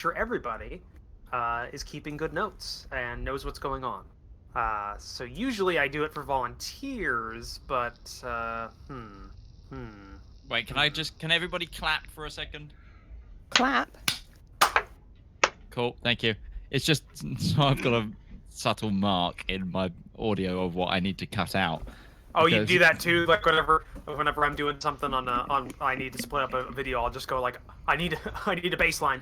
sure everybody is keeping good notes and knows what's going on. So usually I do it for volunteers, but Wait, can everybody clap for a second? Clap. Cool, thank you. It's just so I've got a subtle mark in my audio of what I need to cut out. Oh, you do that too? Like whenever I'm doing something on I need to split up a video, I'll just go like, I need a baseline.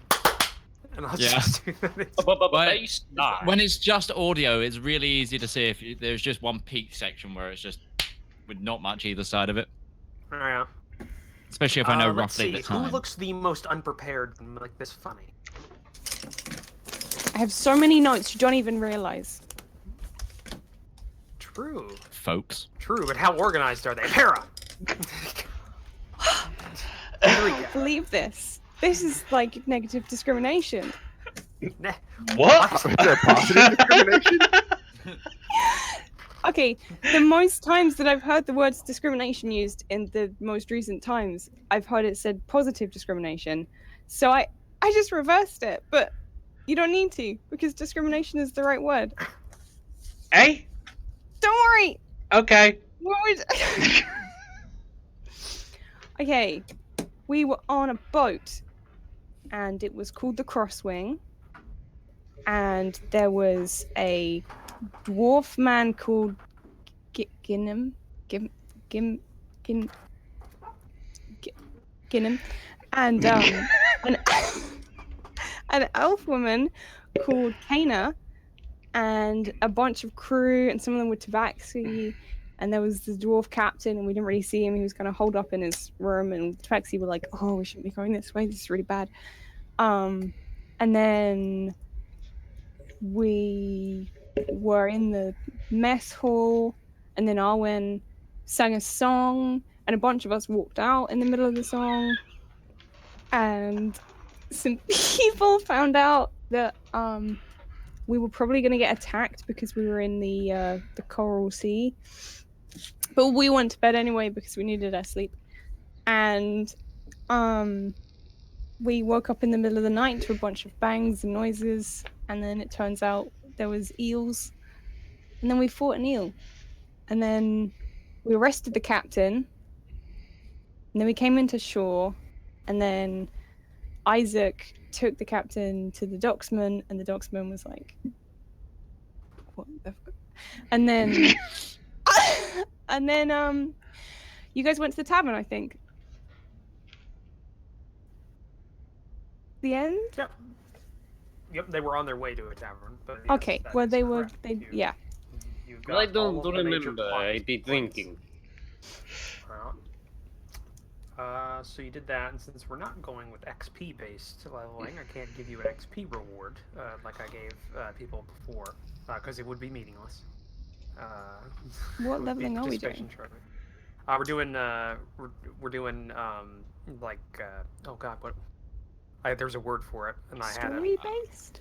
And I'll just do that. When it's just audio, it's really easy to see if there's just one peak section where it's just with not much either side of it. Oh, yeah. Especially if I know let's roughly see. the time. Who looks the most unprepared and like this funny? I have so many notes you don't even realize. True. Folks. True, but how organized are they? Para! I can't believe this. This is like negative discrimination. What? Is that positive discrimination? Okay, the most times that I've heard the words discrimination used in the most recent times, I've heard it said positive discrimination. So I just reversed it, but you don't need to, because discrimination is the right word. Eh? Don't worry! Okay. What would... Okay, we were on a boat, and it was called the Crosswing, and there was a dwarf man called Ginham, and an elf woman called Kana, and a bunch of crew, and some of them were Tabaxi, and there was the dwarf captain, and we didn't really see him. He was kind of holed up in his room, and Tabaxi were like, "Oh, we shouldn't be going this way. This is really bad." And then we were in the mess hall, and then Arwen sang a song, and a bunch of us walked out in the middle of the song, and some people found out that we were probably going to get attacked because we were in the Coral Sea, but we went to bed anyway because we needed our sleep, and we woke up in the middle of the night to a bunch of bangs and noises, and then it turns out there was eels, and then we fought an eel, and then we arrested the captain, and then we came into shore, and then Isaac took the captain to the docksman, and the docksman was like, "What the fuck?" And then and then you guys went to the tavern, I think. The end? Yep, they were on their way to a tavern. But yes, Okay, well they were, yeah. I don't remember. I'd be drinking. So you did that, and since we're not going with XP-based leveling, I can't give you an XP reward like I gave people before, because it would be meaningless. What leveling are we doing? We're doing like oh god, what? There's a word for it, and I had it. Story-based?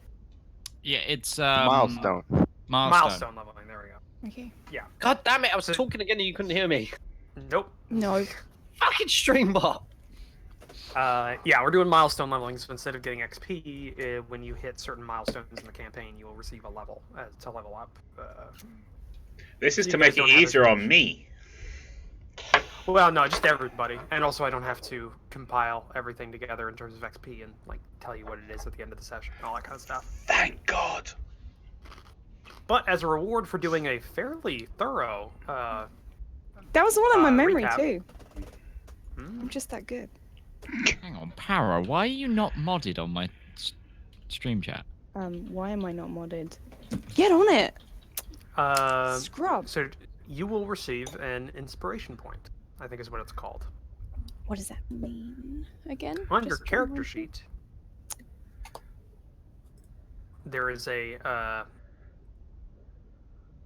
Yeah, it's Milestone. Milestone leveling. There we go. Okay. Yeah. God damn it! I was talking again and you couldn't hear me. Nope. No. Fucking streambot. Yeah, we're doing milestone leveling, so instead of getting XP, when you hit certain milestones in the campaign, you will receive a level to level up. This is to make it easier on me. Well, no, just everybody, and also I don't have to compile everything together in terms of XP and like tell you what it is at the end of the session, and all that kind of stuff. Thank God. But as a reward for doing a fairly thorough, that was all in my memory recap. too. I'm just that good. Hang on, Para, why are you not modded on my stream chat? Why am I not modded? Get on it! Scrub. So you will receive an inspiration point, I think is what it's called. What does that mean again? On your character sheet, there is a,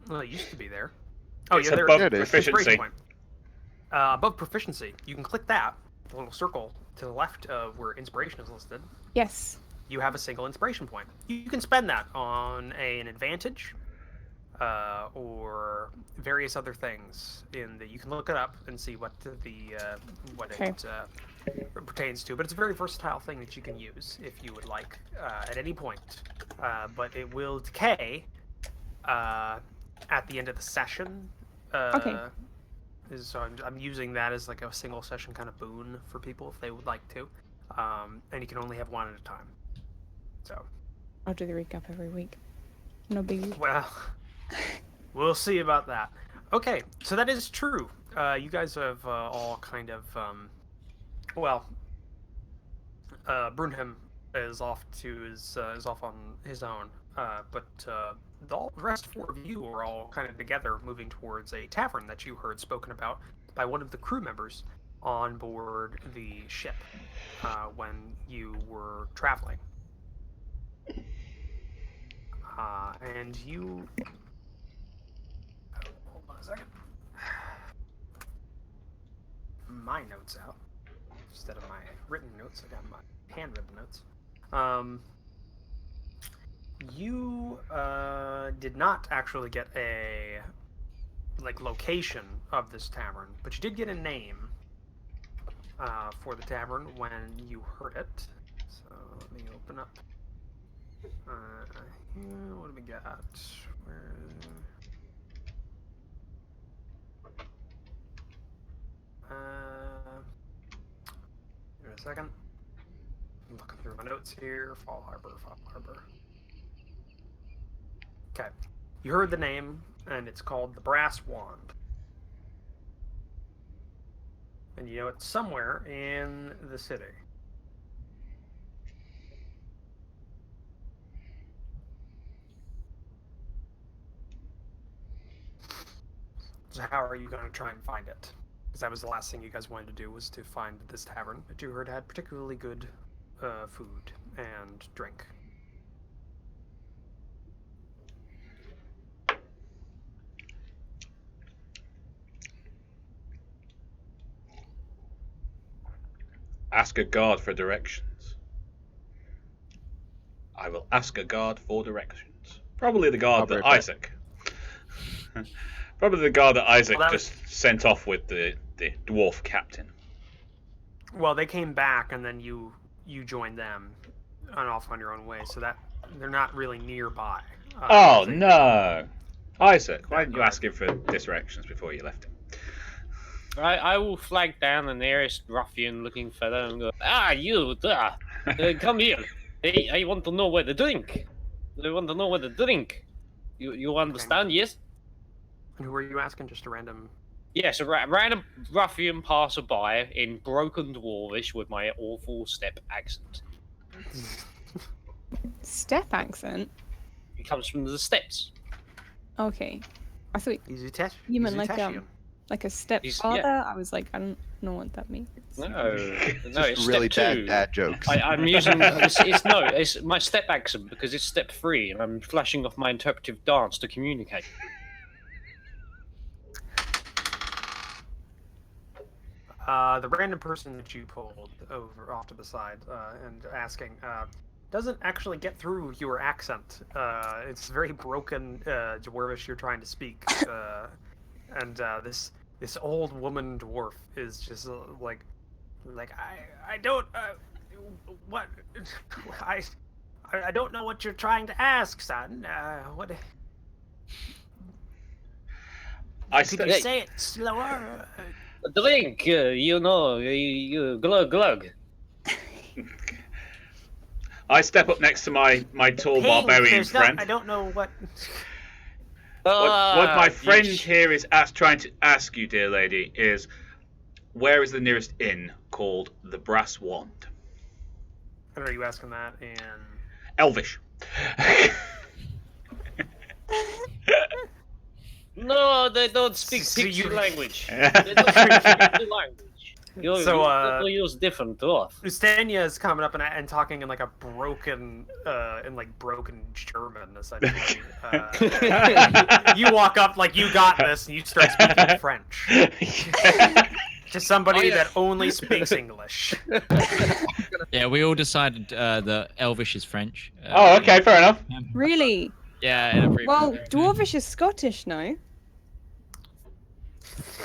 well, it used to be there. Oh, It's yeah, there above it is. proficiency. Inspiration point. Above proficiency, you can click that, the little circle to the left of where inspiration is listed. Yes. You have a single inspiration point. You can spend that on an advantage, or various other things. You can look it up and see what pertains to, but it's a very versatile thing that you can use if you would like at any point. But it will decay at the end of the session. Okay. So I'm using that as like a single session kind of boon for people if they would like to. And you can only have one at a time. So. I'll do the recap every week. No biggie. Well, we'll see about that. Okay, so that is true. You guys have all kind of, Brunham is off on his own, but the rest four of you are all kind of together, moving towards a tavern that you heard spoken about by one of the crew members on board the ship when you were traveling. And you... Hold on a second. My notes out. Instead of my written notes, I got my handwritten notes. You did not actually get a location of this tavern, but you did get a name for the tavern when you heard it. So let me open up. What do we got? Give me a second. I'm looking through my notes here. Fall Harbor. Okay. You heard the name, and it's called the Brass Wand. And you know it's somewhere in the city. So how are you going to try and find it? Because that was the last thing you guys wanted to do, was to find this tavern that you heard had particularly good food and drink. Ask a guard for directions. I will ask a guard for directions. Probably the guard that Isaac. Probably the guard that Isaac just sent off with the dwarf captain. Well, they came back, and then you joined them, and off on your own way. So that they're not really nearby. Oh no, Isaac! Why didn't you ask him for directions before you left him? I will flag down the nearest ruffian-looking fellow and go, you, come here. I want to know where to drink. I want to know where to drink. You understand, Okay. yes? And who are you asking? Just a random... Yes, a random ruffian passerby in broken dwarvish with my awful step accent. Step accent? It comes from the steps. Okay. I thought you meant like a stepfather. Yeah. I was like, I don't know what that means. No, it's really step 2. bad jokes. I'm using it's my step accent because it's step 3, and I'm flashing off my interpretive dance to communicate. The random person that you pulled over off to the side and asking doesn't actually get through your accent. It's very broken dwarvish you're trying to speak, and this old woman dwarf is just like I don't what I don't know what you're trying to ask, son. What? Could you say it slower? Drink, you glug glug. I step up next to my tall barbarian friend. I don't know what... What my friend here is trying to ask you, dear lady, is where is the nearest inn called the Brass Wand? And are you asking that in... Elvish. No, they don't speak So picture you- language. They don't speak picture language. You use different stuff. Ustania is coming up and talking in like a broken, broken German, essentially. You walk up like you got this, and you start speaking French to somebody that only speaks English. Yeah, we all decided that Elvish is French. Oh, okay, fair enough. Really? Yeah. In a brief Well, Dwarvish is Scottish, no?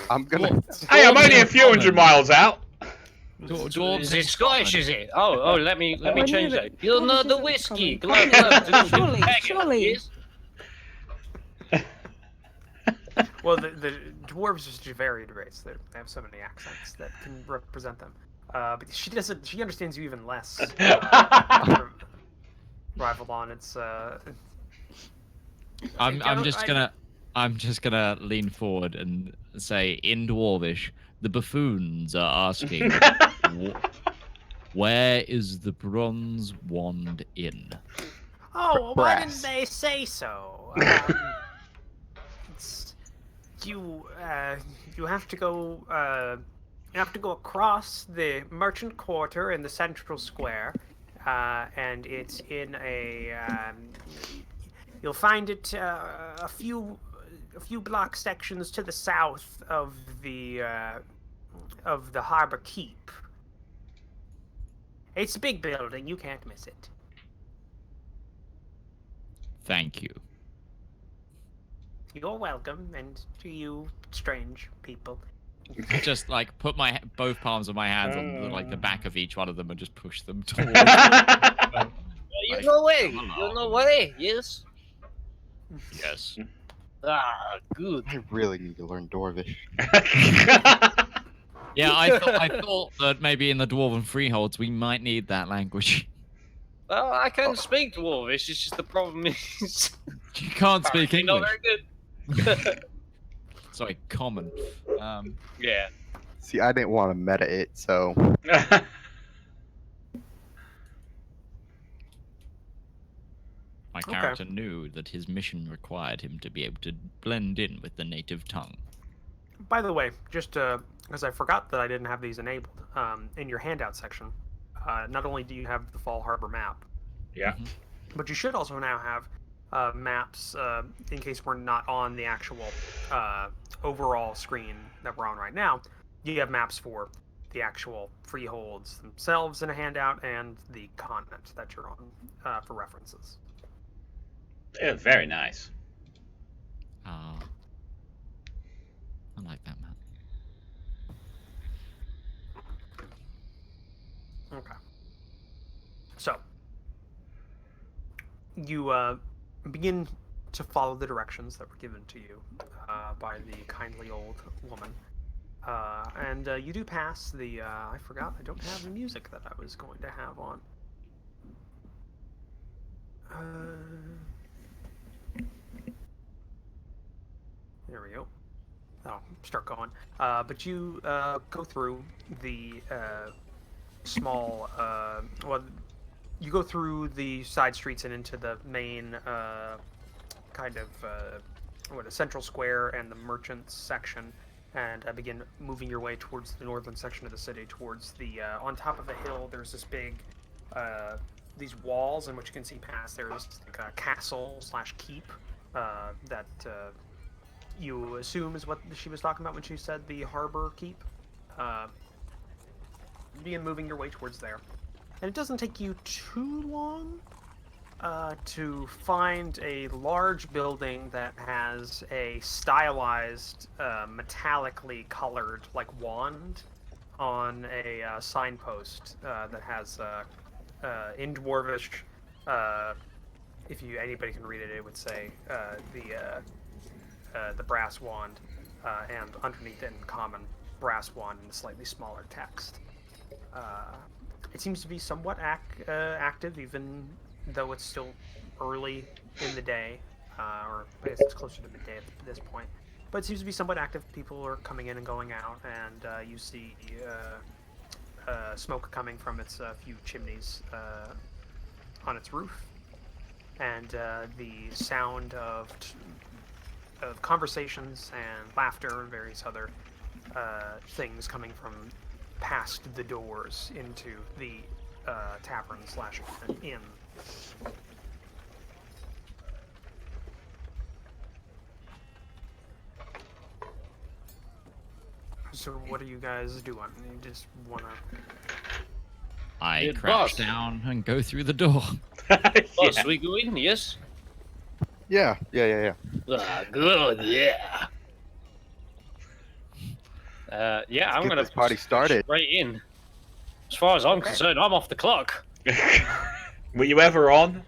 I'm gonna. Hey, I'm only a few hundred miles out. Dwarves Is in it Scottish? Is Scotland. it? Oh, let me I knew change that that. You know Scottish the isn't whiskey. common. Surely, surely. Yes. Well, the dwarves are such a varied race. They have so many accents that can represent them. But she doesn't. She understands you even less. Rivallon. It's I'm just gonna lean forward and say in Dwarvish, the buffoons are asking, where is the bronze wand in? Oh, why didn't Brass. they say so? It's you. You have to go. You have to go across the merchant quarter in the central square, and it's in a. You'll find it a few block sections to the south of the harbor keep. It's a big building. You can't miss it. Thank you. You're welcome, and to you, strange people. Just like put both palms of my hands on the back of each one of them and just push them towards. You know way. You know way. Yes. Yes. Ah, good. I really need to learn Dwarvish. Yeah, I thought that maybe in the dwarven freeholds we might need that language. Well, I can speak Dwarvish. It's just the problem is You can't speak apparently not English. very good. Sorry, common. Yeah. See, I didn't want to meta it, so My character knew that his mission required him to be able to blend in with the native tongue. By the way, just because I forgot that I didn't have these enabled, in your handout section, not only do you have the Fall Harbor map, Yeah. but you should also now have maps in case we're not on the actual overall screen that we're on right now. You have maps for the actual freeholds themselves in a handout and the continent that you're on for references. Yeah, very nice. I like that map. Okay. So, you begin to follow the directions that were given to you by the kindly old woman. And you do pass the, I forgot, I don't have the music that I was going to have on. There we go. Oh, start going. But you go through the small, well, you go through the side streets and into the main kind of a central square and the merchants section, and begin moving your way towards the northern section of the city. Towards the on top of a hill, there's this big these walls in which you can see past. There's like a castle / keep that you assume is what she was talking about when she said the harbor keep. Begin moving your way towards there. And it doesn't take you too long to find a large building that has a stylized, metallically colored, like, wand on a signpost that has, in Dwarvish, if anybody can read it, it would say the brass wand, and underneath it in common, brass wand in slightly smaller text. It seems to be somewhat active, even though it's still early in the day, or I guess it's closer to midday at this point. But it seems to be somewhat active. People are coming in and going out, and you see smoke coming from its few chimneys on its roof, and the sound of conversations and laughter and various other things coming from past the doors into the tavern / inn. So what are you guys doing? You just wanna... I Good crouch boss. down and go through the door. Boss, we go in, yes? yeah. Ah, good, yeah. Yeah, I'm get gonna this party started. right in. As far as I'm concerned, I'm off the clock. Were you ever on?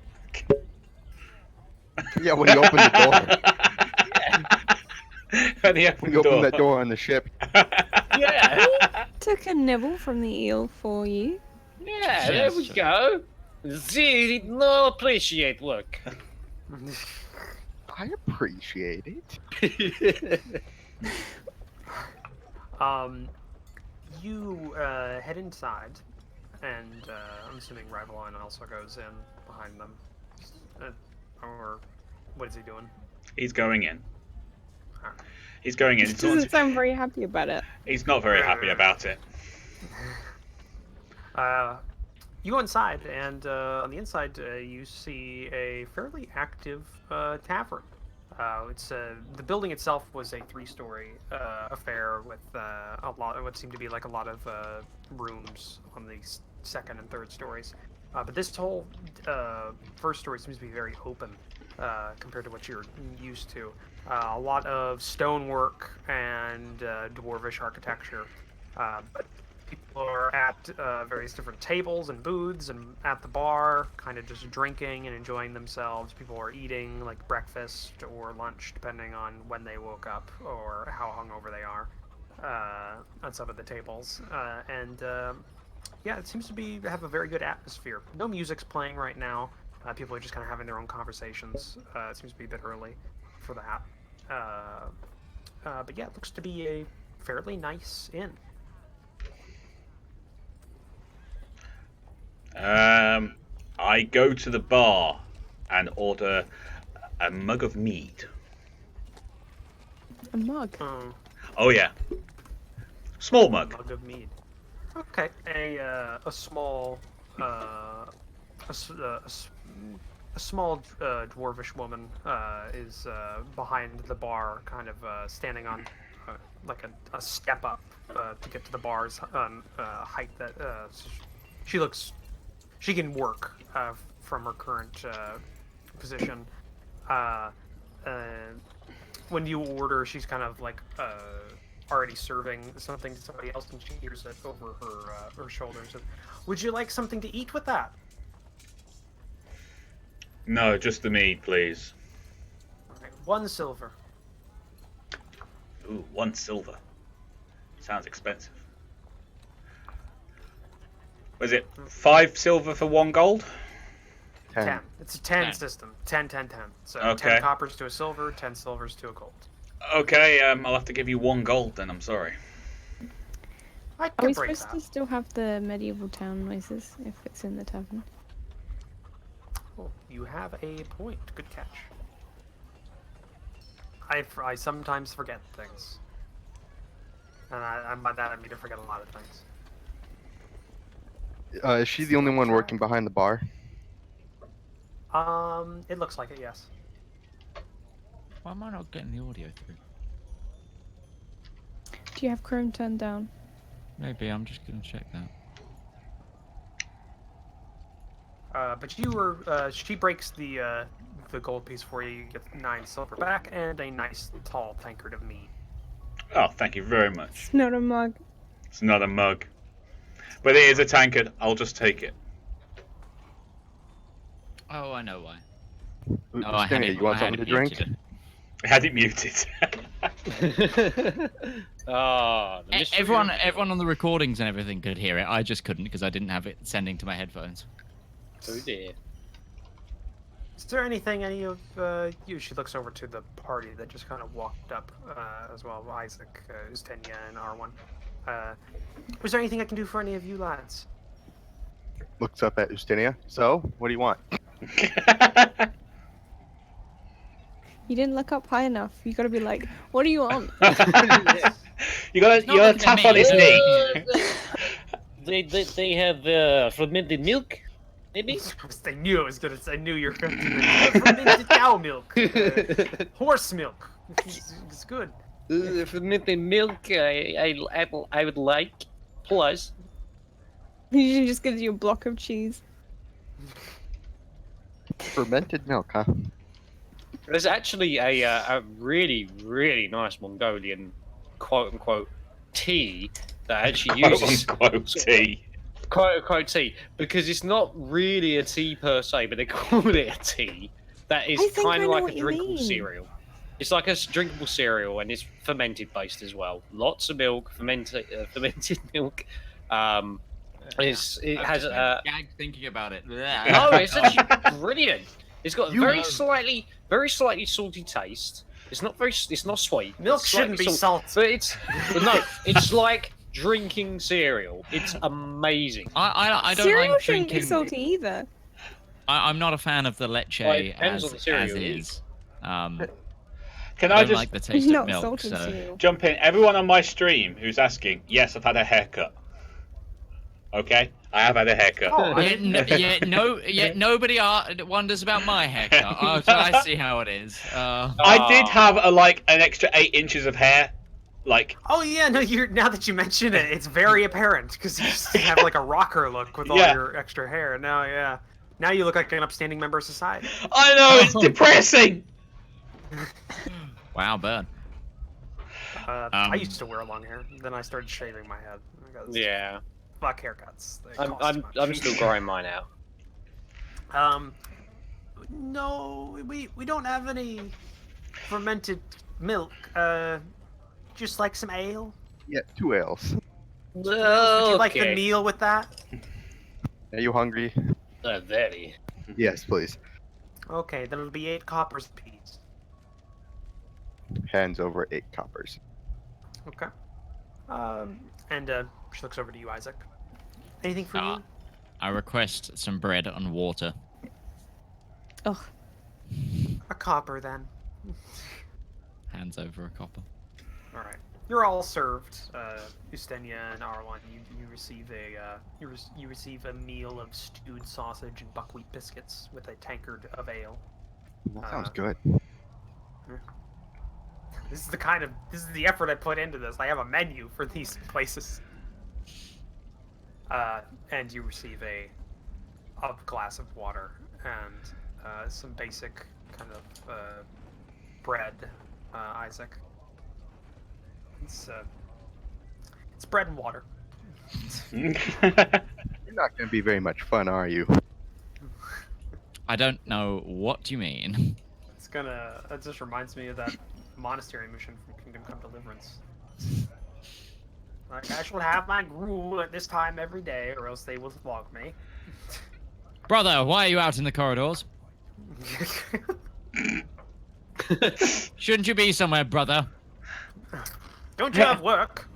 Yeah, when you open the door. When he opened When the you door. open that door on the ship. Yeah. Took a nibble from the eel for you. Yeah, there Yes, we sure. go. See, no appreciate work. I appreciate it. You head inside, and I'm assuming Rivallon also goes in behind them. Or what is he doing? He's going in. Alright. He's going in. He doesn't sound very happy about it. He's not very happy about it. You go inside, and on the inside you see a fairly active tavern. It's the building itself was a 3-story affair with a lot of what seemed to be like a lot of rooms on the second and third stories. But this whole first story seems to be very open compared to what you're used to. A lot of stonework and dwarvish architecture. But people are at various different tables and booths and at the bar, kind of just drinking and enjoying themselves. People are eating like breakfast or lunch, depending on when they woke up or how hungover they are on some of the tables. Yeah, it seems to have a very good atmosphere. No music's playing right now. People are just kind of having their own conversations. It seems to be a bit early for that. But yeah, it looks to be a fairly nice inn. I go to the bar and order a mug of mead. A mug. Oh yeah, small mug. Mug of mead. Okay, a small small dwarvish woman is behind the bar, kind of standing on like a step up to get to the bar's height. That she can work from her current position. When you order, she's kind of like already serving something to somebody else, and she hears it over her shoulders. Would you like something to eat with that? No, just the mead, please. Right, 1 silver. Ooh, 1 silver. Sounds expensive. Was it 5 silver for 1 gold? 10. It's a 10 10. system. 10, 10, 10. So Okay. 10 coppers to a silver, 10 silvers to a gold. Okay, I'll have to give you 1 gold then. I'm sorry. I Are can we break supposed that. to still have the medieval town noises if it's in the tavern? Oh, you have a point. Good catch. I sometimes forget things. And by that I mean to forget a lot of things. Is she the only one working behind the bar? It looks like it, yes. Why am I not getting the audio through? Do you have Chrome turned down? Maybe, I'm just gonna check that. But you were, she breaks the gold piece for you. You get 9 silver back and a nice tall tankard of mead. Oh, thank you very much. It's not a mug. It's not a mug. But it is a tankard. I'll just take it. Oh, I know why. Ooh, Oh, I had Stingy, it. you want I had something to it drink? muted. I had it muted. Ah, the mystery Everyone, of- everyone on the recordings and everything could hear it. I just couldn't because I didn't have it sending to my headphones. Oh dear. Is there anything any of you? She looks over to the party that just kind of walked up as well. Isaac, Ustenia, and R1. Was there anything I can do for any of you lads? Looks up at Ustinia. So, what do you want? You didn't look up high enough. You gotta be like, what do you want? you gotta not looking tap at on me. his knee. They have fermented milk, maybe. I knew I was gonna say. I knew you were going to do fermented cow milk, horse milk. It's good. Fermented milk. I would like. Plus, Usually just gives you a block of cheese. Fermented milk, huh? there's actually a really nice Mongolian quote unquote tea that actually Quote uses unquote tea. quote unquote tea, because it's not really a tea per se, but they call it a tea. That is I think kind I of know like what a you drinkable mean. cereal. It's like a drinkable cereal, and it's fermented based as well. Lots of milk, fermented milk. It has gagged thinking about it. no, it's actually brilliant. It's got a You very know. slightly salty taste. It's not sweet. Milk it's slightly shouldn't be salty, salty. but no, it's like drinking cereal. It's amazing. I don't Cereal like shouldn't drinking. be salty either. I'm not a fan of the leche Well, it depends on the as cereal you eat. is. Can I I don't just like the It's taste of not milk. salted So. cereal. jump in? Everyone on my stream who's asking, yes, I've had a haircut. Okay, I have had a haircut. Oh, Yet nobody wonders about my haircut. Oh, so I see how it is. I did have an extra 8 inches of hair. Like, Oh yeah, no. Now that you mention it, it's very apparent because you just have like a rocker look with all Yeah. your extra hair. Now you look like an upstanding member of society. I know, it's depressing. Wow, burn. I used to wear long hair, then I started shaving my head. Because Yeah, fuck haircuts. They cost I'm too much. I'm still growing mine out. No, we don't have any fermented milk. Just like some ale. Yeah, 2 ales. Would you like the Okay. meal with that? Are you hungry? Very. Yes, please. Okay, then it'll be 8 coppers apiece. Hands over 8 coppers. Okay. And she looks over to you, Isaac. Anything for you? I request some bread and water. Ugh. A copper then. Hands over a copper. All right. You're all served. Ustenia and Arwan, you receive you receive a meal of stewed sausage and buckwheat biscuits with a tankard of ale. That sounds good. This is the effort I put into this. I have a menu for these places. And you receive a glass of water and some basic kind of bread, Isaac. It's bread and water. You're not going to be very much fun, are you? I don't know what you mean. It just reminds me of that monastery mission from Kingdom Come Deliverance. Like, I shall have my gruel at this time every day, or else they will flog me. Brother, why are you out in the corridors? Shouldn't you be somewhere, brother? Don't you have work?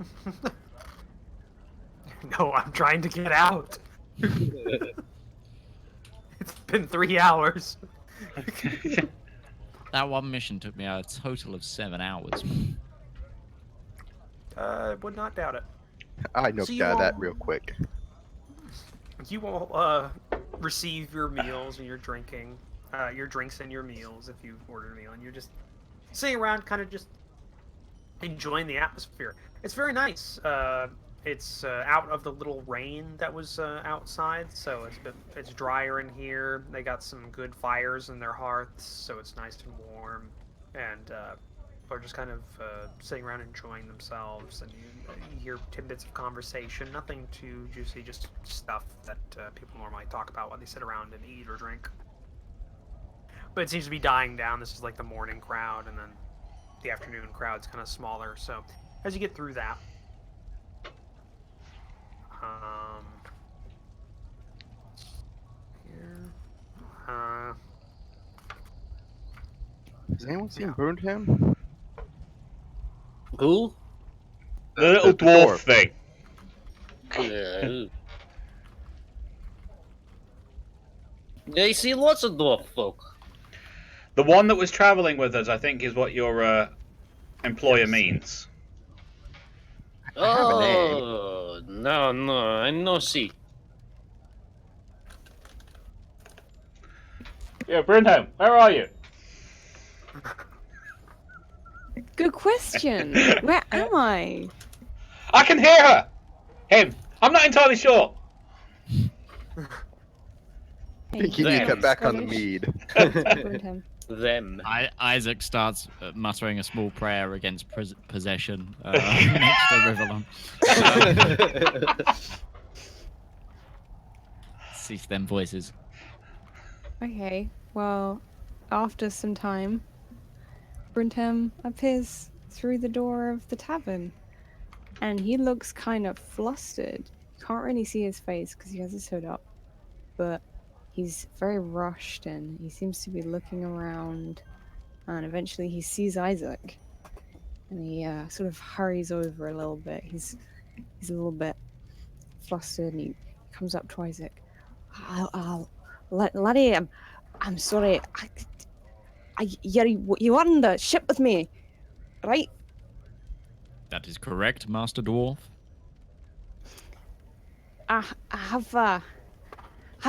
No, I'm trying to get out. It's been 3 hours. That one mission took me a total of 7 hours. Would not doubt it. I noped So you out of that all- real quick. You will receive your meals and your drinking, your drinks and your meals if you order a meal, and you're just sitting around, kind of just enjoying the atmosphere. It's very nice. It's out of the little rain that was outside, so it's drier in here. They got some good fires in their hearths, so it's nice and warm, and people are just kind of sitting around enjoying themselves, and you hear tidbits of conversation. Nothing too juicy, just stuff that people normally talk about while they sit around and eat or drink. But it seems to be dying down. This is like the morning crowd, and then the afternoon crowd's kind of smaller. So as you get through that, here, Has anyone seen Burnham? Who? The little The dwarf dwarf. thing. They see lots of dwarf folk. The one that was travelling with us, I think, is what your employer means. I have a name. Oh, no, I no see. Yeah, Brynholm, where are you? Good question. Where am I? I can hear her! Him. I'm not entirely sure. I think you need to cut back on the mead. Burnham. Them. Isaac starts muttering a small prayer against possession next to Rivallon. Cease them voices. Okay, well, after some time, Brintham appears through the door of the tavern, and he looks kind of flustered. Can't really see his face because he has his hood up, but he's very rushed and he seems to be looking around. And eventually, he sees Isaac, and he sort of hurries over a little bit. He's a little bit flustered, and he comes up to Isaac. Laddie, I'm sorry. You are on the ship with me, right? That is correct, Master Dwarf. I have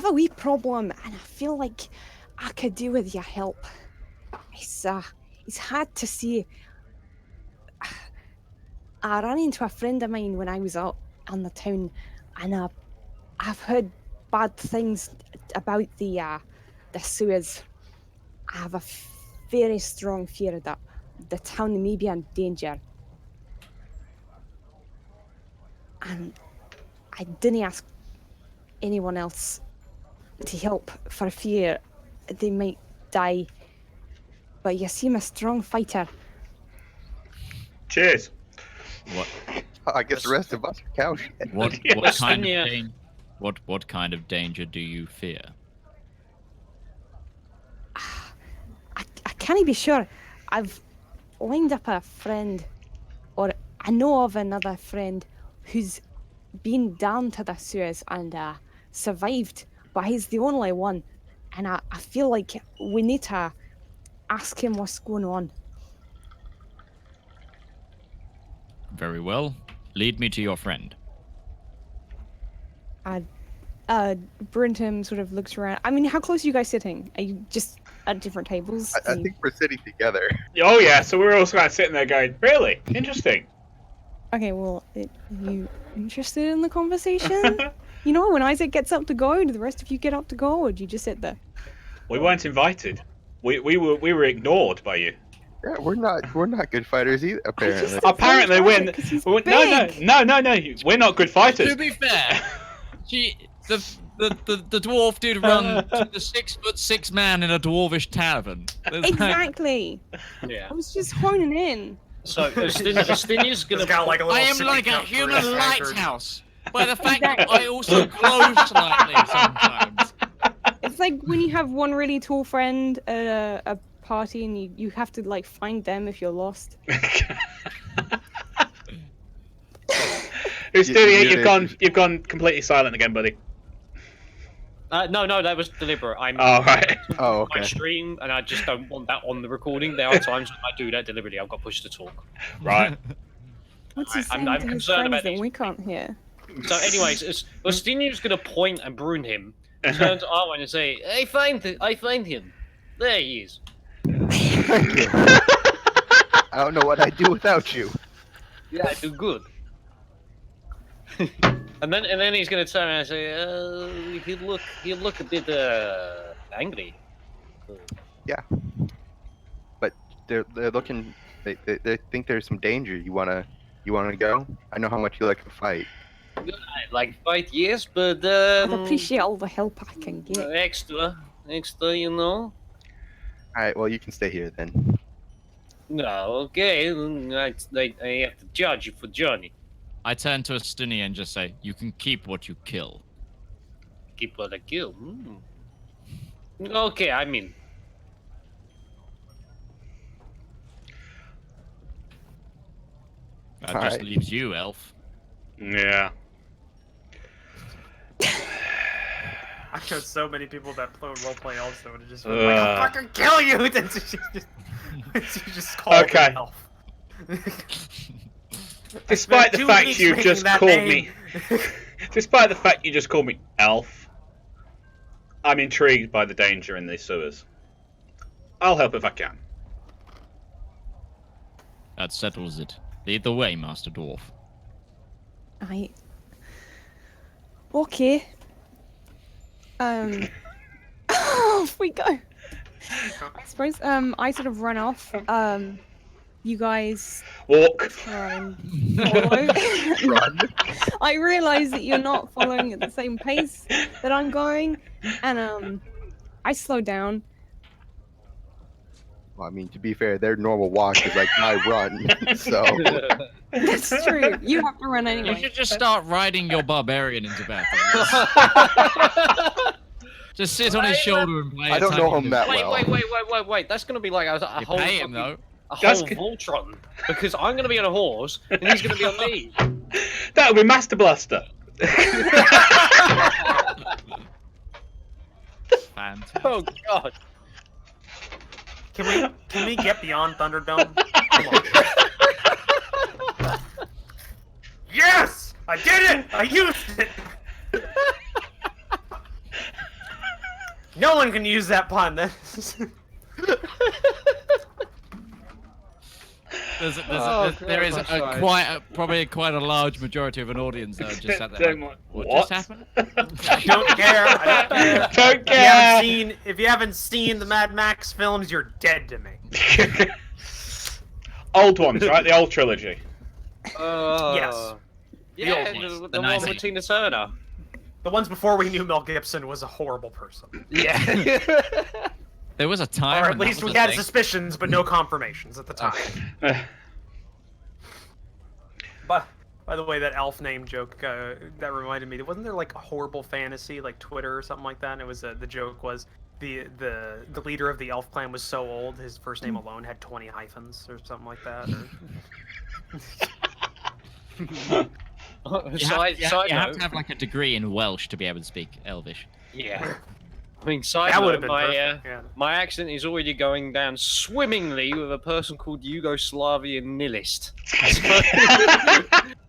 a wee problem, and I feel like I could do with your help. It's hard to see. I ran into a friend of mine when I was out on the town, and I've heard bad things about the sewers. I have a very strong fear that the town may be in danger. And I didn't ask anyone else to help for fear they might die. But you seem a strong fighter. Cheers. What? I guess the rest of us are cow shit. What kind of danger do you fear? I can't be sure. I've lined up a friend, or I know of another friend who's been down to the sewers and survived, but he's the only one. And I feel like we need to ask him what's going on. Very well. Lead me to your friend. Brintham sort of looks around. I mean, how close are you guys sitting? Are you just at different tables? I think we're sitting together. Oh yeah, so we're all kind of sitting there going, really? Interesting. Okay, well, are you interested in the conversation? You know, when Isaac gets up to go, do the rest of you get up to go, or do you just sit there? We weren't invited. We were ignored by you. Yeah, we're not good fighters either, apparently. Apparently, we're no. We're not good fighters. To be fair, the dwarf did run to the 6'6" man in a dwarvish tavern. Exactly. Yeah. I was just honing in. So Astinia's gonna. Got like a little I am sippy like a cup for human his tankard. lighthouse. By the fact that I also glow slightly sometimes. It's like when you have one really tall friend at a party and you have to like find them if you're lost. Ustinia, you've gone completely silent again, buddy. No, that was deliberate. I'm right. Oh, my okay. stream, and I just don't want that on the recording. There are times when I do that deliberately. I've got pushed to talk. Right. What's he saying I'm to his concerned friends about that these. we can't hear? So, anyways, Astinia's gonna point and Brune him, turn to Arwen and say, I find him. There he is. Thank you. I don't know what I'd do without you. Yeah, I do good. and then he's gonna turn around and say, he'll look a bit angry. Yeah. But they're looking. They think there's some danger. You wanna go? I know how much you like to fight. I like fight, yes, but I'd appreciate all the help I can get. extra, you know. All right. Well, you can stay here then. No, okay. I have to judge you for Johnny. I turn to Astunia and just say, you can keep what you kill. Keep what I kill. Okay, I mean. That All just right. leaves you, elf. Yeah. I've known so many people that play roleplay also, and just like, I'll fucking kill you! And she just called Okay. an elf. Despite the Two fact weeks you making just that called name. me, despite the fact you just called me elf, I'm intrigued by the danger in these sewers. I'll help if I can. That settles it. Lead the way, Master Dwarf. Okay. Off we go. I suppose I sort of run off. you guys Walk. try and follow. Run. I realise that you're not following at the same pace that I'm going, and I slow down. Well, I mean, to be fair, their normal walk is like my run. So That's true. You have to run You anyway. should just start riding your barbarian into battle. Just sit on his shoulder and play. I don't know him that Wait, well. wait. That's going to be like a You whole pay him fucking- though. a That's whole g- Voltron because I'm going to be on a horse and he's going to be on me. That would be Master Blaster. Fantastic. Oh god. Can we get beyond Thunderdome? Come on. Yes! I did it! I used it! No one can use that pun. There is probably quite a large majority of an audience that are just sat there. Like, what just happened? Don't care. I don't care. Don't care. If you haven't seen the Mad Max films, you're dead to me. Old ones, right? The old trilogy. Yes. Yeah, old ones, the the one nice with ones. Tina Turner. The ones before we knew Mel Gibson was a horrible person. Yeah. There was a time. Or when at that least was we a had thing. suspicions, but no confirmations at the time. But by the way, that elf name joke that reminded me. Wasn't there like a horrible fantasy, like Twitter or something like that? And it was the joke was the leader of the elf clan was so old, his first name alone had 20 hyphens or something like that. Or... You have to have like a degree in Welsh to be able to speak Elvish. Yeah. I mean, side That would note, have been my perfect. Yeah. my accent is already going down swimmingly with a person called Yugoslavian nihilist.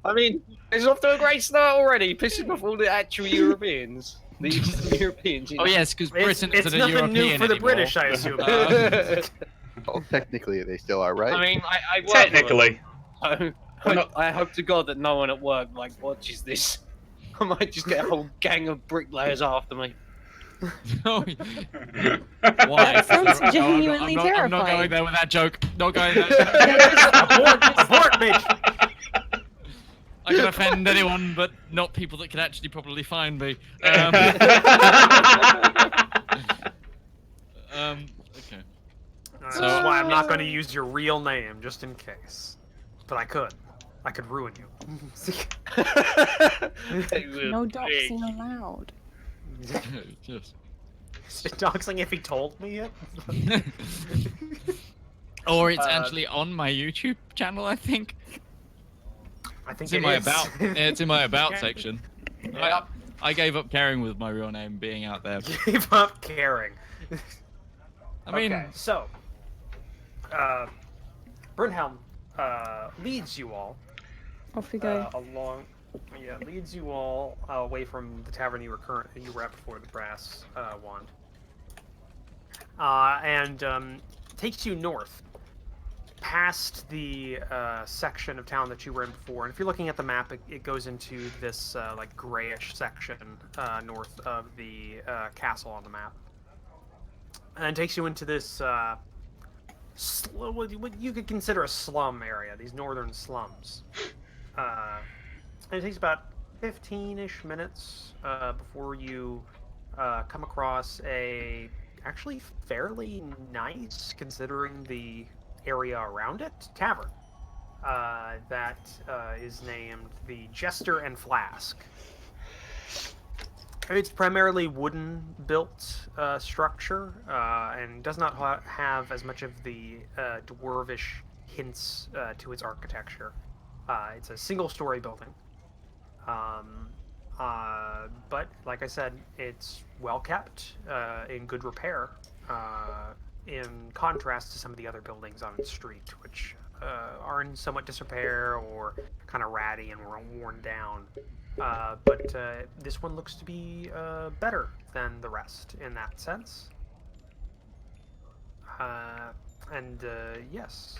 I mean, it's off to a great start already, pissing off all the actual Europeans. The Eastern Europeans. You know? Oh yes, because Britain It's isn't a nothing European new for the anymore. British, I assume. Well, technically, they still are, right? I mean, I work Technically. with them. I hope to God that no one at work like watches this. I might just get a whole gang of bricklayers after me. Oh, That why? sounds No, genuinely I'm not terrifying. going there with that joke. Not going there. Abort, bitch! I can offend anyone, but not people that can actually properly find me. Okay. That's why I'm not going to use your real name, just in case. But I could. I could ruin you. No doxing allowed. Just. Is it doxing if he told me it? Or it's actually on my YouTube channel, I think. I think It's in it my is. about. It's in my about Yeah. section. Yeah. I gave up caring with my real name being out there. Give up caring. I mean, okay, so Brunhelm leads you all Off we go. along. Yeah, leads you all away from the tavern you were at before the brass wand, and takes you north, past the section of town that you were in before. And if you're looking at the map, it goes into this like grayish section north of the castle on the map, and takes you into this what you could consider a slum area. These northern slums. And it takes about 15-ish minutes before you come across a actually fairly nice, considering the area around it, tavern that is named the Jester and Flask. It's primarily wooden built structure and does not have as much of the dwarvish hints to its architecture. It's a single-story building. But like I said, it's well kept, in good repair, in contrast to some of the other buildings on the street, which are in somewhat disrepair or kind of ratty and worn down. But this one looks to be better than the rest in that sense. Yes,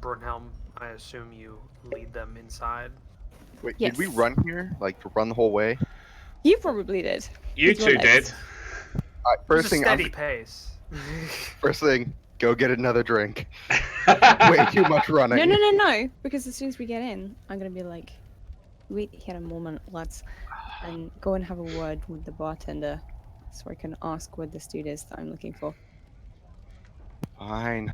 Brunhelm, I assume you lead them inside. Wait, Yes. did we run here? Like, to run the whole way? You probably did. You With your two legs. did. Alright, It's a steady pace. first thing, Go get another drink. Way too much running. No. Because as soon as we get in, I'm gonna be like, wait here a moment, lads, and go and have a word with the bartender, so I can ask what the dude is that I'm looking for. Fine.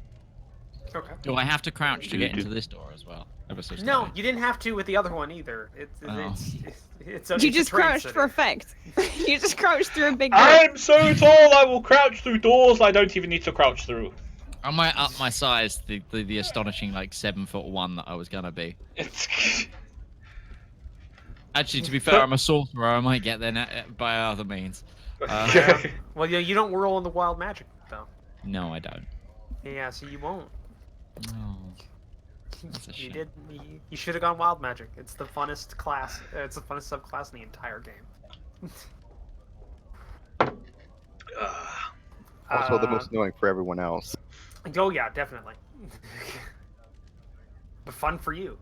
Okay. Do I have to crouch to get into this door as well? Ever so No, slightly. you didn't have to with the other one either. Oh. It's You it's a just trade crouched city. for effect. You just crouched through a big door. I'm so tall, I will crouch through doors I don't even need to crouch through. I might up my size, the astonishing like 7'1" that I was gonna be. Actually, to be fair, I'm a sorcerer. I might get there by other means. Well, yeah, you don't roll in the wild magic though. No, I don't. Yeah, so you won't. Oh, that's a You shame. did. You should have gone wild magic. It's the funnest class. It's the funnest subclass in the entire game. Also, the most annoying for everyone else. Oh yeah, definitely. But fun for you.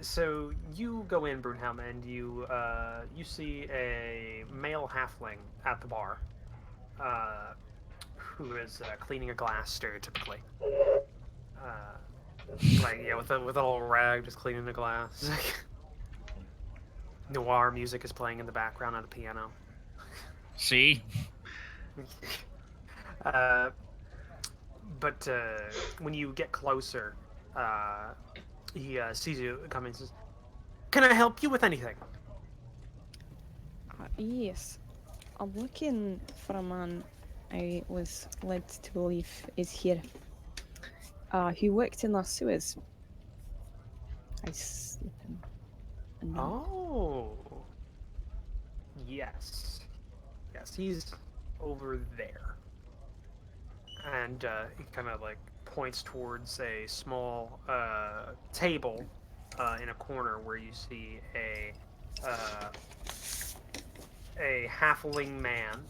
So you go in, Brunhelm, and you see a male halfling at the bar, who is cleaning a glass stereotypically. With a little rag, just cleaning the glass. Noir music is playing in the background on a piano. See? But when you get closer, he sees you coming and says, "Can I help you with anything?" Yes. I'm looking for a man I was led to believe is here. Who worked in the sewers. I slip him a note. Oh. Yes. Yes, he's over there. And he kind of like points towards a small table in a corner where you see a halfling man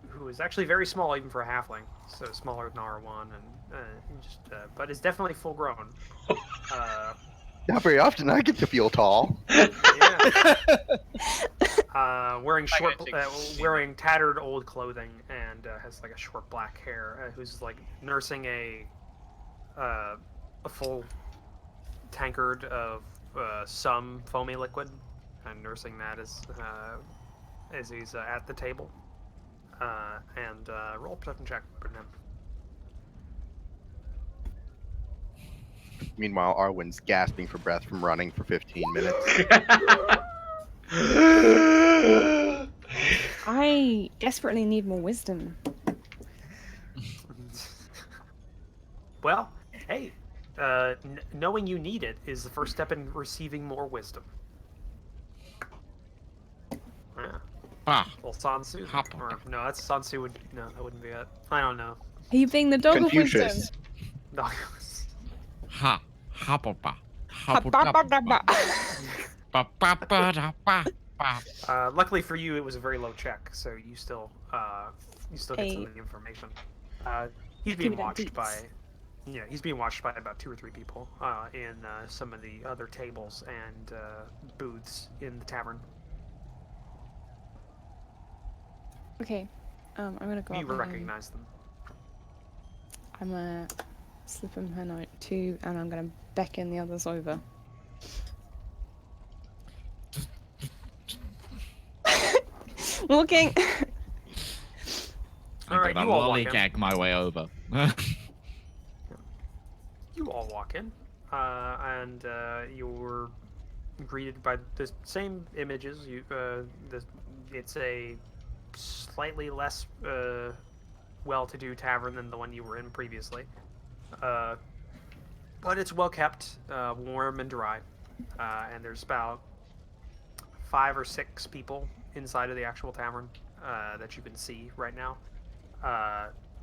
who is actually very small even for a halfling, so smaller than R1, but is definitely full grown. Not very often I get to feel tall. Yeah. Wearing wearing tattered old clothing and has like a short black hair. Who's like nursing a full tankard of some foamy liquid, and nursing that as he's at the table. And roll a perception check for him. Meanwhile, Arwen's gasping for breath from running for 15 minutes. I desperately need more wisdom. Well, hey, knowing you need it is the first step in receiving more wisdom. Yeah. Well, Sansu. Or, no, that's Sansu would. No, that wouldn't be it. I don't know. Are you being the dog of wisdom? Confucius. No. Luckily for you, it was a very low check, so you still get some of the information. He's being watched by. Yeah, he's being watched by about 2 or 3 people in some of the other tables and booths in the tavern. Okay, I'm gonna go You up behind him. recognize them. I'm gonna slip him her note too, and I'm gonna beckon the others over. Walking. Alright, I'm you all gonna walk in. lollygag my way over. You all walk in, and you're greeted by the same images. It's a slightly less well-to-do tavern than the one you were in previously, but it's well kept, warm and dry, and there's about 5 or 6 people inside of the actual tavern that you can see right now.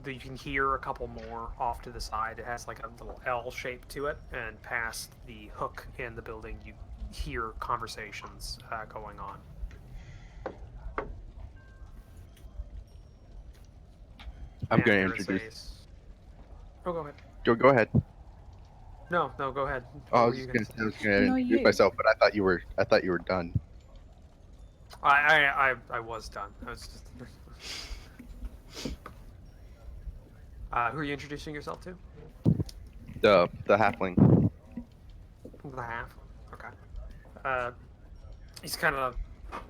You can hear a couple more off to the side. It has like a little L shape to it, and past the hook in the building, you hear conversations going on. I'm And going to there is introduce. Oh, go ahead. Go ahead. No, go ahead. Oh, I What was were you just gonna going say? to No, introduce you. myself, but I thought you were done. I was done. I was just... Who are you introducing yourself to? The halfling. The half. Okay.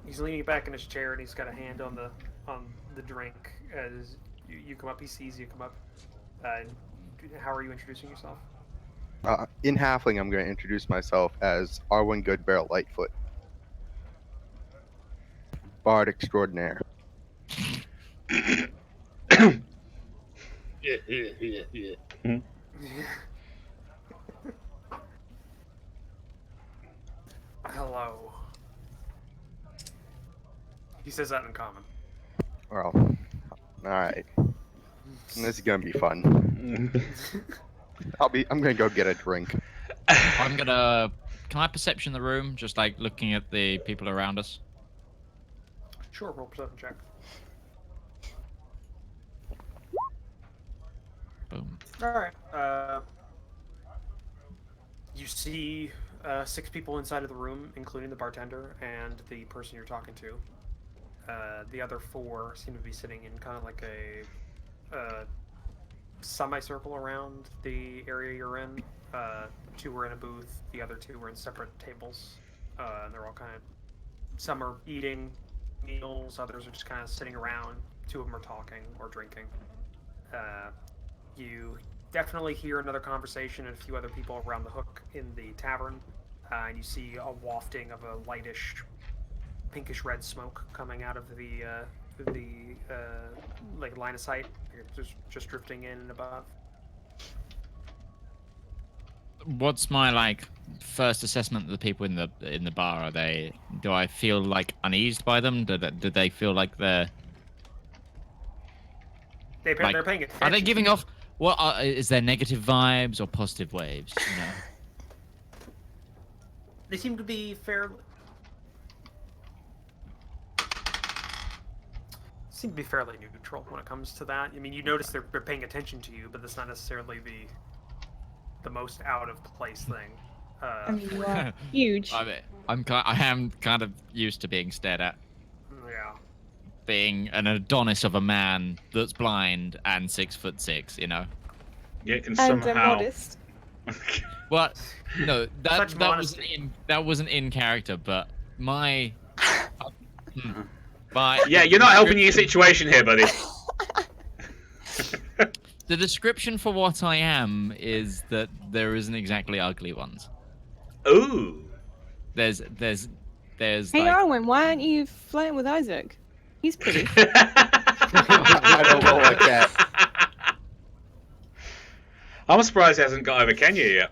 He's leaning back in his chair and he's got a hand on the drink as you come up. He sees you come up. How are you introducing yourself? In halfling, I'm going to introduce myself as Arwen Goodbarrel Lightfoot, Bard extraordinaire. Hmm? Hello. He says that in common. Well, all right. This is going to be fun. I'm going to go get a drink. Can I perception the room, just like looking at the people around us? Sure, roll perception check. Boom. All right. You see 6 people inside of the room, including the bartender and the person you're talking to. The other 4 seem to be sitting in kind of like a semicircle around the area you're in. 2 were in a booth, the other 2 were in separate tables. And they're all kind of, some are eating meals, others are just kind of sitting around. 2 of them are talking or drinking. You definitely hear another conversation and a few other people around the hook in the tavern. And you see a wafting of a lightish, pinkish red smoke coming out of the like line of sight, just drifting in and above. What's my like first assessment of the people in the bar? Do I feel like uneased by them? Do they feel like they're They're paying attention. Are they giving off? Is there negative vibes or positive waves? You know? They seem to be fairly neutral when it comes to that. I mean, you notice they're paying attention to you, but that's not necessarily the most out of place thing. I mean, you are huge. I am kind of used to being stared at. Yeah. Being an Adonis of a man that's blind and 6'6", you know. Yeah, it can And somehow. modest. Well, no, Such that wasn't in character, but my. Yeah, you're not helping your situation here, buddy. The description for what I am is that there isn't exactly ugly ones. Ooh. There's Hey, like, Arwen, why aren't you flirting with Isaac? He's pretty. I don't roll like that. I'm surprised he hasn't got over Kenya yet.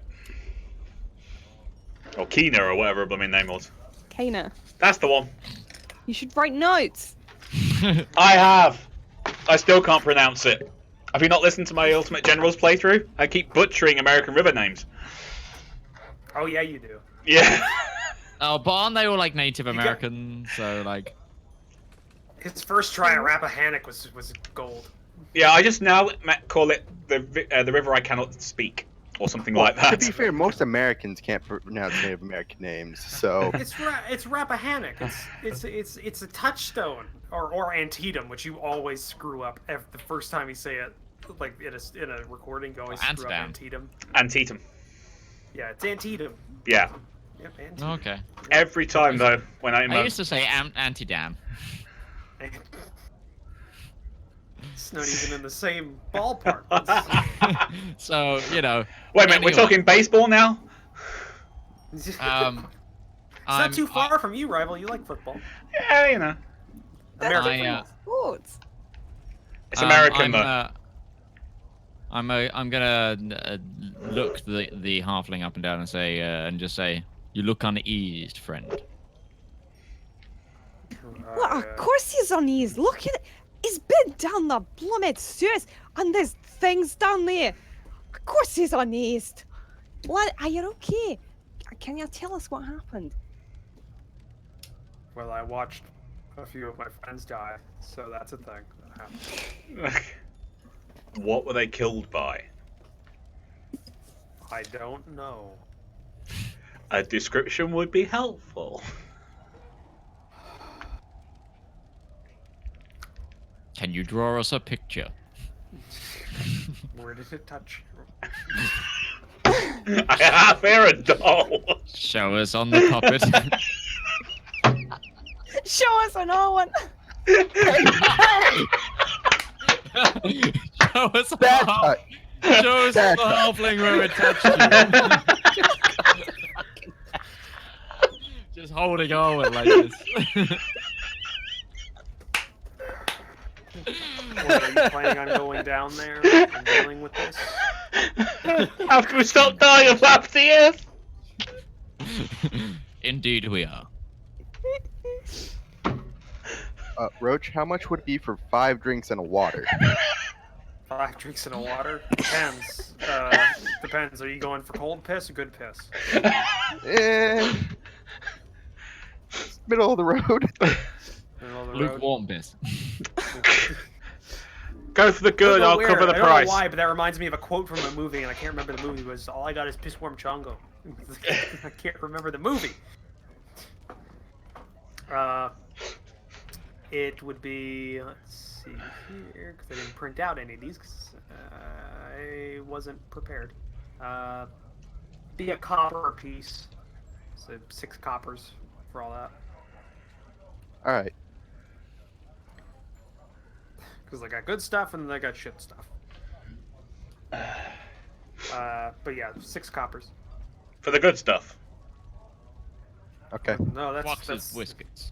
Or Kena, or whatever her blooming name was. Kana. That's the one. You should write notes. I have. I still can't pronounce it. Have you not listened to my Ultimate Generals playthrough? I keep butchering American river names. Oh yeah, you do. Yeah. oh, but aren't they all like Native American? So like. His first try at Rappahannock was gold. Yeah, I just now call it the river I cannot speak, or something like that. To be fair, most Americans can't pronounce Native American names, so It's Rappahannock. It's a touchstone or Antietam, which you always screw up the first time you say it. Like in a recording, you always screw up Antietam. Antietam. Yeah, it's Antietam. Yeah. Yep, Antietam. Okay. Every time though, when I used to say anti-dam. It's not even in the same ballpark. So you know. Wait a minute, we're talking baseball now. It's not too far from you, rival. You like football. Yeah, you know. American football. Sports. It's American though. I'm gonna look the halfling up and down and say just say, you look uneased, friend. Well, of course he's uneasy. Look at it. He's been down the blooming stairs, and there's things down there. Of course he's uneasy. What? Are you okay? Can you tell us what happened? Well, I watched a few of my friends die, so that's a thing that happened. What were they killed by? I don't know. A description would be helpful. Can you draw us a picture? Where did it touch? I half hear a doll. Show us on the puppet. Show us an R one. Show us on That the touch. Show us on That the touch. halfling where it touched you. Just holding Arwen like this. Well, are you planning on going down there and dealing with this? How can we stop dying of abstinence? Indeed we are. Roach, how much would it be for 5 drinks and a water? 5 drinks and a water? Depends. Depends. Are you going for cold piss or good piss? Middle of the road. Middle of the road? Lukewarm piss. Go for the good, I'll cover the I price. don't know why, but that reminds me of a quote from a movie, and I can't remember the movie. It was, all I got is piss warm chongo. I can't remember the movie. It would be, let's see here, because I didn't print out any of these, because I wasn't prepared. Be a copper a piece, so 6 coppers for all that. Alright. Because I got good stuff and I got shit stuff. But yeah, 6 coppers. For the good stuff. Okay. No, that's Boxes, whiskets.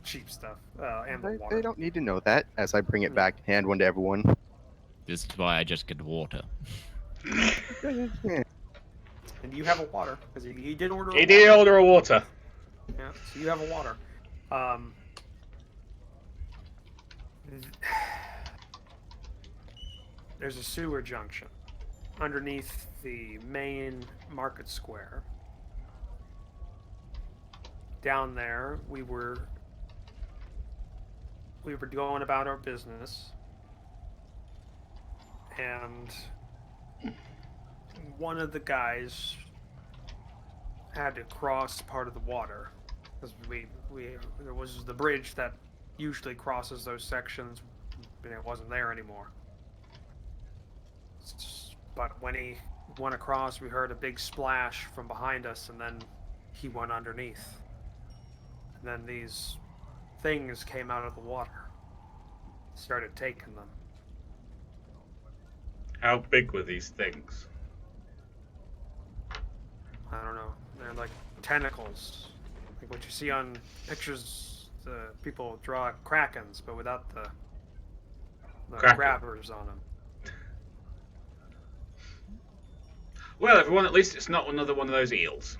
cheap stuff. And the They water. don't need to know that as I bring it back, hand one to everyone. This is why I just get water. Yeah. And you have a water, because he did order a He did order a water. Yeah, so you have a water. There's a sewer junction underneath the main market square. Down there, we were going about our business, and one of the guys had to cross part of the water because there was the bridge that usually crosses those sections, and it wasn't there anymore. But when he went across, we heard a big splash from behind us, and then he went underneath. And then these things came out of the water, started taking them. How big were these things? I don't know. They're like tentacles, like what you see on pictures. The people draw krakens, but without the Kraken. grabbers on them. Well, everyone, at least it's not another one of those eels.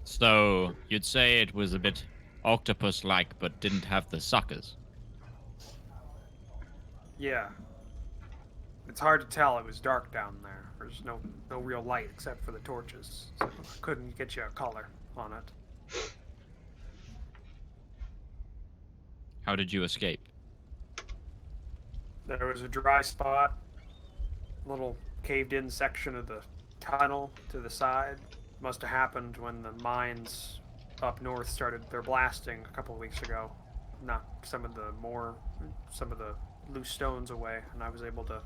So, you'd say it was a bit octopus-like, but didn't have the suckers. Yeah. It's hard to tell. It was dark down there. There's no real light except for the torches, so I couldn't get you a color on it. How did you escape? There was a dry spot, little caved-in section of the tunnel to the side. Must have happened when the mines up north started their blasting a couple of weeks ago. Knocked some of the loose stones away, and I was able to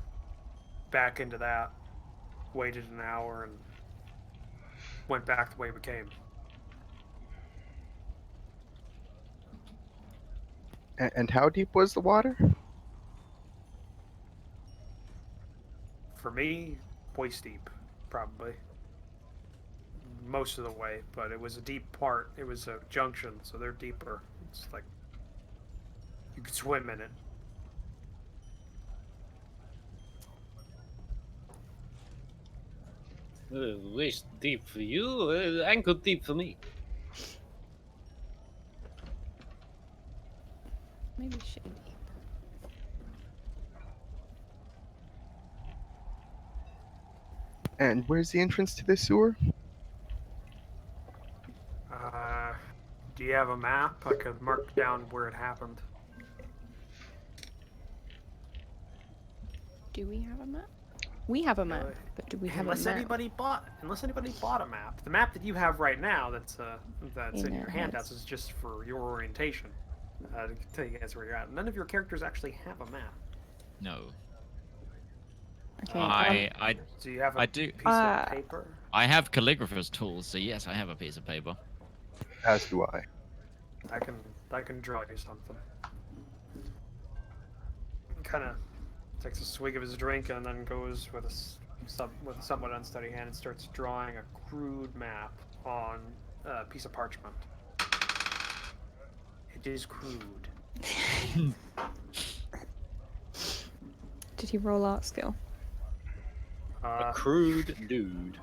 back into that. Waited an hour and went back the way we came. And how deep was the water? For me, waist deep, probably. Most of the way, but it was a deep part. It was a junction, so they're deeper. It's like you could swim in it. Waist deep for you, ankle deep for me. Maybe shady. And where's the entrance to this sewer? Do you have a map? I could mark down where it happened. Do we have a map? We have a map, but do we have Unless a map? anybody bought a map. The map that you have right now, that's in In your our handouts, heads. is just for your orientation. To tell you guys where you're at. None of your characters actually have a map. No. Okay. Do you have a I do. piece of paper? I have calligrapher's tools, so yes, I have a piece of paper. As do I. I can draw you something. Kind of takes a swig of his drink and then goes with a somewhat unsteady hand and starts drawing a crude map on a piece of parchment. It is crude. Did he roll art skill? A crude dude.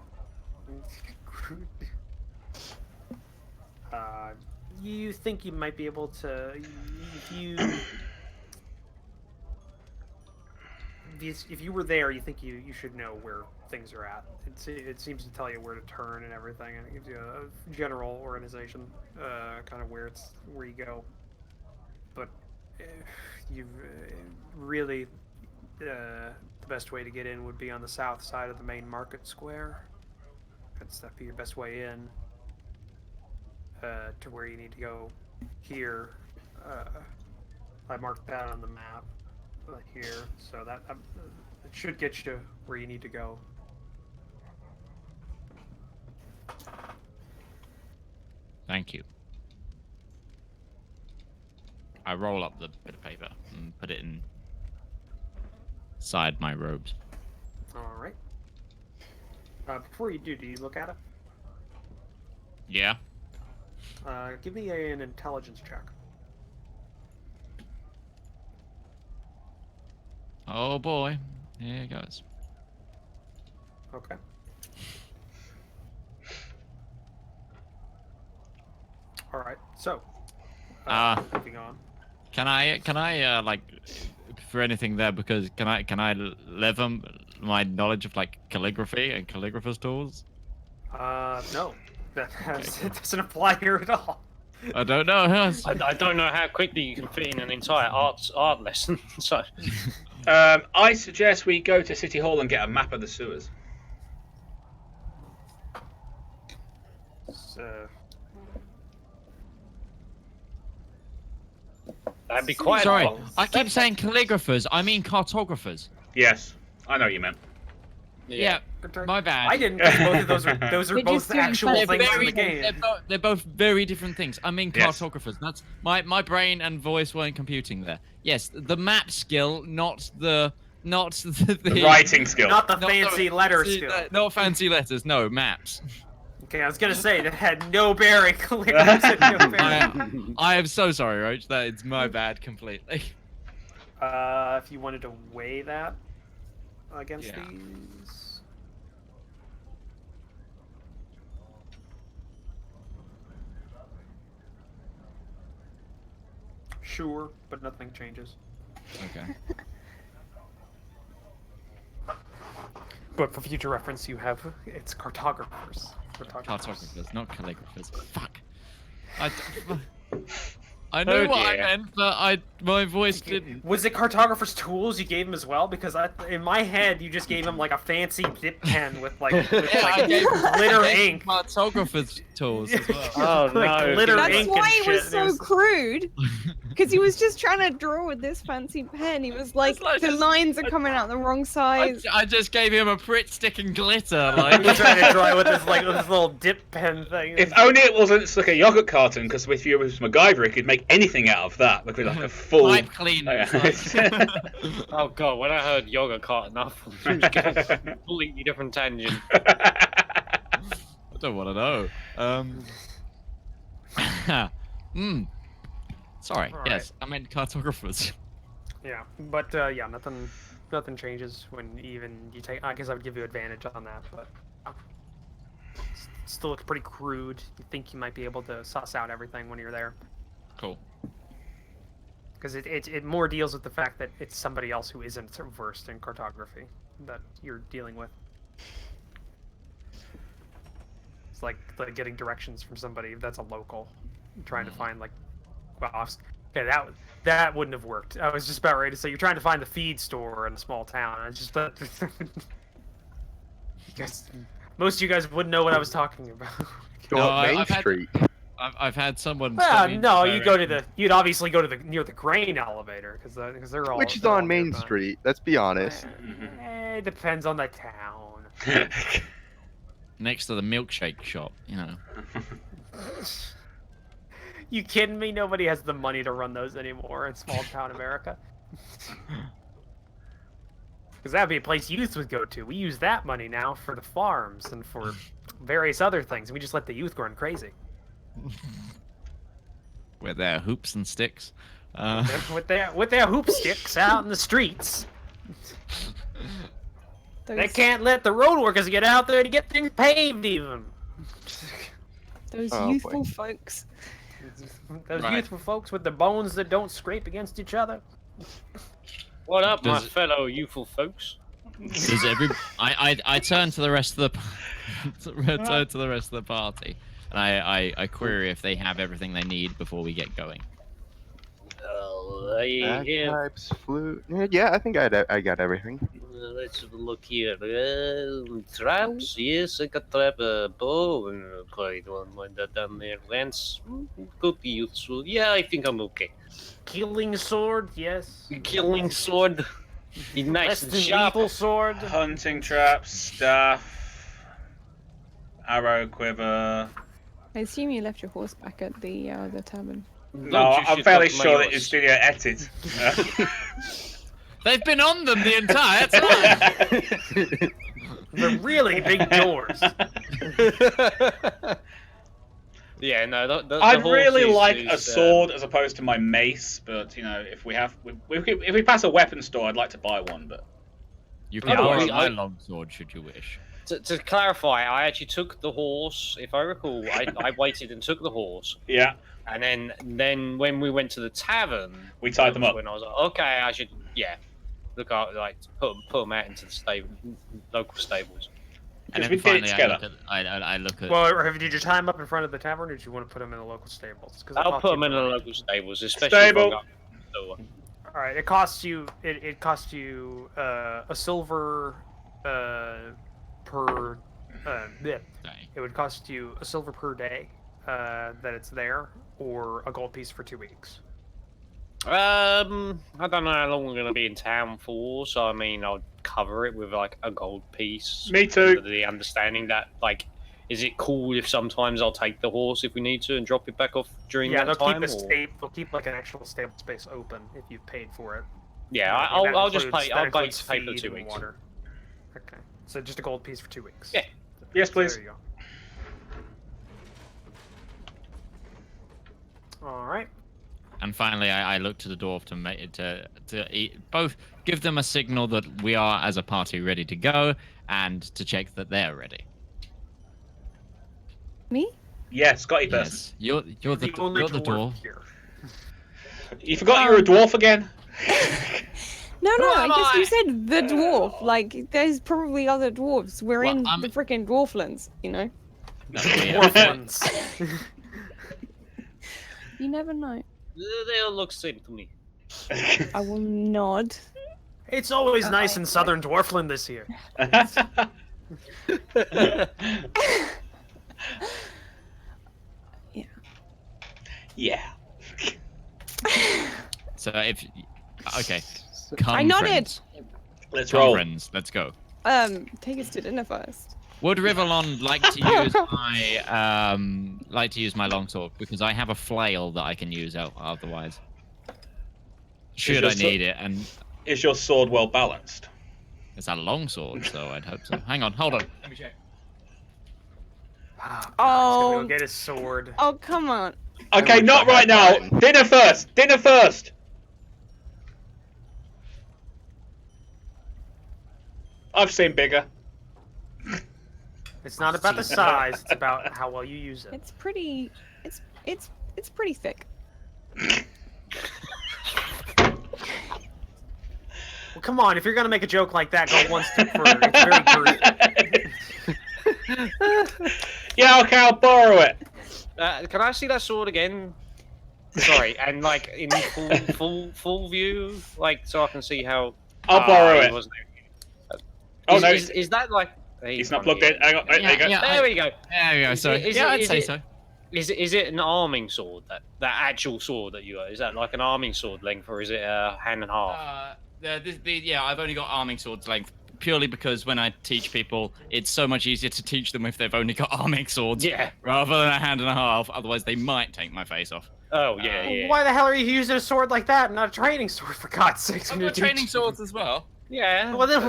Crude. You think you might be able to, if you were there, you think you should know where things are at. It seems to tell you where to turn and everything, and it gives you a general organization, kind of where you go. But you really, the best way to get in would be on the south side of the main market square. That'd be your best way in. To where you need to go here. I marked that on the map here, so that it should get you where you need to go. Thank you. I roll up the bit of paper and put it inside my robes. All right. Before you do you look at it? Yeah. Give me an intelligence check. Oh boy, here it goes. Okay. All right. So, moving on. Can I like for anything there, because can I lever my knowledge of like calligraphy and calligrapher's tools? No, that it doesn't apply here at all. I don't know. I don't know how quickly you can fit in an entire art lesson. So, I suggest we go to City Hall and get a map of the sewers. that'd be quite Sorry, long. I keep saying calligraphers. I mean cartographers. Yes, I know what you meant. Yeah, my bad. I didn't. Both of those are We're both just doing actual they're things in very, the game. they're both very different things. I mean Yes. cartographers. That's my brain and voice weren't computing there. Yes, the map skill, not the The writing skill. Not the not fancy letter skill. Not fancy letters. No maps. Okay, I was gonna say that had no bearing. No bearing. I am so sorry, Roach. That is my bad completely. If you wanted to weigh that against Yeah. these. Sure, but nothing changes. Okay. But for future reference, you have it's cartographers. Cartographers, not calligraphers. Fuck. I know what I dear. meant, but my voice didn't. Was it cartographer's tools you gave him as well? Because in my head, you just gave him like a fancy dip pen with like, I gave glitter ink. Cartographer's tools as well. Oh Like no! glitter That's ink why and he was shit. so crude. Because he was just trying to draw with this fancy pen. He was like, It's like the just- lines are coming out the wrong size. I just gave him a Pritt stick and glitter. He Like was trying to draw with this like this little dip pen thing. If only it wasn't like a yogurt carton, because if you was MacGyver, he could make anything out of that. Look at like a full. pipe cleaners. like- Oh god! When I heard yoga carton, I thought it was going a completely different tangent. I don't want to know. Sorry. All Yes, I meant cartographers. Yeah, but yeah, nothing changes when even you take. I guess I would give you advantage on that, but still looks pretty crude. You think you might be able to suss out everything when you're there, Cool. because it more deals with the fact that it's somebody else who isn't versed in cartography that you're dealing with. It's like getting directions from somebody that's a local, trying to find like, well, okay, that wouldn't have worked. I was just about ready to say you're trying to find the feed store in a small town. I just thought, most of you guys wouldn't know what I was talking about. Go No, up Main I've had- Street. I've had someone. Well, stop me no, in you go to the. You'd obviously go to near the grain elevator because they're all. Which is they're all on Main nearby. Street. Let's be honest. It depends on the town. Next to the milkshake shop, you know. You kidding me? Nobody has the money to run those anymore in small town America. Because that'd be a place youth would go to. We use that money now for the farms and for various other things. We just let the youth run crazy. With their hoops and sticks. With their hoop sticks out in the streets. They can't let the road workers get out there to get things paved even. Those Oh, youthful boy. folks. Those Right. youthful folks with the bones that don't scrape against each other. What up, my Does- fellow youthful folks? Does I turn to the rest of the turn to the rest of the party, and I query if they have everything they need before we get going. Here, Bagpipes, flute. Yeah, I think I got everything. let's have a look here. Traps, yes, I got trap, bow, and quite one like that down there. Lance, could be useful. Yeah, I think I'm okay. Killing sword, yes. Killing sword, be nice Less and than sharp. lethal sword. Hunting traps, staff, arrow quiver. I assume you left your horse back at the tavern. No, Don't you I'm shit fairly up my sure that horse. Justinia ate it. They've been on them the entire time. The really big doors. Yeah, no, the I'd horse really is- like a is, sword as opposed to my mace, but you know, if we pass a weapon store, I'd like to buy one. But You Yeah, can borrow I- my I- longsword should you wish. To clarify, I actually took the horse. If I recall, I waited and took the horse, yeah, and then when we went to the tavern, we tied them was up. When I was like, okay, I should, look out, like put them out into the local stables. And Because then we did it finally, together. I look at. Well, or did you tie him up in front of the tavern, or did you want to put him in the local stables? 'Cause it I'll costs put you them in the money. local stables, especially Stable. if I got All right, it costs you. It costs you a silver per. Yeah, Day. it would cost you a silver per day that it's there, or a gold piece for 2 weeks. I don't know how long we're gonna be in town for, so I mean, I'll cover it with like a gold piece. Me too. Under the understanding that, like, is it cool if sometimes I'll take the horse if we need to and drop it back off during Yeah, that they'll time? keep a or- they'll keep like an actual stable space open if you've paid for it. Yeah, And that I'll just includes- pay. that I'll pay includes for feed 2 and weeks. water. Okay, so just a gold piece for 2 weeks. Yeah. Yes, please. There you go. All right. And finally, I look to the dwarf to make it to both give them a signal that we are as a party ready to go, and to check that they're ready. Me? Yeah, Scotty person. Yes, you're the only you're the dwarf. here. You forgot you were a dwarf again. No, Who am I I? just you said the dwarf. Like, there's probably other dwarves. We're Well, in I'm- the freaking dwarflands, you know. No, Dwarf ones. You never know. They all look same to me. I will nod. It's always nice in southern Dwarfland this year. Yeah. So if okay, come I nodded. friends. Let's Come roll. friends, let's go. Take us to dinner first. Would Rivallon like to use my longsword, because I have a flail that I can use otherwise. Should I your need it, and Is your sword well balanced? it's a longsword, so I'd hope so. Hang on, hold on. Let me check. He's Oh. gonna go get his sword. Oh, come on. Okay, wish not I right had now. mine. Dinner first. Dinner first. I've seen bigger. It's not about the size; it's about how well you use it. It's pretty. It's pretty thick. Well, come on! If you're gonna make a joke like that, go one step further. It's very girthy. Yeah, okay, I'll borrow it. Can I see that sword again? Sorry, and like in full view, like so I can see how. I'll borrow he it. wasn't- Oh is, no, is that like? he's not plugged in. Hang on, there you go. Yeah. There we go. There we go. So Is yeah, it- I'd is say it- so. Is it an arming sword? That actual sword that you got? Is that like an arming sword length, or is it hand and half? Yeah, I've only got arming swords length purely because when I teach people, it's so much easier to teach them if they've only got arming swords, rather than a hand and a half. Otherwise, they might take my face off. Oh yeah, yeah. Why the hell are you using a sword like that, and not a training sword, for God's sakes? I've got training swords as well. Yeah. Well, then,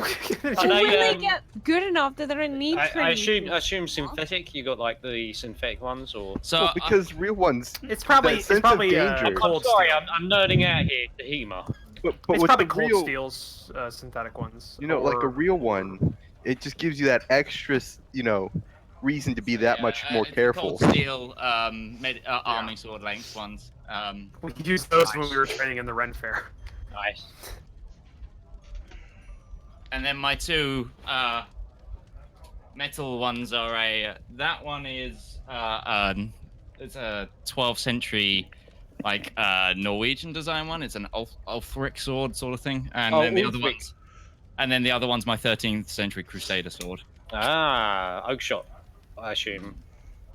I know, when they get good enough that they don't need I training. assume synthetic. You got like the synthetic ones, or So Well, because real ones. it's probably that sense of danger. I'm cold sorry, steel. I'm nerding out here, Tahima. But It's with probably the cold real, steel's synthetic ones. you know, like a or- real one, it just gives you that extra, you know, reason to be that much more careful. Cold steel, arming sword length ones. We used those when we were training in the Ren Fair. Nice. And then my two metal ones are that one is it's a 12th century like Norwegian design one. It's an Ulfric sword sort of thing, and then the other one's my 13th century Crusader sword. Ah, oak shot, I assume.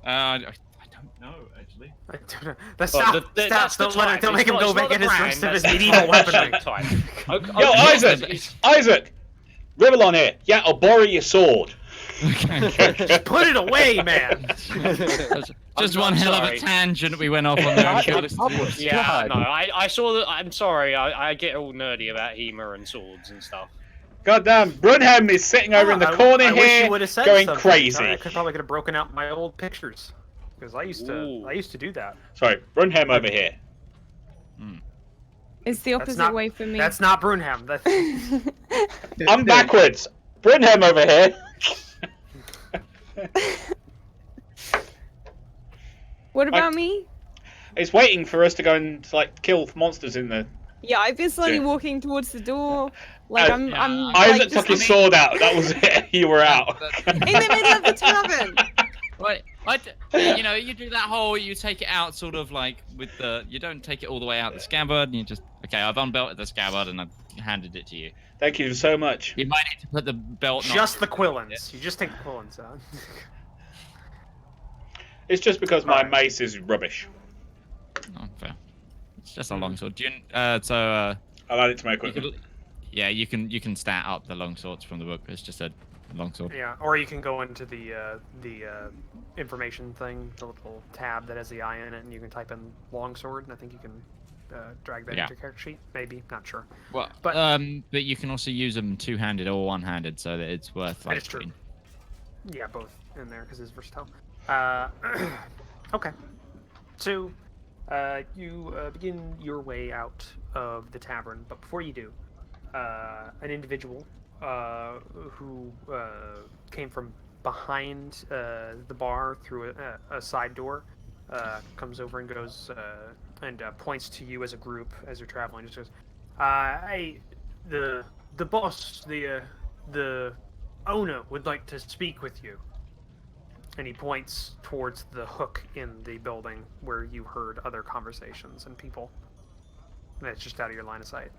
I don't know actually. I don't know. Stop! That's the type. Don't make him go back and his rest of his That's the medieval weaponry. type. Yo, Isaac! Rivallon here. Yeah, I'll borrow your sword. Okay. Put it away, man. Just one hell of a tangent we went off on there. I'm sure Yeah, no, I saw that. I'm sorry, I get all nerdy about Hema and swords and stuff. Goddamn, Brunham is sitting over in the corner I wish here, you would have said going something. crazy. I probably could have broken out my old pictures, because I used to do that. Sorry, Brunham over here. It's the opposite way for me. That's not Brunham. That's I'm backwards. Brunham over here. What about me? It's waiting for us to go and like kill monsters in the. Yeah, I've been slowly walking towards the door. Like I'm Isaac like, took his sword out. That was it. You were out. in the middle of the tavern. Right, you know, you do that whole, you take it out sort of like with the, you don't take it all the way out the scabbard, and you just, okay, I've unbelted the scabbard and I've handed it to you. Thank you so much. You might need to put the belt. just the quillins. You just take the quillins out. It's just because my mace is rubbish. Oh, fair. It's just a longsword. Do you, I'll add it to my equipment. yeah, you can stat up the longswords from the book. It's just a longsword. Yeah, or you can go into the information thing, the little tab that has the eye in it, and you can type in longsword, and I think you can drag that into your character sheet. Maybe, not sure. Well, but you can also use them two-handed or one-handed, so that it's worth like. It's true. Yeah, both in there because it's versatile. Okay, so you begin your way out of the tavern, but before you do, an individual who came from behind the bar through a side door comes over and goes and points to you as a group as you're traveling. Just goes, the boss, the owner would like to speak with you. And he points towards the hook in the building where you heard other conversations and people. And it's just out of your line of sight.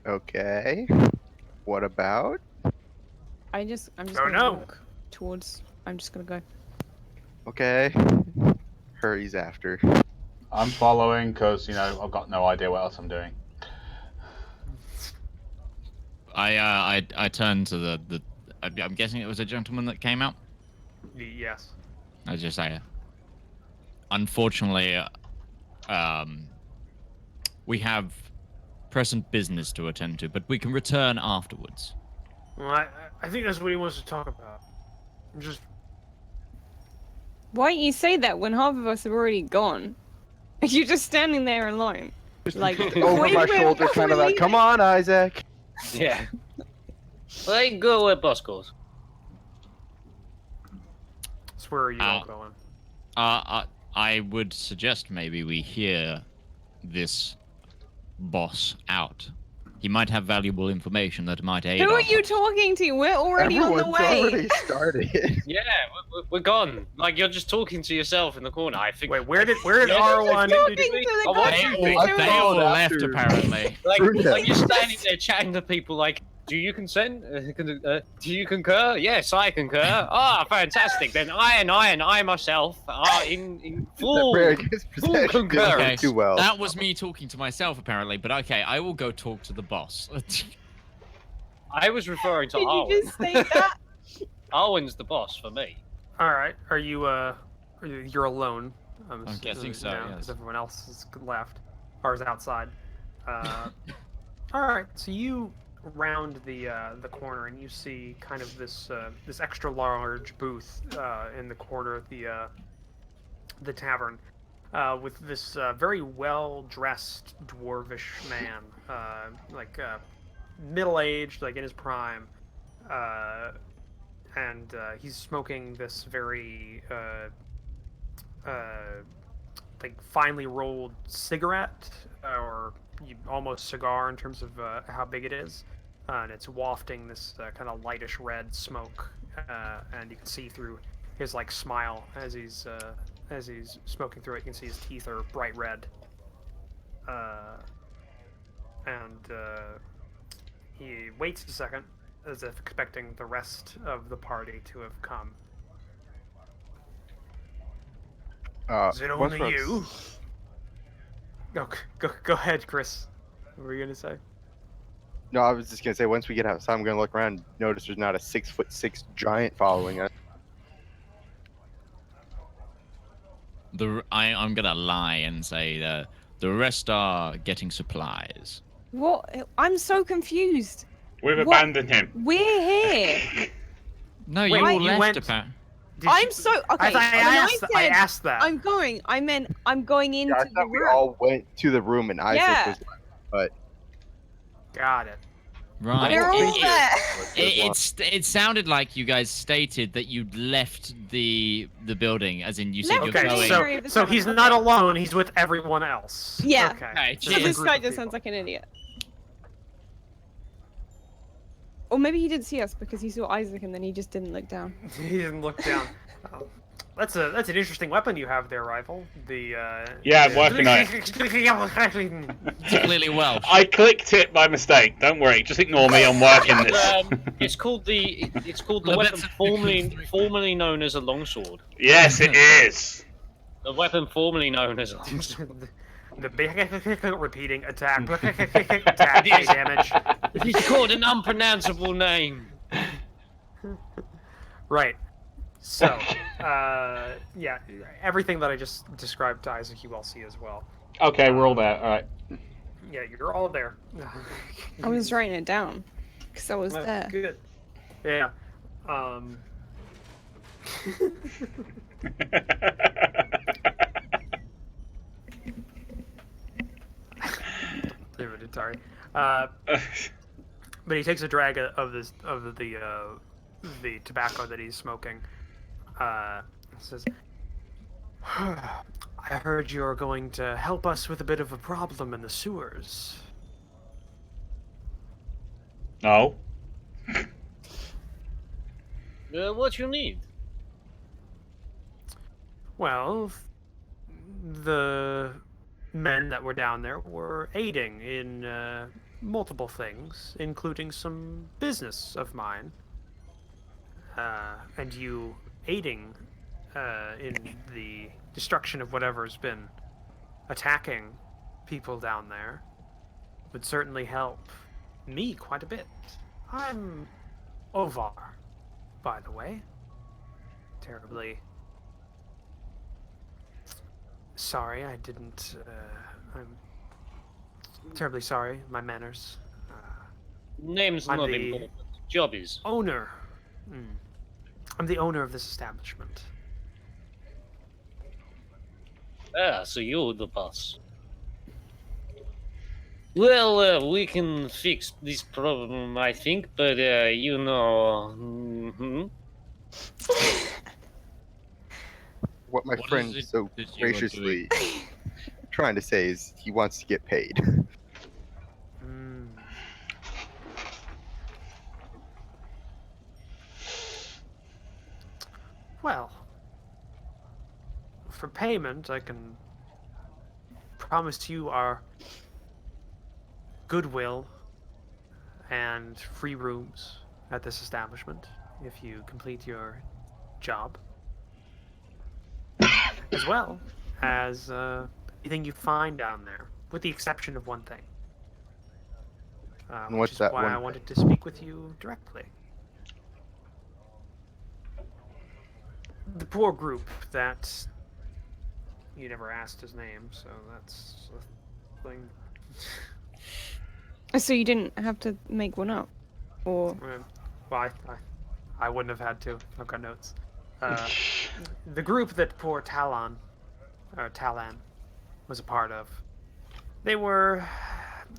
Okay. What about? I'm just Oh, gonna no. walk towards. I'm just gonna go. Okay. Hurries after. I'm following because, you know, I've got no idea what else I'm doing. I turned to the I'm guessing it was a gentleman that came out. Yes. I was just say, unfortunately, we have present business to attend to, but we can return afterwards. Well, I think that's what he wants to talk about. Just Why don't you say that when half of us have already gone? You're just standing there alone. Like Over wait, my wait, shoulder, what kind of are like, we come on, Isaac. Yeah. Well, they can go where boss goes. so where are you all going? I would suggest maybe we hear this boss out. He might have valuable information that might aid. Who are us. you talking to? We're already Everyone's on the way. already started. Yeah, we're gone. Like you're just talking to yourself in the corner. I think. Wait, where did Yeah, R1? Talking to the Oh, guy they next They to all us. left apparently. Like Brunham. you're standing there chatting to people like, Do you consent? Do you concur? Yes, I concur. Ah, fantastic. Then I myself are in full, Braggus full possession didn't concurrence. Okay, go too well. that was me talking to myself apparently, but okay, I will go talk to the boss. I was referring to Did you Arwen. just say that? Arwen's the boss for me. All right. Are you're alone? I'm guessing so, Because yes. everyone else is left or is outside. All right. So you round the corner and you see kind of this this extra large booth in the corner of the tavern. With this very well dressed dwarvish man, middle-aged, like in his prime, and he's smoking this very like finely rolled cigarette, or almost cigar in terms of how big it is, and it's wafting this kind of lightish red smoke, and you can see through his like smile as he's smoking through it. You can see his teeth are bright red, and he waits a second, as if expecting the rest of the party to have come. Is it once only we're- you? Go ahead, Chris. What were you gonna say? No, I was just gonna say once we get outside, I'm gonna look around, notice there's not a 6'6" giant following us. I'm gonna lie and say the rest are getting supplies. What? I'm so confused. We've What? abandoned him. We're here. No, Wait, you all you left went- apparently. I'm so okay. I, thought when I said asked that. I'm going. I meant I'm going into Yeah, I the thought we room. all went to the room and Isaac Yeah. was but Got it. Right. They're all It- there. It sounded like you guys stated that you'd left the building, as in you said Left you're Okay, going. Sorry, the so tavern, he's okay. not alone. He's with everyone else. Yeah. Okay. Okay, Just So a cheers. this group guy of just people. sounds like an idiot. Or maybe he didn't see us because he saw Isaac and then he just didn't look down. He didn't look down. Oh, that's an interesting weapon you have there, Rival. The Yeah, I'm working on it. It's clearly Welsh. I clicked it by mistake. Don't worry, just ignore me. I'm working this. It's called the No, weapon that's- formerly known as a longsword. Yes, it is. The weapon formerly known as a longsword. The big repeating attack, attack damage. He's called an unpronounceable name. Right. So, yeah, everything that I just described to Isaac, you all see as well. Okay, we're all there. All right. Yeah, you're all there. I was writing it down because I was Oh, there. Good. Yeah. Sorry. But he takes a drag of the tobacco that he's smoking. Says, "I heard you're going to help us with a bit of a problem in the sewers." No. What you need? Well, the men that were down there were aiding in multiple things, including some business of mine. And you aiding in the destruction of whatever's been attacking people down there would certainly help me quite a bit. I'm Ovar, by the way. Terribly sorry, I didn't. I'm terribly sorry. My manners. Name's I'm not the- important. Job is. Owner. I'm the owner of this establishment. Ah, so you're the boss. Well, we can fix this problem, I think, but you know. what my What is friend it so that you are graciously trying to say is he wants to get paid. Hmm. Well, for payment, I can promise you our goodwill and free rooms at this establishment if you complete your job, as well as anything you find down there, with the exception of one thing. And Which what's is that why one I thing? wanted to speak with you directly. The poor group that you never asked his name, so that's a thing. So you didn't have to make one up, or Well, I wouldn't have had to. I've got notes. The group that poor Talan was a part of, they were,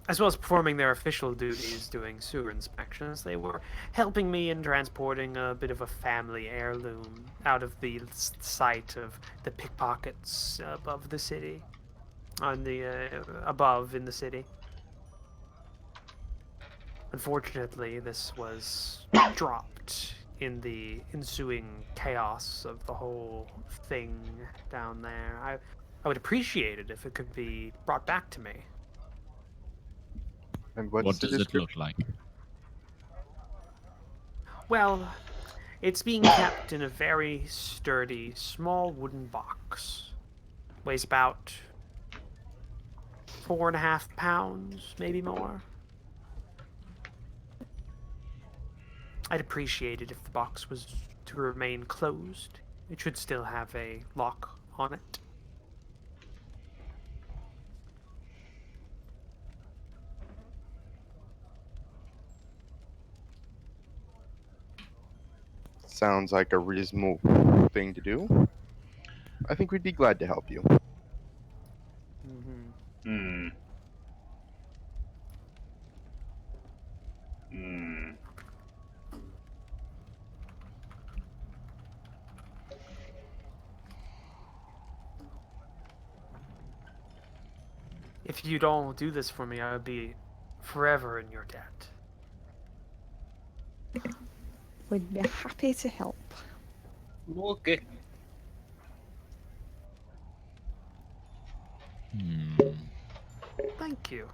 as well as performing their official duties doing sewer inspections, they were helping me in transporting a bit of a family heirloom out of the sight of the pickpockets above the city, on the above in the city. Unfortunately, this was dropped in the ensuing chaos of the whole thing down there. I would appreciate it if it could be brought back to me. And What what's the does it look description? like? Well, it's being kept in a very sturdy, small wooden box. Weighs about 4.5 pounds, maybe more. I'd appreciate it if the box was to remain closed. It should still have a lock on it. Sounds like a reasonable thing to do. I think we'd be glad to help you. Mm-hmm. Hmm. Hmm. If you don't do this for me, I would be forever in your debt. we'd be happy to help. Okay. Thank you.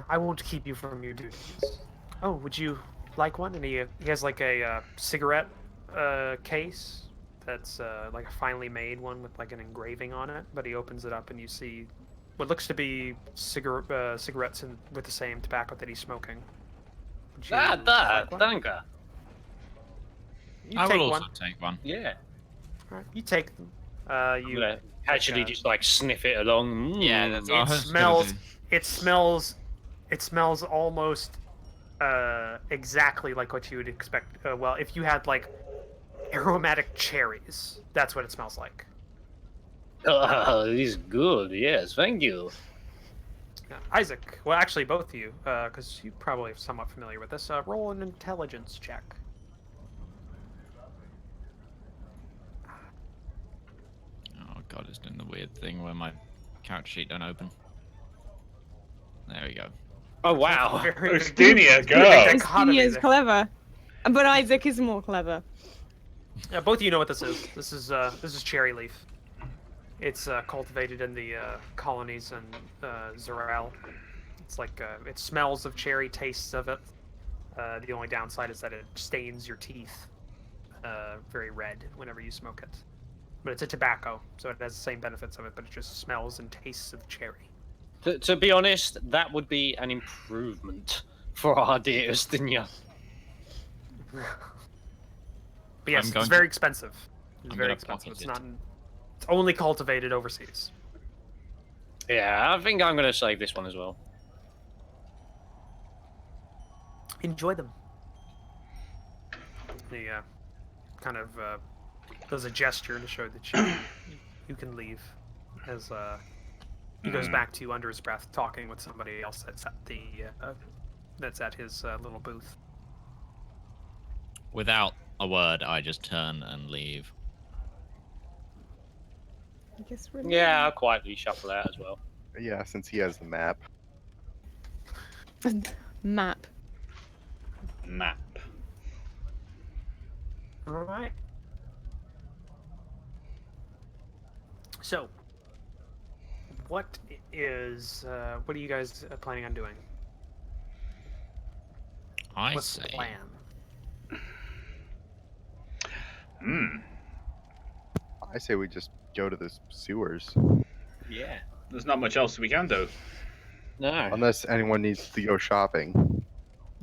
I won't keep you from your duties. Oh, would you like one? And he has like a cigarette case that's like a finely made one with like an engraving on it. But he opens it up and you see what looks to be cigarettes with the same tobacco that he's smoking. Would you like one? Thank you. You I take will also one. take one. Yeah. All right, you take them. I'm You gonna casually like, just like sniff it along. Yeah, that's it all I was gonna smells. do. It smells almost exactly like what you would expect. Well, if you had like aromatic cherries, that's what it smells like. Oh, this is good. Yes, thank you. Isaac, well, actually, both of you, because you probably are somewhat familiar with this. Roll an intelligence check. Oh god, it's doing the weird thing where my character sheet don't open. There we go. Oh wow. Ostinia, go! Dichotomy Is there. clever, but Isaac is more clever. Yeah, both of you know what this is. This is cherry leaf. It's cultivated in the colonies in Zarel. It's like it smells of cherry, tastes of it. The only downside is that it stains your teeth very red whenever you smoke it. But it's a tobacco, so it has the same benefits of it, but it just smells and tastes of cherry. To be honest, that would be an improvement for our dear Ustinia. But yes, I'm it's going very to- expensive. It's I'm very gonna expensive. pocket It's it. not. It's only cultivated overseas. Yeah, I think I'm gonna save this one as well. Enjoy them. He kind of does a gesture to show that you can leave. As he goes back to under his breath, talking with somebody else that's at his little booth. Without a word, I just turn and leave. I guess we're Yeah, I'll quietly shuffle out as well. Yeah, since he has the map. Map. Map. All right. So, what are you guys planning on doing? What's the plan? I say we just go to the sewers. Yeah. There's not much else we can do. No. Unless anyone needs to go shopping.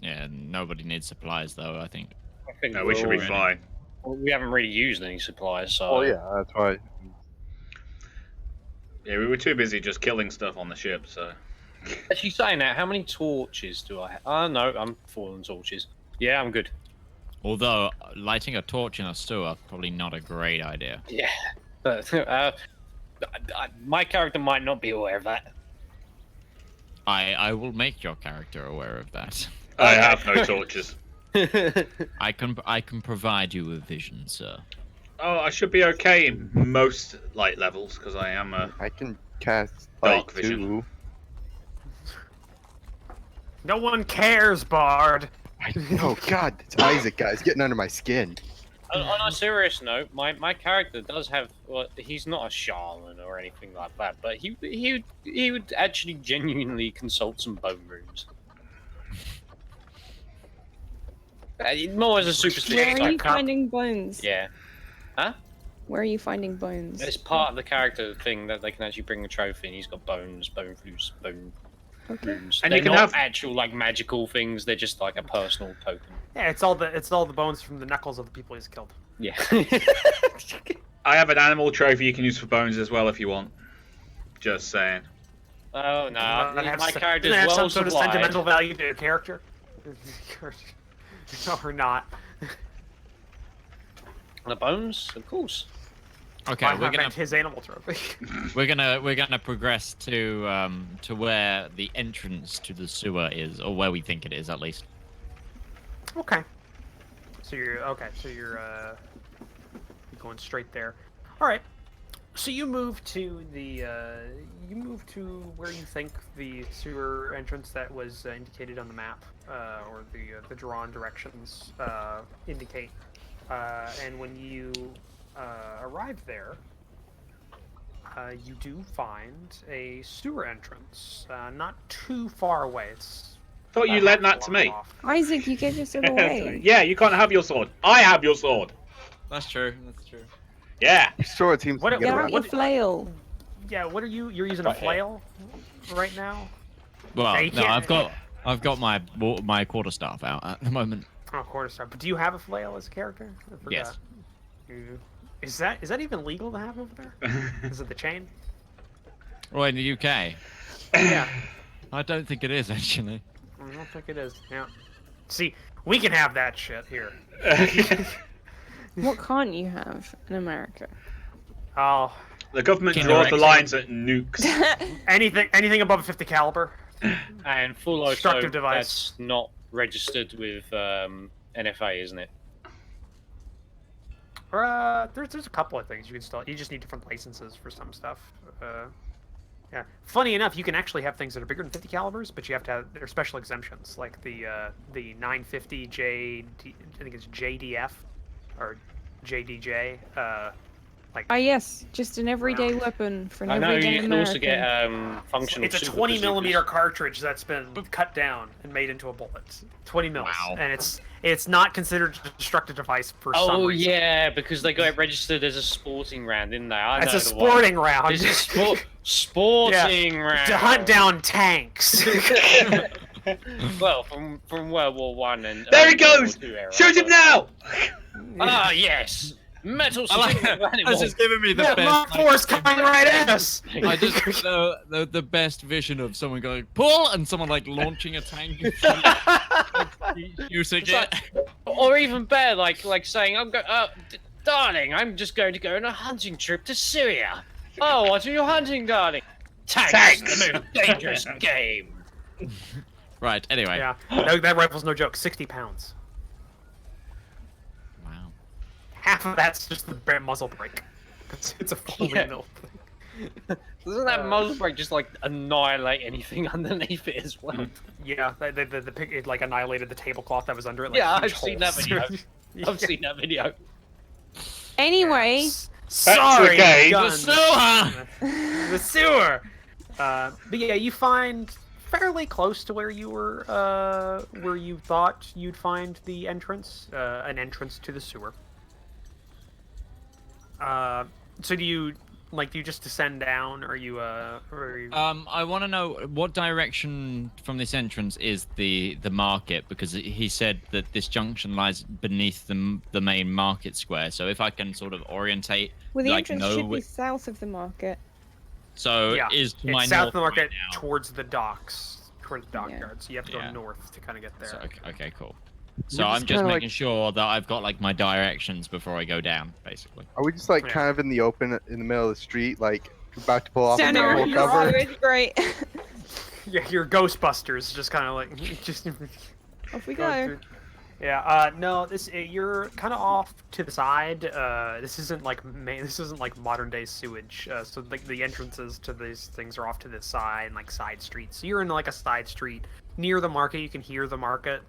Yeah, nobody needs supplies though. I think. I think No, we should be we're all- fine. Well, we haven't really used any supplies, so. Oh yeah, that's why. Yeah, we were too busy just killing stuff on the ship, so. Actually, saying that, how many torches do I have? Oh, no, I'm full on torches. Yeah, I'm good. Although lighting a torch in a sewer probably not a great idea. Yeah. But, my character might not be aware of that. I will make your character aware of that. I have no torches. I can provide you with vision, sir. Oh, I should be okay in most light levels because I am a. I can cast Dark light vision. too. No one cares, Bard. Oh God, it's Isaac, guys, getting under my skin. On a serious note, my character does have. Well, he's not a shaman or anything like that, but he would actually genuinely consult some bone runes. More as a superstitious Where are you type character. finding bones? Yeah. Where are you finding bones? It's part of the character thing that they can actually bring a trophy, and he's got bones, bone flutes, bone Okay. runes. And They're you can not have- actual like magical things. They're just like a personal token. Yeah, it's all the bones from the knuckles of the people he's killed. Yeah. I have an animal trophy you can use for bones as well if you want. Just saying. Oh no, Doesn't that have my some- character's doesn't that have well some sort of supplied. sentimental value to your character. Or not. The bones, of course. Okay, I we're gonna meant his animal trophy. we're gonna progress to where the entrance to the sewer is, or where we think it is at least. Okay. So you're going straight there. All right. So you move to where you think the sewer entrance that was indicated on the map, or the drawn directions indicate. And when you arrive there, you do find a sewer entrance, not too far away. It's Thought you about lent half that to a me. block off. Isaac, you gave your sword away. Yeah, you can't have your sword. I have your sword. That's true. That's true. Yeah. Sword seems What- to get Get what- out around. your what- flail. Yeah, what are you? You're using a Right here. flail right now? Well, Yeah, you no, can't- I've got my quarterstaff out at the moment. Oh, quarterstaff. But do you have a flail as a character? I forgot. Yes. Is that even legal to have over there? Is it the chain? Oh, in the UK, Yeah. I don't think it is actually. I don't think it is. Yeah. See, we can have that shit here. What can't you have in America? Oh, The government Can draws the direct- lines at nukes. anything above 50 caliber. And full auto, Destructive device. that's not registered with NFA, isn't it? There's a couple of things you can still. You just need different licenses for some stuff. Yeah. Funny enough, you can actually have things that are bigger than 50 calibers, but you have to have there are special exemptions, like the 950 JD, I think it's JDF or JDJ. Ah, yes, just an everyday weapon for an I know everyday you can American. also get functional. It's a super 20 bazookas. millimeter cartridge that's been cut down and made into a bullet. 20 mils, Wow. and it's not considered a destructive device for some Oh reason. yeah, because they got it registered as a sporting round, didn't they? I It's know a the one. sporting round. It's a sporting round. To hunt down tanks. Well, from World War One and There he World War goes! II era, Shoot him but- now! Ah yes, metal I like sticking that. animal. That's just giving me the Yeah, best. Mark IV is coming right at us. I just the best vision of someone going pull and someone like launching a tank, shooting It's it. Or even better, like saying, "I'm going, darling, I'm just going to go on a hunting trip to Syria." Oh, what are you hunting, darling? Tanks, the most dangerous game. Right. Anyway. Yeah, that rifle's no joke. 60 pounds. Wow. Half of that's just the bare muzzle brake. It's a fully Yeah. milled thing. Doesn't that muzzle brake just like annihilate anything underneath it as well? Yeah, the pic it like annihilated the tablecloth that was under it. Like, Yeah, huge I've seen that holes. video. Yeah. I've seen that video. Anyway, Sorry, game. The guns. sewer. The sewer. But yeah, you find fairly close to where you were, where you thought you'd find the entrance, an entrance to the sewer. So do you just descend down, or I want to know what direction from this entrance is the market, because he said that this junction lies beneath the main market square. So if I can sort of orientate, Well, the like entrance know should be south of the market. So yeah, is to my it's south north of the market right now. towards the docks, towards the dockyard. So you have to go Yeah. north to kind of get there. So, okay, cool. We're So I'm just kinda making sure that I've got like my directions before I go down, basically. Are we just like Yeah. kind of in the open in the middle of the street, like about to pull off a Standing normal around the cover? road, great. Yeah, your Ghostbusters, just kind of like just Off we going go. through. Yeah, no, you're kind of off to the side. This isn't like modern day sewage. So like the entrances to these things are off to the side, like side streets. So you're in like a side street near the market. You can hear the market,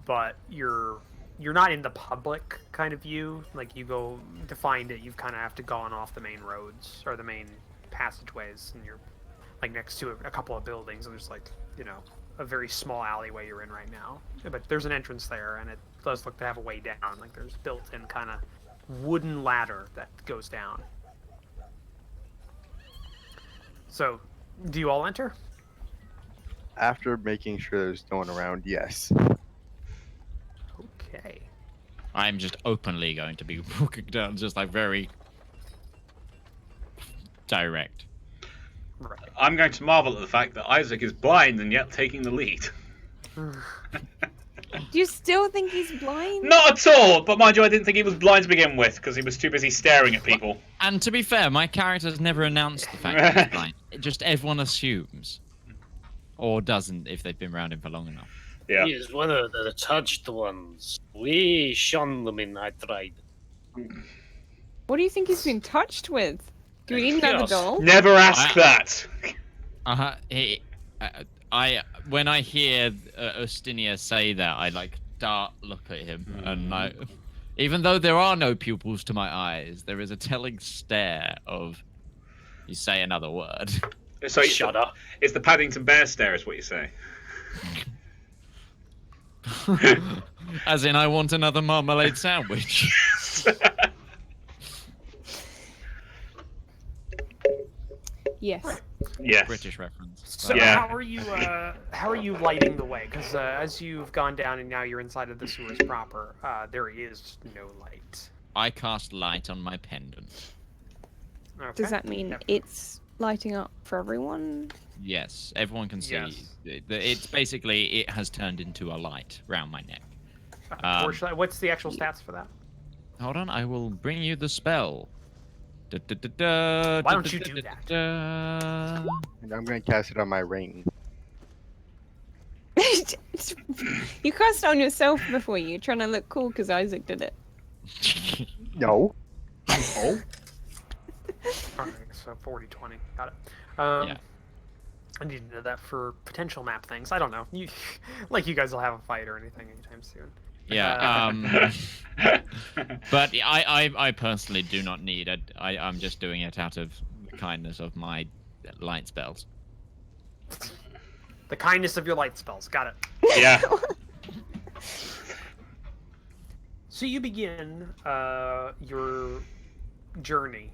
but you're not in the public kind of view. Like you go to find it, you kind of have to gone off the main roads or the main passageways, and you're like next to a couple of buildings, and there's like a very small alleyway you're in right now. But there's an entrance there, and it does look to have a way down. Like there's built-in kind of wooden ladder that goes down. So, do you all enter? After making sure there's no one around, yes. Okay. I'm just openly going to be walking down, just like very direct. Right. I'm going to marvel at the fact that Isaac is blind and yet taking the lead. Do you still think he's blind? Not at all, but mind you, I didn't think he was blind to begin with, because he was too busy staring at people. And to be fair, my character's never announced the fact that he's blind. Just everyone assumes. Or doesn't, if they've been around him for long enough. Yeah. He is one of the touched ones. We shun them in that ride. What do you think he's been touched with? Do we need another Yes. doll? Never ask that. When I hear Ustinia say that, I like dart look at him, and like, even though there are no pupils to my eyes, there is a telling stare of, you say another word. So Shut up. It's the Paddington Bear stare, is what you say. As in, I want another marmalade sandwich. Yes. Yes. British reference. So Yeah. how are you lighting the way? Because as you've gone down and now you're inside of the sewers proper, there is no light. I cast light on my pendant. Okay. Does that mean Yep. it's lighting up for everyone? Yes, everyone can see. Yes. It's basically, it has turned into a light round my neck. Unfortunately, what's the actual stats for that? Hold on, I will bring you the spell. Why don't you do that? And I'm going to cast it on my ring. You cast it on yourself before you. You're trying to look cool because Isaac did it. No. Oh. Okay, so 40-20. Got it. Yeah. I need to know that for potential map things. I don't know. You guys will have a fight or anything anytime soon. Yeah, but I personally do not need it. I'm just doing it out of the kindness of my light spells. The kindness of your light spells. Got it. Yeah. So you begin your journey.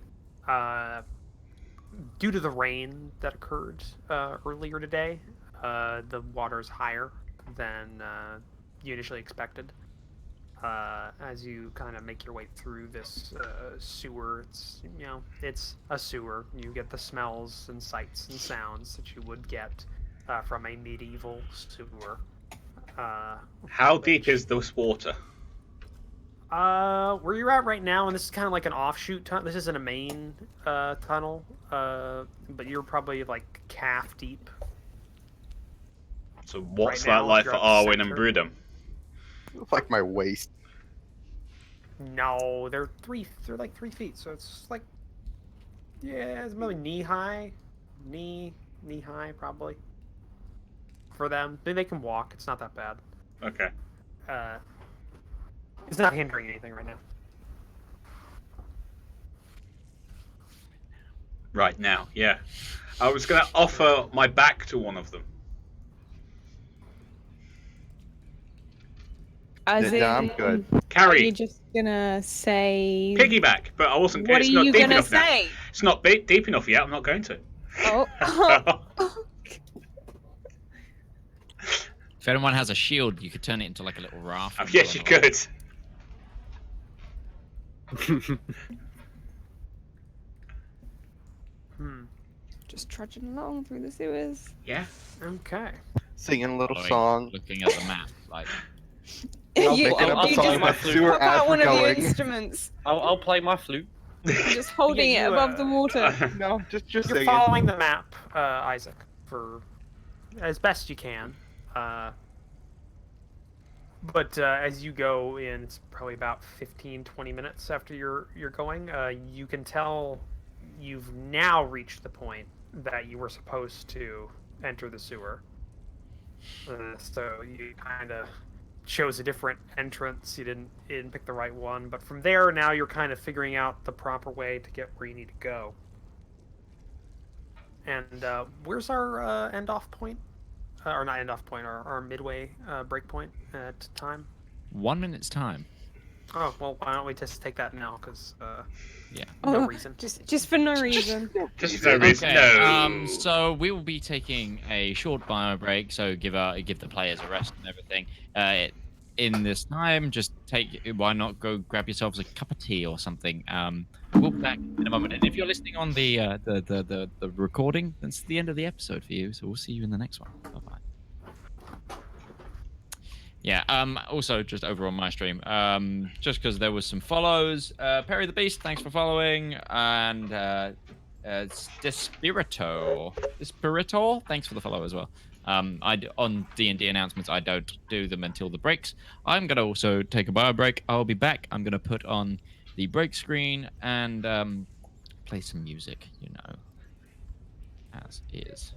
Due to the rain that occurred earlier today, the water is higher than you initially expected. As you kind of make your way through this sewer, it's a sewer. You get the smells and sights and sounds that you would get from a medieval sewer. How deep is this water? Where you're at right now, and this is kind of like an offshoot tunnel. This isn't a main tunnel, but you're probably like calf deep. So what's Right now, that like you're for at the Arwen and center. Brudum? It's like my waist. No, they're like 3 feet, so it's like, yeah, it's maybe knee high, knee probably. For them, they can walk. It's not that bad. Okay. It's not hindering anything right now. Right now, yeah. I was going to offer my back to one of them. As Yeah, I'm in, good. are you Carry, just gonna say? piggyback, but I wasn't. What are It's not you deep gonna enough now. say? It's not deep enough yet. I'm not going to. Oh. If anyone has a shield, you could turn it into like a little raft. and Yes, you run along. could. Just trudging along through the sewers. Yeah. Okay. Singing a little Following, song. looking at the map, like You, Making up I'll a you play song my about flute. sewer pop out one of your going. instruments, I'll play my flute. just holding Yeah, it you, above the water. No, just You're singing. following the map, Isaac, for as best you can. But as you go in, it's probably about 15-20 minutes after you're going. You can tell you've now reached the point that you were supposed to enter the sewer. So you kind of chose a different entrance. You didn't pick the right one. But from there, now you're kind of figuring out the proper way to get where you need to go. And where's our end off point? Or not end off point, our midway break point at time? 1 minute's time. Oh, well, why don't we just take that now? Because Yeah. no reason. Just for no reason. Just no reason. Okay. No. So we will be taking a short bio break. So give the players a rest and everything. In this time, just why not go grab yourselves a cup of tea or something. We'll be back in a moment. And if you're listening on the recording, that's the end of the episode for you. So we'll see you in the next one. Bye bye. Yeah. Also, just over on my stream, just because there was some follows. Perry the Beast, thanks for following, and Despirito, thanks for the follow as well. On D&D announcements, I don't do them until the breaks. I'm gonna also take a bio break. I'll be back. I'm gonna put on the break screen and play some music. You know, as is.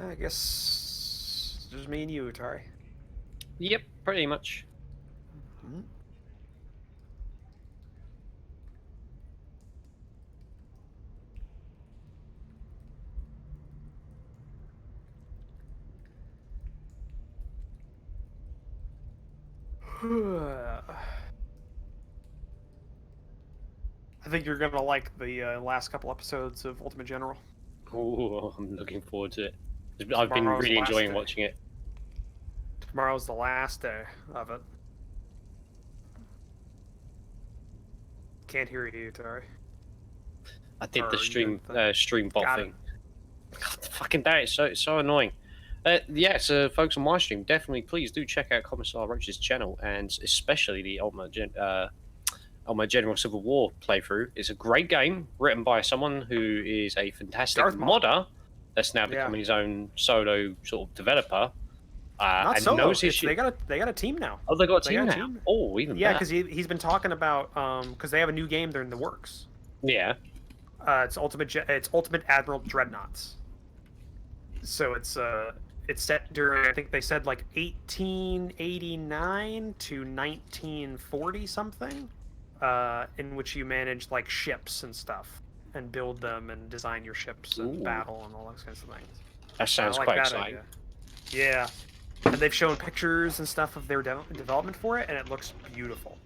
I guess just me and you, Atari. Yep, pretty much. I think you're gonna like the last couple episodes of Ultimate General. Oh, I'm looking forward to it. I've been Tomorrow's really the last enjoying day. watching it. Tomorrow's the last day of it. Can't hear you, Tari. I did Or the you stream bot Got it. thing. God, fucking damn, it's so annoying. Yes, folks on my stream, definitely please do check out Commissar Roach's channel, and especially the Ultimate General Civil War playthrough. It's a great game written by someone who is a fantastic Darth Maul. modder that's now Yeah. becoming his own solo sort of developer. Not and solo. knows his They shit. got a team now. Oh, they got a they team got a now. team. Oh, even Yeah, better. because he's been talking about because they have a new game. They're in the works. Yeah. It's Ultimate Admiral Dreadnoughts. So it's set during, I think they said, like 1889 to 1940 something, in which you manage like ships and stuff and build them and design your ships and Ooh. battle and all those kinds of things. That sounds I like quite that exciting. idea. Yeah, and they've shown pictures and stuff of their development for it, and it looks beautiful.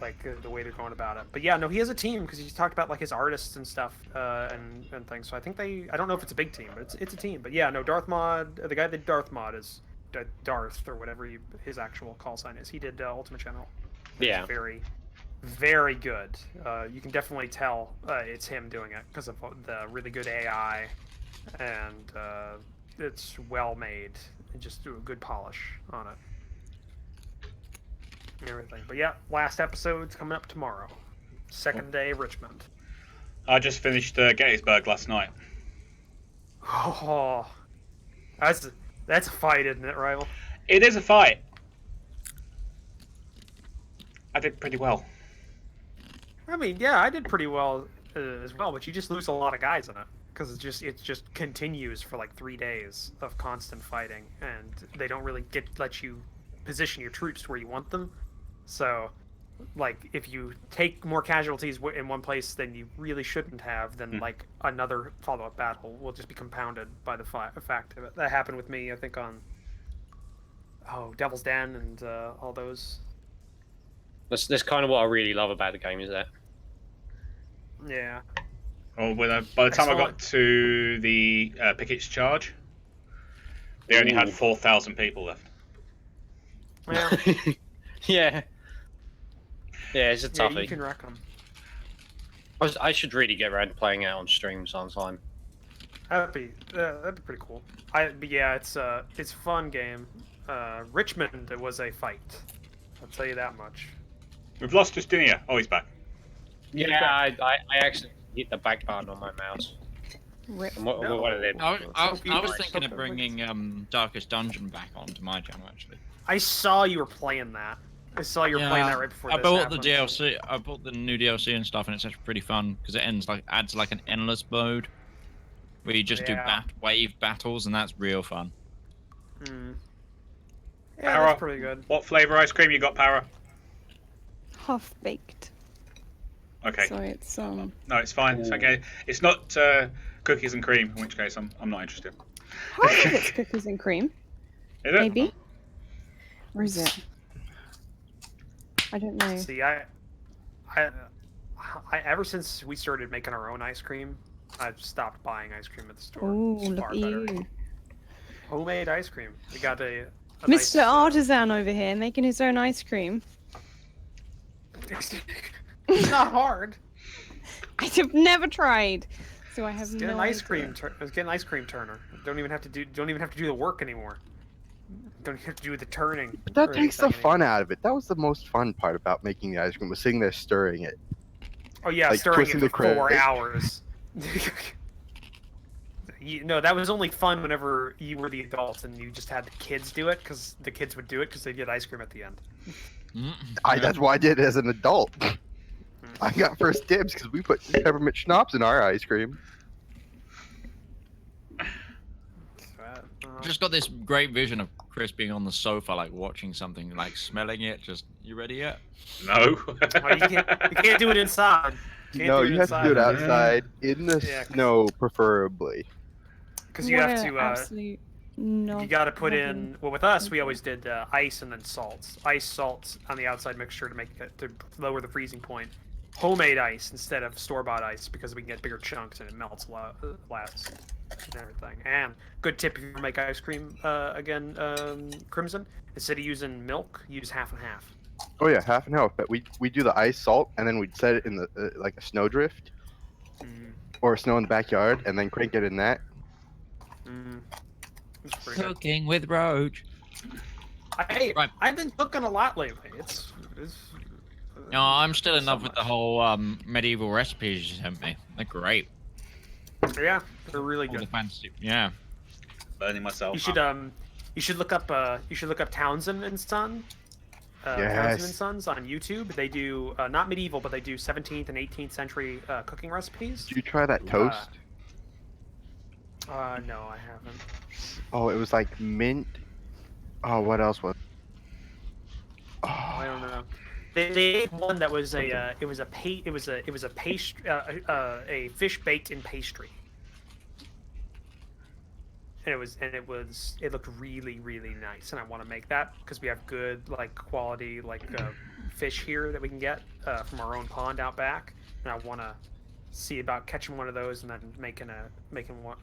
Like the way they're going about it. But yeah, no, he has a team because he's talked about like his artists and stuff and things. So I think I don't know if it's a big team, but it's a team. But yeah, no, Darth Mod, the guy that did Darth Mod is Darth or whatever his actual call sign is. He did Ultimate General. Yeah. Very, very good. You can definitely tell it's him doing it because of the really good AI, and it's well made and just do a good polish on it. Everything. But yeah, last episode's coming up tomorrow. Second day Richmond. I just finished Gettysburg last night. Oh, that's a fight, isn't it, Rival? It is a fight. I did pretty well. I mean, yeah, I did pretty well as well, but you just lose a lot of guys in it because it just continues for like 3 days of constant fighting, and they don't really let you position your troops where you want them. So, like, if you take more casualties in one place than you really shouldn't have, then like another follow-up battle will just be compounded by the fact of it. That happened with me, I think, on Devil's Den and all those. That's kind of what I really love about the game, is that. Yeah. Well, by the time I got to the Pickett's charge, they only had 4,000 people left. Yeah. Yeah. Yeah, it's a Yeah, toughie. you can wreck them. I should really get around to playing out on stream sometime. That'd be pretty cool. But yeah, it's a fun game. Richmond, it was a fight. I'll tell you that much. We've lost Justinia. Oh, he's back. Yeah, I actually hit the back button on my mouse. Rip. What are they? I was thinking of bringing Darkest Dungeon back onto my channel, actually. I saw you were playing that. I saw you were playing that right before I this bought happened. the DLC. I bought the new DLC and stuff, and it's actually pretty fun because it adds like an endless mode where you just do wave battles, and that's real fun. Yeah, Para, that's pretty good. What flavour ice cream you got, Para? Half baked. Okay. So it's No, it's fine. It's okay. It's not cookies and cream, in which case I'm not interested. I think it's cookies and cream. Is it? Maybe. Or is it? I don't know. See, I ever since we started making our own ice cream, I've stopped buying ice cream at the store. Oh, It's look far at better. you. Homemade ice cream. We got a Mr. nice, Artisan over here making his own ice cream. It's not hard. I have never tried, so I have Get no an ice idea. cream. Get an ice cream turner. Don't even have to do the work anymore. Don't even have to do the turning. But that or takes the anything fun out of it. That was the most fun part about making the ice cream, was sitting there stirring it. Oh yeah, Like, stirring it twisting for the cream. 4 hours. No, that was only fun whenever you were the adults and you just had the kids do it, because the kids would do it because they'd get ice cream at the end. That's why I did it as an adult. I got first dibs because we put peppermint schnapps in our ice cream. Just got this great vision of Chris being on the sofa, like watching something, like smelling it. Just, you ready yet? No. Oh, you can't do it inside. No, you have to do it outside, in the Yeah. snow, preferably. Because you have to. Absolute No. You got to put haven't. in. Well, with us, we always did ice and then salts. Ice, salts on the outside mixture to make it to lower the freezing point. Homemade ice instead of store-bought ice because we can get bigger chunks and it melts less and everything. And good tip if you make ice cream again, Crimson, instead of using milk, use half and half. Oh yeah, half and half. But we do the ice salt, and then we'd set it in the like a snowdrift or snow in the backyard, and then crank it in that. It's pretty good. Cooking with Roach. Hey, Right. I've been cooking a lot lately. It's No, I'm still in so love with the whole medieval recipes you sent me. They're great. Yeah, they're really All the good. fancy. Yeah. Learning myself. You should look up Townsend and Son. Townsend and Yes. Sons on YouTube. They do not medieval, but they do 17th and 18th century cooking recipes. Did you try that toast? No, I haven't. Oh, it was like mint. Oh, what else was? I Oh, don't know. They ate one that was a fish baked in pastry. And it looked really, really nice, and I want to make that because we have good quality fish here that we can get from our own pond out back, and I want to see about catching one of those and then making one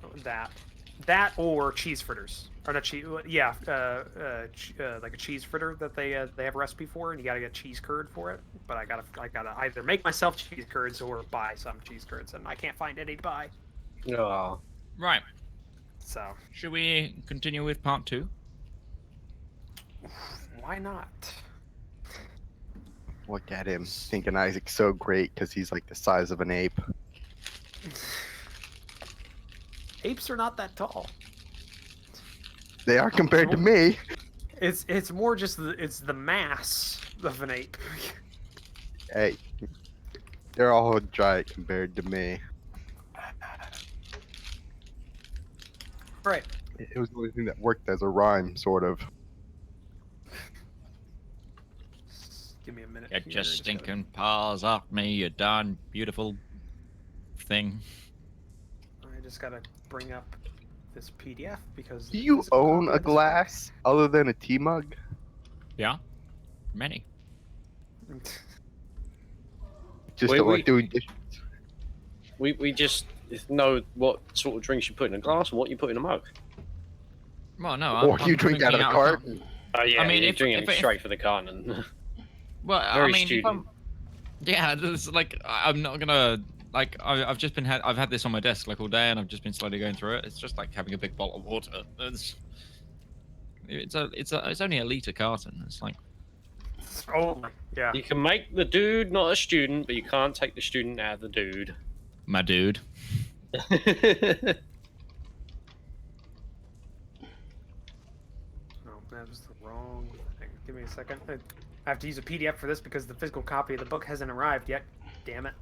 that or cheese fritters or not cheese, yeah, like a cheese fritter that they have a recipe for, and you gotta get cheese curd for it. But I gotta either make myself cheese curds or buy some cheese curds, and I can't find any to buy. Oh. Right. So Should we continue with part 2? why not? look at him thinking Isaac's so great because he's like the size of an ape. Apes are not that tall. They are compared to me. It's more just it's the mass of an ape. Hey, they're all giant compared to me. Right. It was the only thing that worked as a rhyme, sort of. Give me a minute. Get here, your I just gotta- stinking paws off me, you darn beautiful thing. I just gotta bring up this PDF because. Do you the physical own copy a of this glass other than a tea mug? Yeah? Many. book- Just Wait, don't wait. like doing dishes. We just know what sort of drinks you put in a glass and what you put in a mug. Well, no, Or you drink out of drinking a carton. Oh yeah, I mean, you're if- drinking if- straight for the carton. Well, Very I mean, if student. yeah, it's like I'm not gonna like I've just been I've had this on my desk like all day, and I've just been slowly going through it. It's just like having a big bottle of water. It's only a liter carton. It's like Oh, yeah. You can make the dude not a student, but you can't take the student out of the dude. my dude. No, that was the wrong thing. Give me a second. I have to use a PDF for this because the physical copy of the book hasn't arrived yet. Damn it.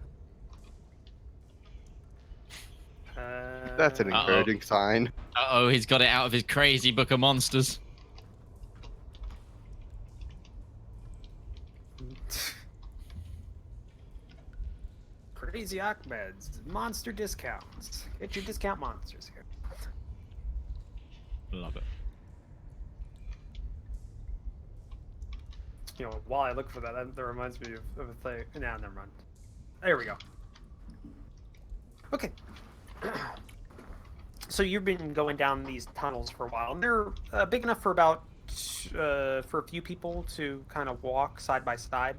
That's an Uh-oh. encouraging sign. Oh, he's got it out of his crazy book of monsters. Crazy Ahmed's monster discounts. Get your discount monsters here. Love it. You know, while I look for that, that reminds me of a thing. Nah, never mind. There we go. Okay. So you've been going down these tunnels for a while, and they're big enough for about for a few people to kind of walk side by side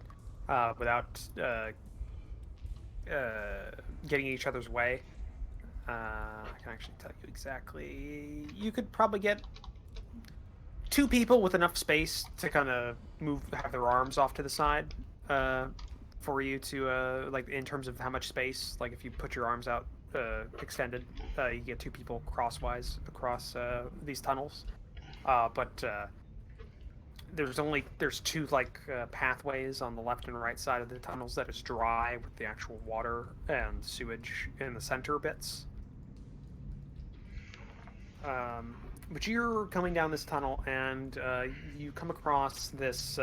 without getting in each other's way. I can actually tell you exactly. You could probably get 2 people with enough space to kind of have their arms off to the side for you to like in terms of how much space. Like if you put your arms out extended, you get 2 people crosswise across these tunnels. But there's 2 pathways on the left and right side of the tunnels that is dry with the actual water and sewage in the center bits. But you're coming down this tunnel and you come across this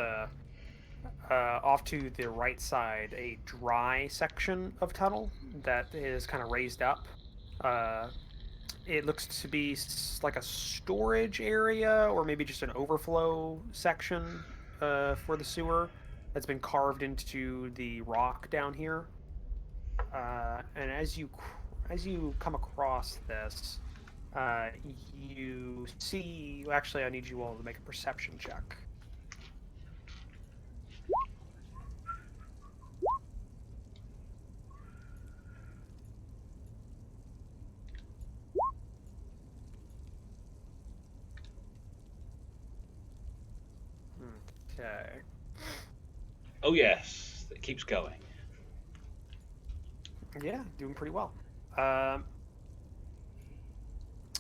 off to the right side, a dry section of tunnel that is kind of raised up It looks to be like a storage area, or maybe just an overflow section for the sewer that's been carved into the rock down here. And as you come across this, you see. Actually, I need you all to make a perception check. Okay. Oh yes, it keeps going. Yeah, doing pretty well.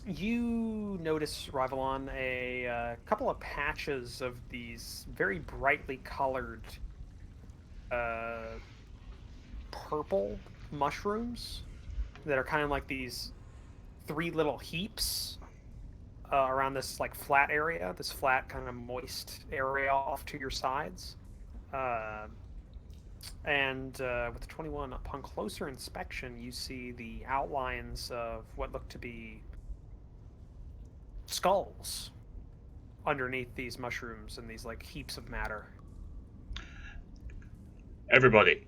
You notice, Rivallon, a couple of patches of these very brightly colored purple mushrooms that are kind of like these three little heaps around this like flat area, this flat kind of moist area off to your sides. And with the 21, upon closer inspection, you see the outlines of what look to be skulls underneath these mushrooms and these like heaps of matter. Everybody,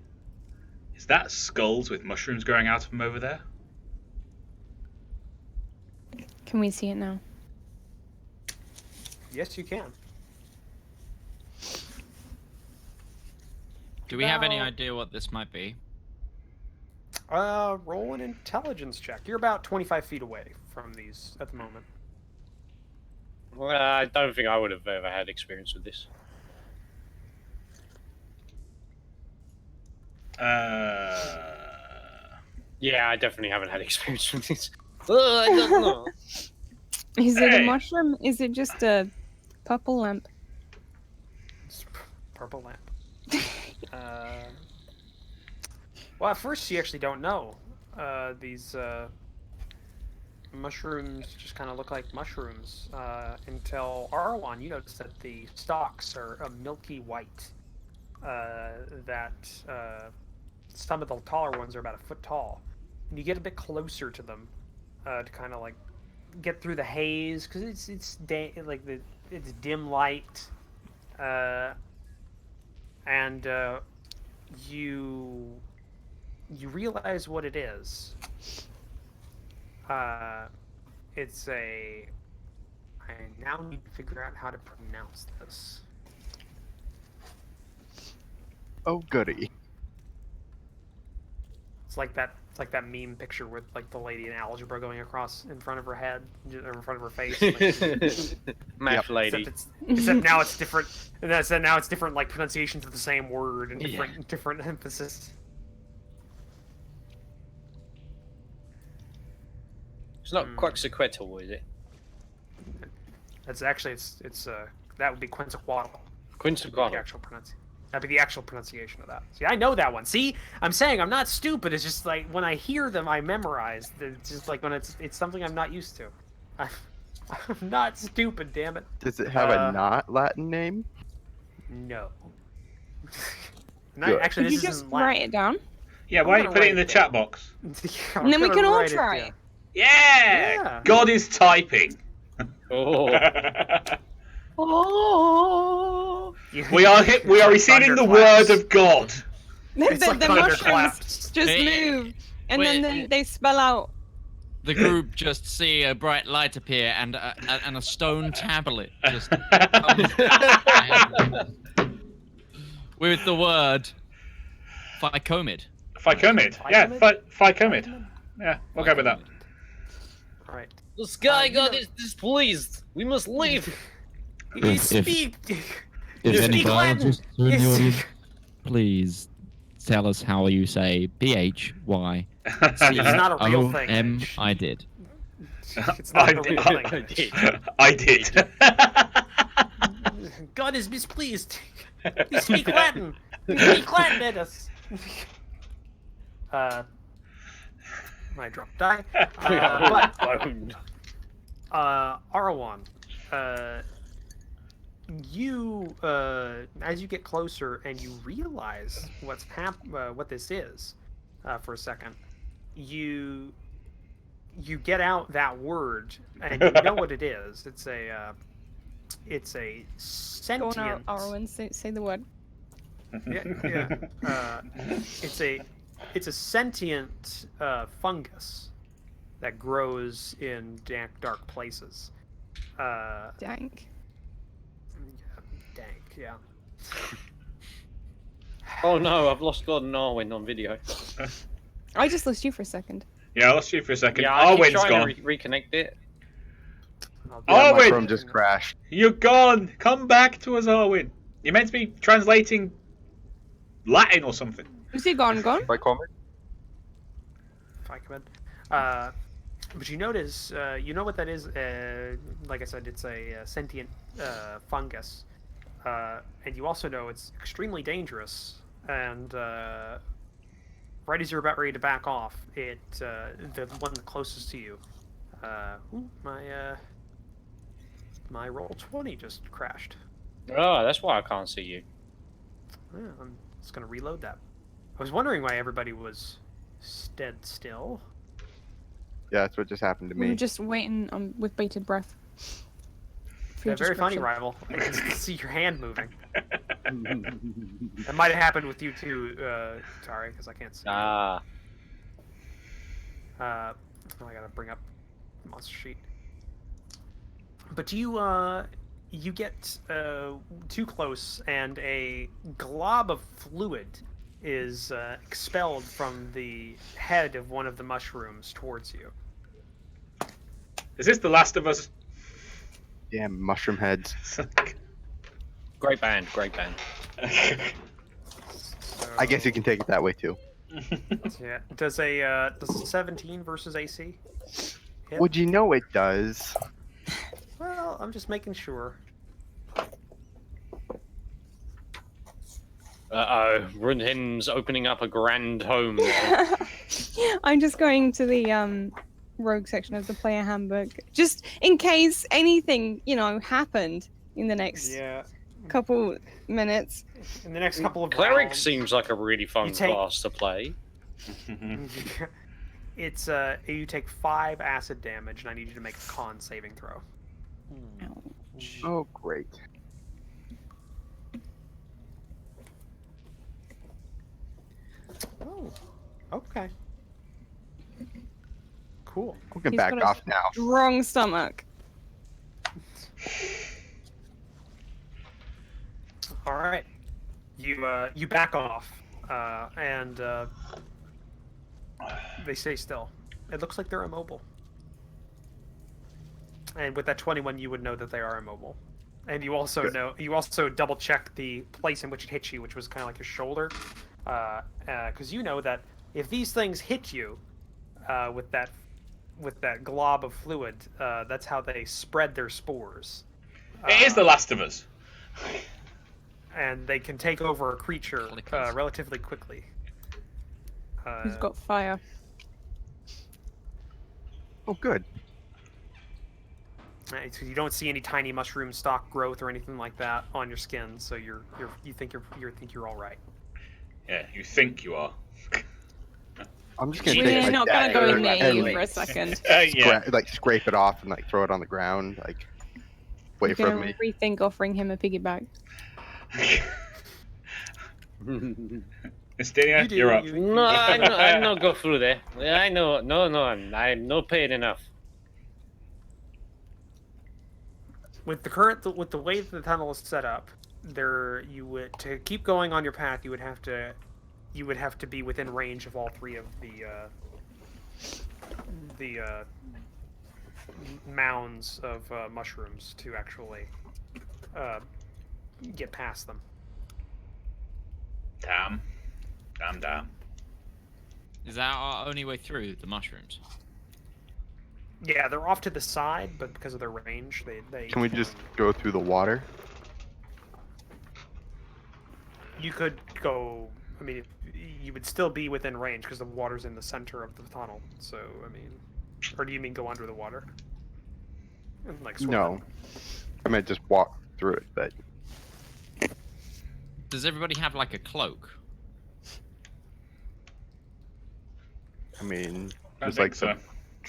is that skulls with mushrooms growing out of them over there? Can we see it now? Yes, you can. Do we have any idea what this might be? Roll an intelligence check. You're about 25 feet away from these at the moment. Well, I don't think I would have ever had experience with this. Yeah, I definitely haven't had experience with this. I don't know. Is it a mushroom? Is it just a purple lamp? It's purple lamp. Well, at first you actually don't know. These mushrooms just kind of look like mushrooms until Arwan, you notice that the stalks are a milky white. That some of the taller ones are about a foot tall. And you get a bit closer to them to kind of like get through the haze because it's dim light, and you realize what it is. It's a. I now need to figure out how to pronounce this. Oh goody. It's like that meme picture with like the lady in algebra going across in front of her head, or in front of her face. Like, Math lady. Except now it's different. And now it's different like pronunciations of the same word and different emphasis. It's not Quetzalcoatl, is it? That's actually it's that would be Quetzalcoatl. Quetzalcoatl. The actual That'd be the actual pronunciation of that. See, I know that one. See, I'm saying I'm not stupid. It's just like when I hear them, I memorize. It's just like when it's something I'm not used to. I'm not stupid, damn it. Does it have a not Latin name? No. Could Actually, this you isn't just Latin. write it down? Yeah, why don't you put it in the chat box? And then we can all try it. Yeah! God is typing. Oh. Oh. We are receiving the word of God. It's like The thunderclaps. mushrooms just move, and then they spell out. The group just see a bright light appear and a stone tablet just with the word feykind. Feykind. Yeah, Feykind. Yeah, we'll go with that. Alright. The sky god is displeased. We must leave. You speak. If You any speak Latin. biologists are in the audience, please tell us how you say PHY. It's not a real thing. I did. It's not a real thing. I did. God is displeased. You speak Latin. You speak Latin at us. I dropped die. Arwan, you as you get closer and you realize what this is, for a second, you you get out that word, and you know what it is. It's a Go sentient. on, Arwen, say the word. Yeah. It's a sentient fungus that grows in dark places. Dank. Dank, yeah. Oh no, I've lost Gordon Arwen on video. I just lost you for a second. Yeah, I lost you for a second. Yeah, I keep Arwen's trying gone. to reconnect it. Yeah, my Arwen! Chrome just crashed. You're gone! Come back to us, Arwen. You're meant to be translating Latin or something. Is he gone? Right, Coleman? Feykind. But you notice, you know what that is? Like I said, it's a sentient fungus. And you also know it's extremely dangerous. And right as you're about ready to back off, the one closest to you. My roll 20 just crashed. Oh, that's why I can't see you. Yeah, I'm just gonna reload that. I was wondering why everybody was dead still. Yeah, that's what just happened to We were me. just waiting with bated breath. For your Very funny, description. rival. I can see your hand moving. That might have happened with you too, Tari, because I can't see. Ah. I gotta bring up the monster sheet. But you get too close, and a glob of fluid is expelled from the head of one of the mushrooms towards you. Is this The Last of Us? Damn mushroom heads. Great band, great band. I guess you can take it that way too. Yeah. Does a 17 versus AC hit? Would you know it does? Well, I'm just making sure. Uh-oh, Runhin's opening up a grand home. I'm just going to the rogue section of the player handbook, just in case anything, happened in the next couple minutes. In the next couple of Cleric rounds, seems like a really fun class to play. it's you take 5 acid damage, and I need you to make a con saving throw. Ouch. Oh, great. Oh, okay. Cool. We can He's back got a off now. Strong stomach. All right. You back off, and they stay still. It looks like they're immobile. And with that 21, you would know that they are immobile. And you also double check the place in which it hit you, which was kind of like your shoulder, because you know that if these things hit you with that glob of fluid, that's how they spread their spores. It is The Last of Us. And they can take over a creature Clickers. relatively quickly. He's got fire. Oh, good. So you don't see any tiny mushroom stalk growth or anything like that on your skin, so you think you're all right. Yeah, you think you are. I'm just gonna take We're my not gonna dagger go and, naive for a second. Yeah. scrape it off and throw it on the ground, away We're from gonna me. rethink offering him a piggyback. Estonia, you're up. No, I'm not go through there. I know. No, I'm not paid enough. With the way that the tunnel is set up, to keep going on your path, you would have to be within range of all 3 of the mounds of mushrooms to actually get past them. Damn. Is that our only way through the mushrooms? Yeah, they're off to the side, but because of their range, they Can we just go through the water? You could go. I mean, you would still be within range because the water's in the center of the tunnel. So, I mean, or do you mean go under the water? Swim No. in? I meant just walk through it, but Does everybody have a cloak? I mean, I just think the so.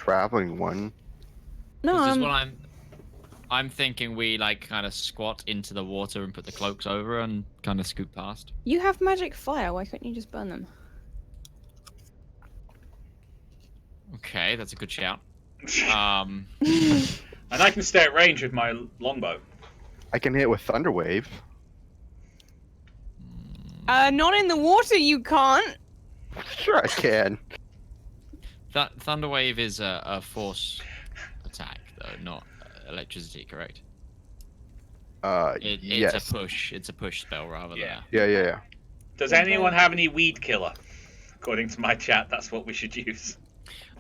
traveling one. No, This is what I'm thinking. We like kind of squat into the water and put the cloaks over and kind of scoot past. you have magic fire. Why couldn't you just burn them? Okay, that's a good shout. And I can stay at range with my longbow. I can hit with Thunder Wave. Not in the water. You can't. Sure, I can. Thunderwave is a force attack, though, not electricity, correct? Yes. It's a push. It's a push spell rather than. Yeah. Does anyone have any weed killer? According to my chat, that's what we should use.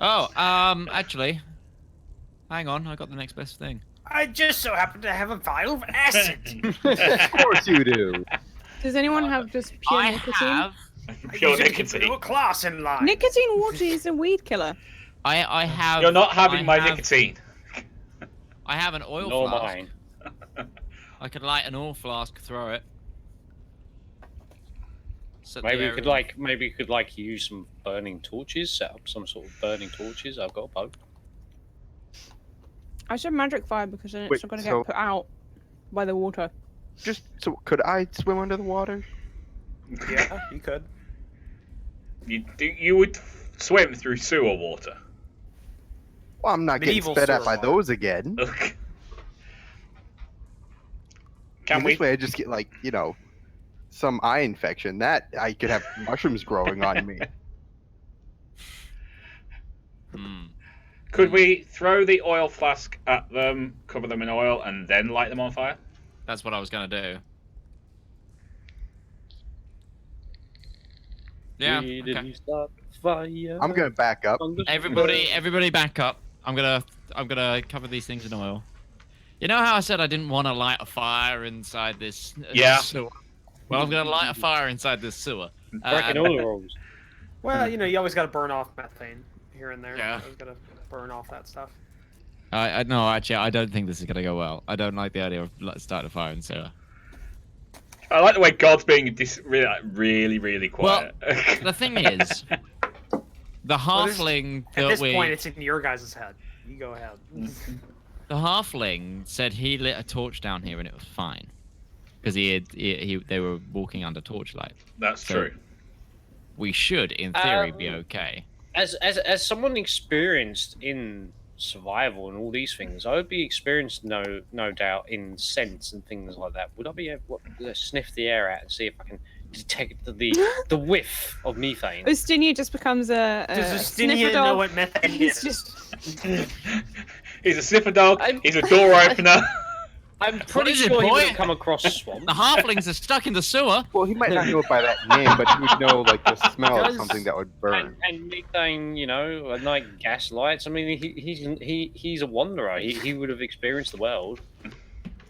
Oh, actually, hang on. I got the next best thing. I just so happen to have a vial of acid. Of course you do. Does anyone have just pure I nicotine? have. Pure You keep nicotine. a class in line. Nicotine water is a weed killer. I have. You're not having my I have- nicotine. I have an oil Nor flask. mine. I could light an oil flask, throw it. Set the Maybe we area could on- use some burning torches. Set up some sort of burning torches. I've got a bow. I should magic fire because then it's Wait, not going to so- get put out by the water. Just so, could I swim under the water? Yeah, you could. You would swim through sewer water. Well, I'm not Medieval getting sped at sewer by water. those again. Can And we? this way I just get like, some eye infection. That I could have mushrooms growing on me. Hmm. Could we throw the oil flask at them, cover them in oil, and then light them on fire? That's what I was gonna do. Yeah. We Okay. didn't start the fire. I'm gonna back up. Everybody, back up. I'm gonna cover these things in oil. You know how I said I didn't want to light a fire inside this Yeah. sewer? Well, I'm gonna light a fire inside this sewer. Breaking all the rules. Well, you always got to burn off methane here and there. Yeah. You always got to burn off that stuff. No, actually, I don't think this is gonna go well. I don't like the idea of starting a fire in sewer. I like the way God's being really quiet. The thing is, the halfling At that this we, point, it's in your guys' head. You go ahead. the halfling said he lit a torch down here and it was fine, because they were walking under torchlight. That's So- true. We should, in theory, be okay. As someone experienced in survival and all these things, I would be experienced no doubt in scents and things like that. Would I be able to sniff the air out and see if I can detect the whiff of methane? Ustinia just becomes a Does sniffer Justinia dog. know what methane He's is? just He's a sniffer dog. I'm- He's a door opener. I'm pretty is it, sure he boy? would have come across swamp. The halflings are stuck in the sewer. Well, he might not know it by that name, but he would know like the smell of Does- something that would burn. And methane, at night gas lights. I mean, he's a wanderer. He would have experienced the world.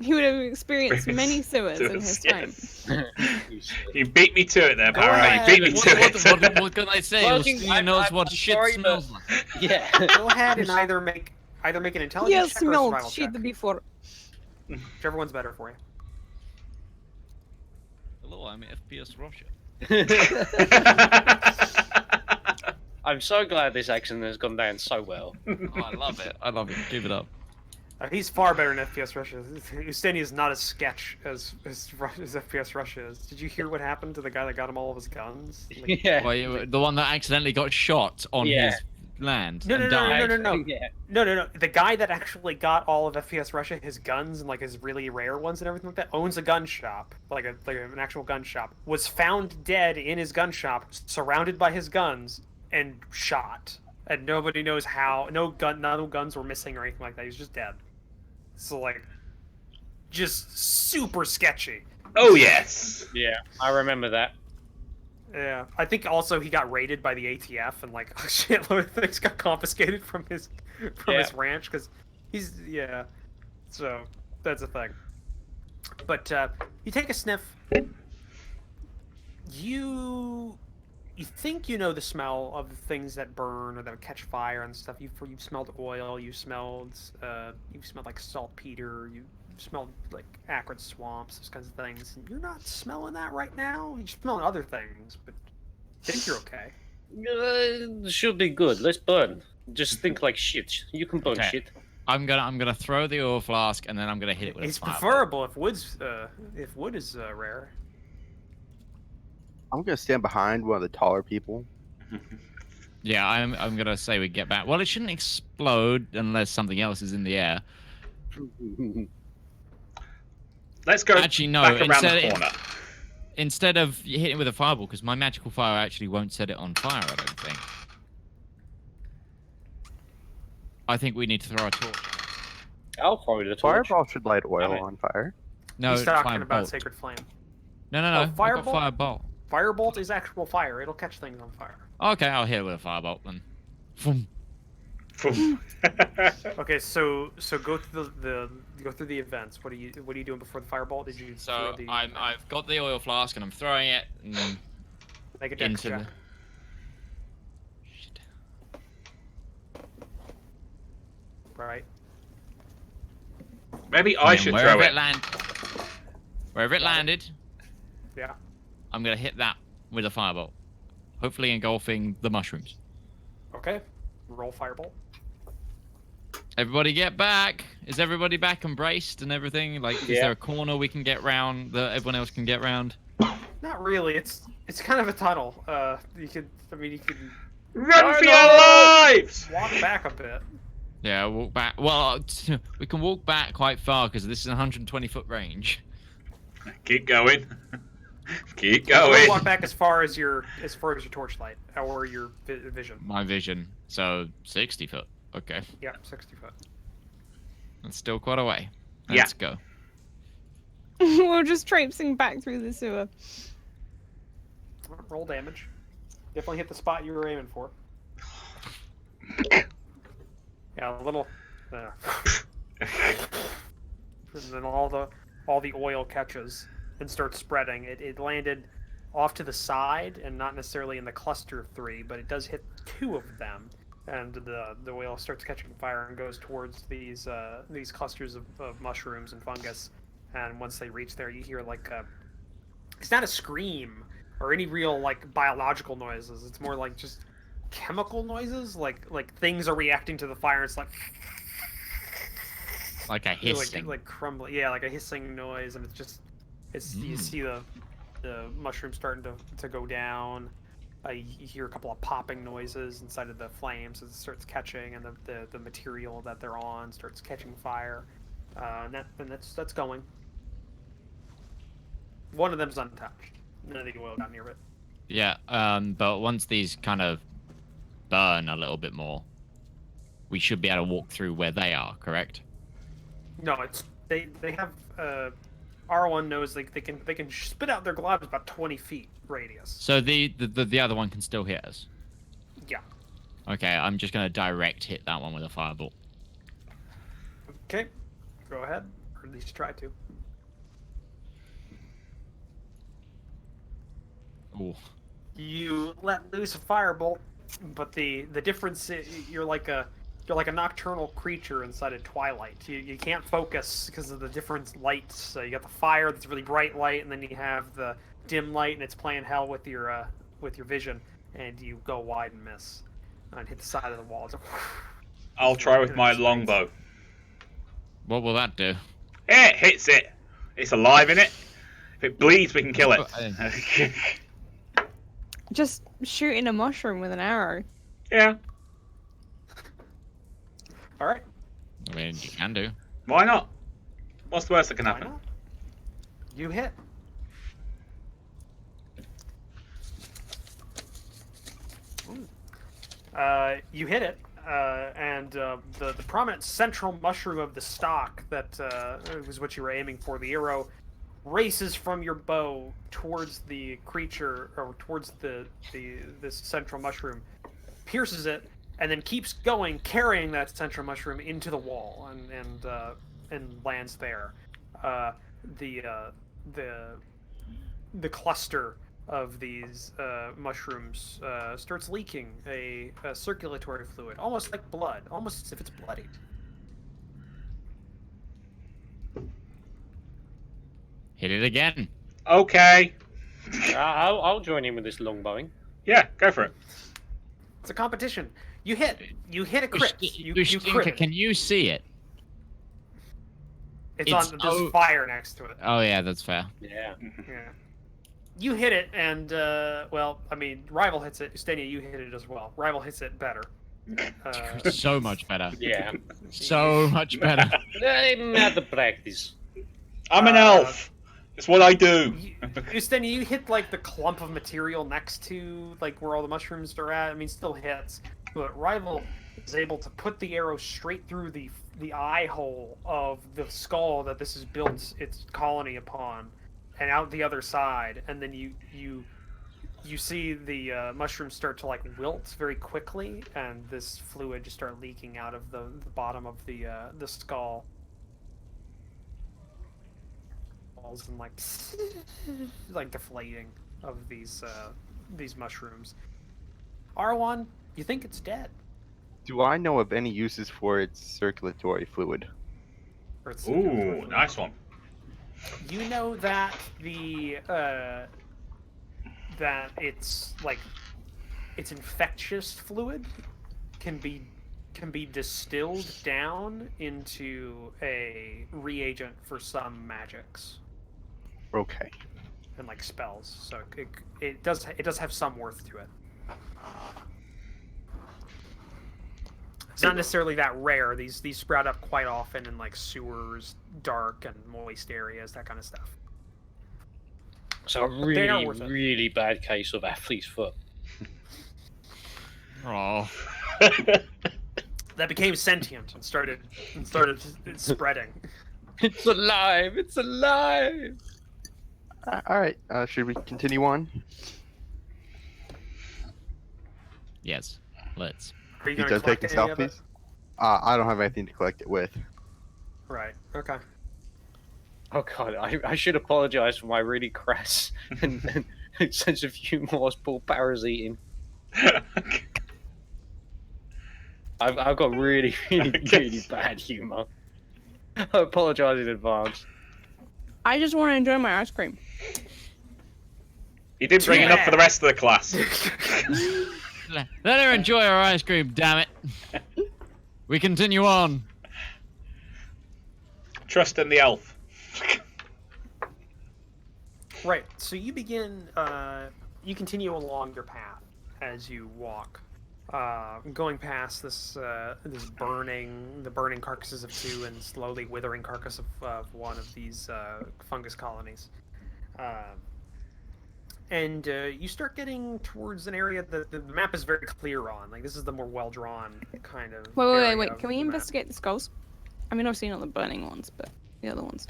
he would have experienced many sewers in his time. Yes. You beat me to it there, Go Barry. ahead. You beat me to it. What can I say? Well, I Well, think Stina knows I'm what shit sorry, smells like. Yeah. Go ahead and either make an intelligence He has check or a smelled survival shit check. before. Whichever one's better for you. Hello, I'm FPS Russia. I'm so glad this accident has gone down so well. Oh, I love it. I love it. Keep it up. He's far better than FPS Russia. Ustinia is not as sketch as FPS Russia is. Did you hear what happened to the guy that got him all of his guns? Like, Yeah. Well, the one that accidentally got shot on Yeah. his land No, and no, died. no. Yeah. No. The guy that actually got all of FPS Russia, his guns and like his really rare ones and everything like that, owns a gun shop, like an actual gun shop. Was found dead in his gun shop, surrounded by his guns, and shot. And nobody knows how. No guns were missing or anything like that. He was just dead. So like, just super sketchy. Oh yes. Yeah, I remember that. Yeah, I think also he got raided by the ATF and like a shitload of things got confiscated from his ranch because he's So that's a thing. But you take a sniff. You think you know the smell of the things that burn or that catch fire and stuff. You smelled oil. You smelled like saltpeter. You smelled like acrid swamps, those kinds of things. And you're not smelling that right now. You're smelling other things, but I think you're okay. Should be good. Let's burn. Just think like shit. You can burn Okay. shit. I'm gonna throw the oil flask and then I'm gonna hit it with It's a fireball. preferable if wood is rare. I'm gonna stand behind one of the taller people. Yeah, I'm gonna say we get back. Well, it shouldn't explode unless something else is in the air. Let's go Actually, no. back around the corner. Instead of hitting it with a fireball, because my magical fire actually won't set it on fire. I don't think. I think we need to throw a torch. I'll throw the torch. Fireball should light oil on fire. No, He's talking firebolt. about Sacred Flame. No. Oh, I've got firebolt. Firebolt is actual fire. It'll catch things on fire. Okay, I'll hit it with a firebolt then. Vroom. Okay, so go through the events. What are you doing before the firebolt? Did you? So throw the, I've got the oil flask and I'm throwing it make a dex into check. the. Shit. Right. Maybe I should throw it. Wherever it landed, Yeah. I'm gonna hit that with a firebolt. Hopefully engulfing the mushrooms. Okay. Roll firebolt. Everybody get back! Is everybody back and braced and everything? Like, is there a corner we can get round that everyone else can get round? Not really. It's kind of a tunnel. You could Run for your lives! walk back a bit. Yeah, walk back. Well, we can walk back quite far because this is a 120-foot range. Keep going. Keep You going. walk back as far as your torchlight or your vision. My vision. So 60 foot. Okay. Yeah, 60 foot. That's still quite a way. Yeah. Let's go. We're just traipsing back through the sewer. Roll damage. Definitely hit the spot you were aiming for. Yeah, a little. And then all the oil catches and starts spreading. It landed off to the side and not necessarily in the cluster of 3, but it does hit 2 of them. And the oil starts catching fire and goes towards these clusters of mushrooms and fungus. And once they reach there, you hear like it's not a scream or any real like biological noises. It's more like just chemical noises, like things are reacting to the fire. It's like a hissing, like crumbling. Yeah, like a hissing noise, and you see the mushroom starting to go down. You hear a couple of popping noises inside of the flames as it starts catching, and the material that they're on starts catching fire. And that's going. One of them's untouched. None of the oil got near it. Yeah, but once these kind of burn a little bit more, we should be able to walk through where they are, correct? No, they have R1 knows they can spit out their globs about 20 feet radius. So the other one can still hit us. Yeah. Okay, I'm just gonna direct hit that one with a fireball. Okay, go ahead, or at least try to. Ooh. You let loose a firebolt, but the difference you're like a nocturnal creature inside a twilight. You can't focus because of the different lights. So you got the fire that's really bright light, and then you have the dim light, and it's playing hell with your vision, and you go wide and miss, and hit the side of the wall. I'll try with my longbow. What will that do? It hits it. It's alive in it. If it bleeds, we can kill it. Just shooting a mushroom with an arrow. Yeah. All right. I mean, you can do. Why not? What's the worst that can Why happen? not? You hit. You hit it, and the prominent central mushroom of the stalk that was what you were aiming for. The arrow races from your bow towards the creature, or towards this central mushroom, pierces it, and then keeps going, carrying that central mushroom into the wall, and lands there. The cluster of these mushrooms starts leaking a circulatory fluid, almost like blood, almost as if it's bloodied. Hit it again. Okay. I'll join in with this longbowing. Yeah, go for it. It's a competition. You hit a crit. You Stinker, crit. can you see it? It's on. There's fire next to it. Oh yeah, that's fair. Yeah. Yeah. You hit it, and well, I mean, Rival hits it. Stenia, you hit it as well. Rival hits it better. So much better. Yeah. So much better. I'm at the practice. I'm an elf. It's what I do. Stenia, you hit like the clump of material next to like where all the mushrooms are at. I mean, still hits, but Rival is able to put the arrow straight through the eye hole of the skull that this has built its colony upon, and out the other side. And then you see the mushrooms start to like wilt very quickly, and this fluid just start leaking out of the bottom of the skull. And like deflating of these mushrooms. R1, you think it's dead? Do I know of any uses for its circulatory fluid? Or its Ooh, nice one. You know that that it's like its infectious fluid can be distilled down into a reagent for some magics. Okay. And like spells, so it does have some worth to it. It's not necessarily that rare. These sprout up quite often in like sewers, dark and moist areas, that kind of stuff. So a really bad case of athlete's foot. Oh. That became sentient and started spreading. It's alive! It's alive! All right. Should we continue on? Yes. Let's. Are you You going to done collect taking any of it? selfies? I don't have anything to collect it with. Right. Okay. Oh god, I should apologise for my really crass and sense of humour Paul parasiting. I've got really bad humour. I apologise in advance. I just want to enjoy my ice cream. You didn't bring enough for the rest of the class. Let her enjoy her ice cream, damn it. We continue on. Trust in the elf. Right. So you begin. You continue along your path as you walk, going past the burning carcasses of two and slowly withering carcass of one of these fungus colonies. And you start getting towards an area that the map is very clear on. Like, this is the more well-drawn kind of Wait. Can we map. investigate the skulls? I mean, obviously not the burning ones, but the other ones.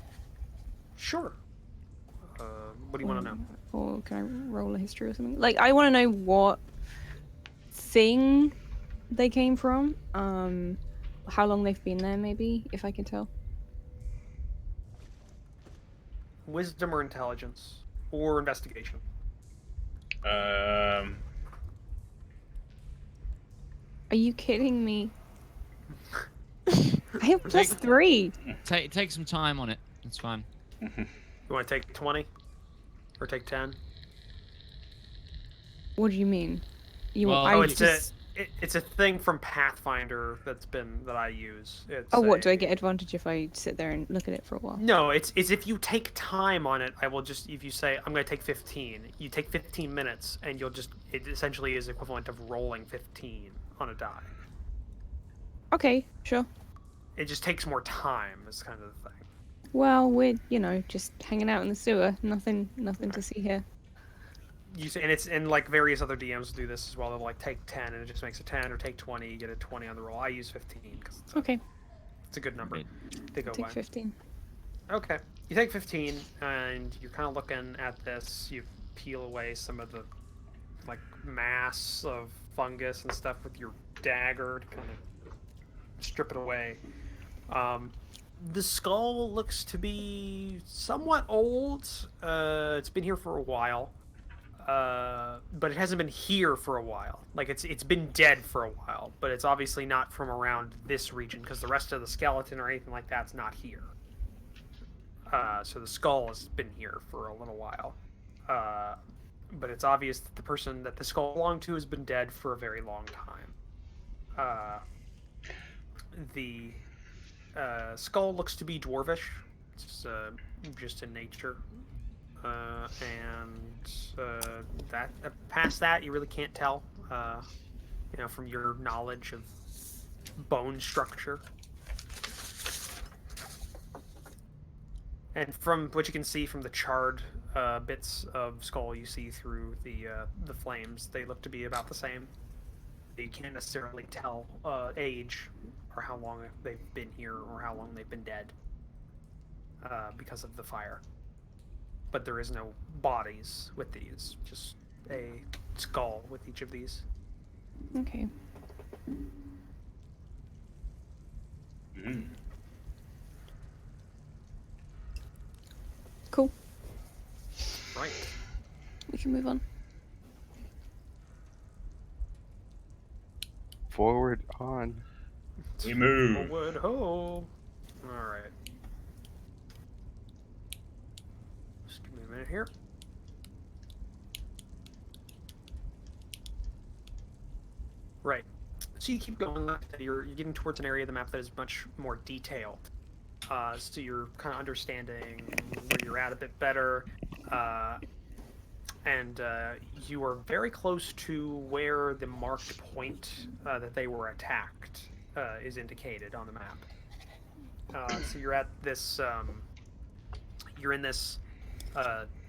Sure. What do you want to know? Or can I roll a history or something? Like, I want to know what thing they came from. How long they've been there, maybe, if I can tell. Wisdom or intelligence? Or investigation? Are you kidding me? I have +3. Take some time on it. It's fine. You want to take 20? Or take 10? What do you mean? It's a thing from Pathfinder that I use. What, do I get advantage if I sit there and look at it for a while? No, it's if you take time on it, I will just, if you say, I'm going to take 15, you take 15 minutes, and it essentially is equivalent of rolling 15 on a die. Okay, sure. It just takes more time, is kind of the thing. Well, we're, just hanging out in the sewer. Nothing to see here. And like various other DMs will do this as well. They'll like take 10 and it just makes a 10, or take 20, you get a 20 on the roll. I use 15 because it's a good number. They go Take by. 15. Okay, you take 15 and you're kind of looking at this. You peel away some of the like mass of fungus and stuff with your dagger to kind of strip it away. The skull looks to be somewhat old. It's been here for a while. But it hasn't been here for a while. Like, it's been dead for a while, but it's obviously not from around this region because the rest of the skeleton or anything like that's not here. So the skull has been here for a little while. But it's obvious that the person that the skull belonged to has been dead for a very long time. The skull looks to be dwarvish. It's just in nature. That past that, you really can't tell. From your knowledge of bone structure. And from what you can see from the charred bits of skull you see through the flames, they look to be about the same. You can't necessarily tell age or how long they've been here or how long they've been dead because of the fire. But there is no bodies with these, just a skull with each of these. Okay. Mm. Cool. Right. We can move on. Forward on. We move. Forward ho. Alright. Just give me a minute here. Right. So you keep going left. You're getting towards an area of the map that is much more detailed. So you're kind of understanding where you're at a bit better. And you are very close to where the marked point that they were attacked is indicated on the map. So you're at this, you're in this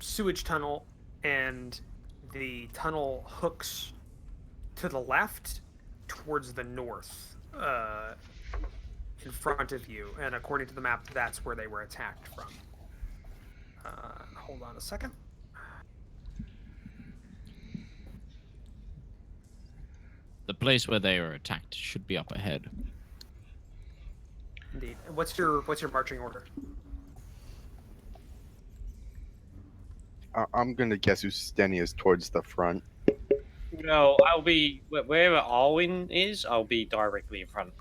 sewage tunnel, and the tunnel hooks to the left towards the north in front of you. And according to the map, that's where they were attacked from. Hold on a second. The place where they were attacked should be up ahead. Indeed. What's your marching order? I'm gonna guess Usteni is towards the front. No, I'll be wherever Alwyn is. I'll be directly in front.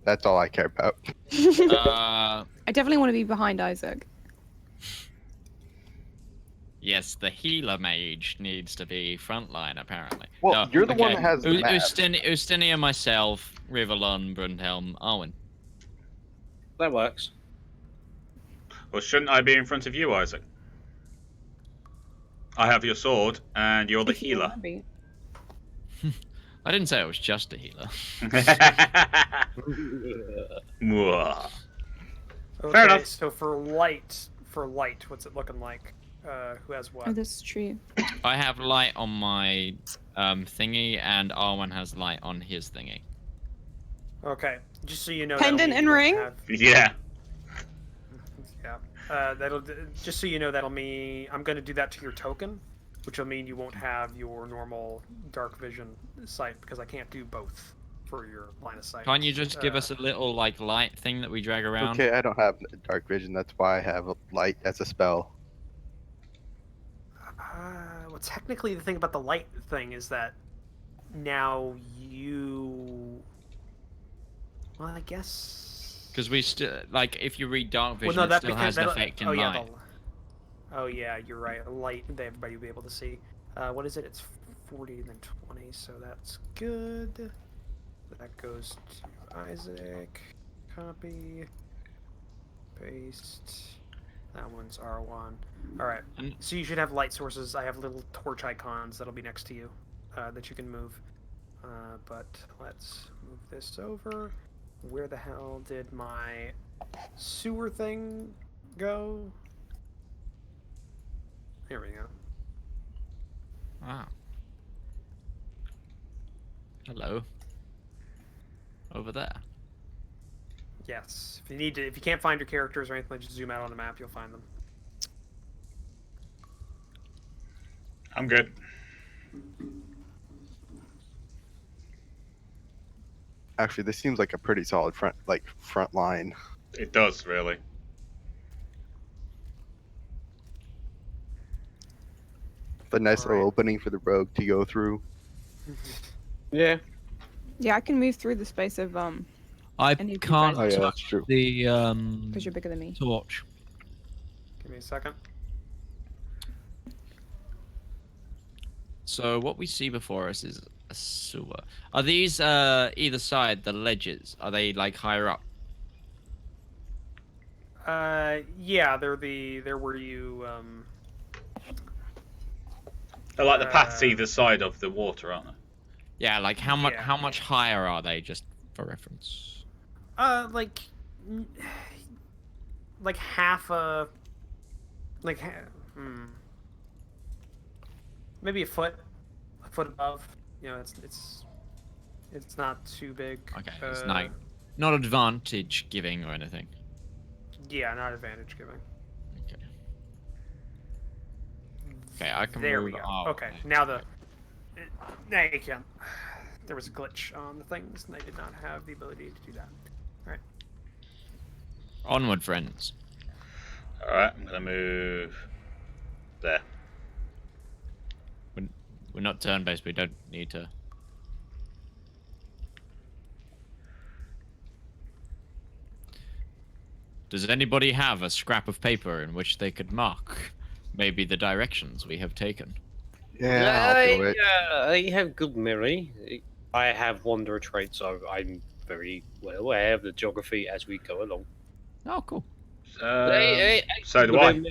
That's all I care about. I definitely want to be behind Isaac. Yes, the healer mage needs to be frontline, apparently. Well, No, you're the one okay. that has the map. Ustenia, myself, Rivallon, Brunhelm, Arwen. That works. Well, shouldn't I be in front of you, Isaac? I have your sword, and you're the If you healer. wanna be. I didn't say I was just a healer. Mwah. Okay, Fair enough. So for light, what's it looking like? Who has what? Oh, that's true. I have light on my thingy, and Arwen has light on his thingy. Okay, just so you know. Pendant that'll and mean you ring? won't Yeah. Yeah. Just so you know, that'll mean I'm going to do that to your token, which will mean you won't have your normal dark vision sight because I can't do both for your line of sight. Can't you just give us a little like light thing that we drag around? Okay, I don't have dark vision. That's why I have light as a spell. Well, technically, the thing about the light thing is that now you. Well, I guess. Because we still like if you read dark vision, Well, no, it still has an that'll- effect in oh, yeah, light. Oh yeah, you're right. Light, everybody will be able to see. What is it? It's 40 and then 20, so that's good. That goes to Isaac. Copy. Paste. That one's R1. Alright, so you should have light sources. I have little torch icons that'll be next to you that you can move. But let's move this over. Where the hell did my sewer thing go? Here we go. Wow. Hello. Over there. Yes. If you can't find your characters or anything, just zoom out on the map. You'll find them. I'm good. Actually, this seems like a pretty solid front line. It does, really. The nice little Alright. opening for the rogue to go through. Yeah. Yeah, I can move through the space of I Any of you can't guys- Oh yeah, touch that's true. the because you're bigger than me. torch. Give me a second. So what we see before us is a sewer. Are these either side the ledges? Are they like higher up? Yeah, they're where you They're like the paths either side of the water, aren't they? Yeah, like how much Yeah. how much higher are they, just for reference? like like half a like maybe a foot above. You know, it's not too big. Okay, it's not advantage giving or anything. Yeah, not advantage giving. Okay. Okay, I can There move. we go. Oh, Okay, now now you can. There was a glitch on the things, and they did not have the ability to do that. All right. Onward, friends. All right, I'm gonna move there. We're not turn-based. We don't need to. Does anybody have a scrap of paper in which they could mark maybe the directions we have taken? Yeah, I'll do it. I have good memory. I have wanderer trait, so I'm very well aware of the geography as we go along. Oh, cool. So do I.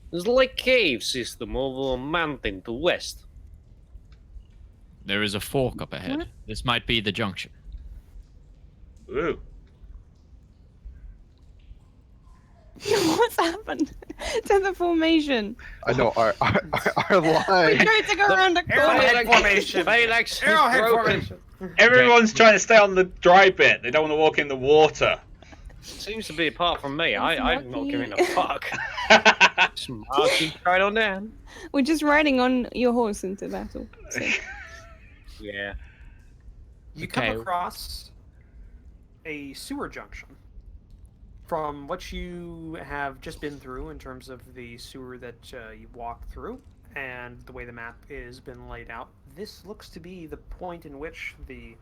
There's like cave system over a mountain to west. There is a fork up ahead. What? This might be the junction. Ooh. What's happened to the formation? I know our We line. tried to go around a corner. Arrowhead formation. Phalanx is Arrowhead broken. formation. Everyone's trying to stay on the dry bit. They don't want to walk in the water. Seems to be apart from me. It's I'm not lucky. giving a fuck. Marky right on down. We're just riding on your horse into battle. So. Yeah. You Okay. come across a sewer junction. From what you have just been through in terms of the sewer that you walked through and the way the map has been laid out, this looks to be the point in which the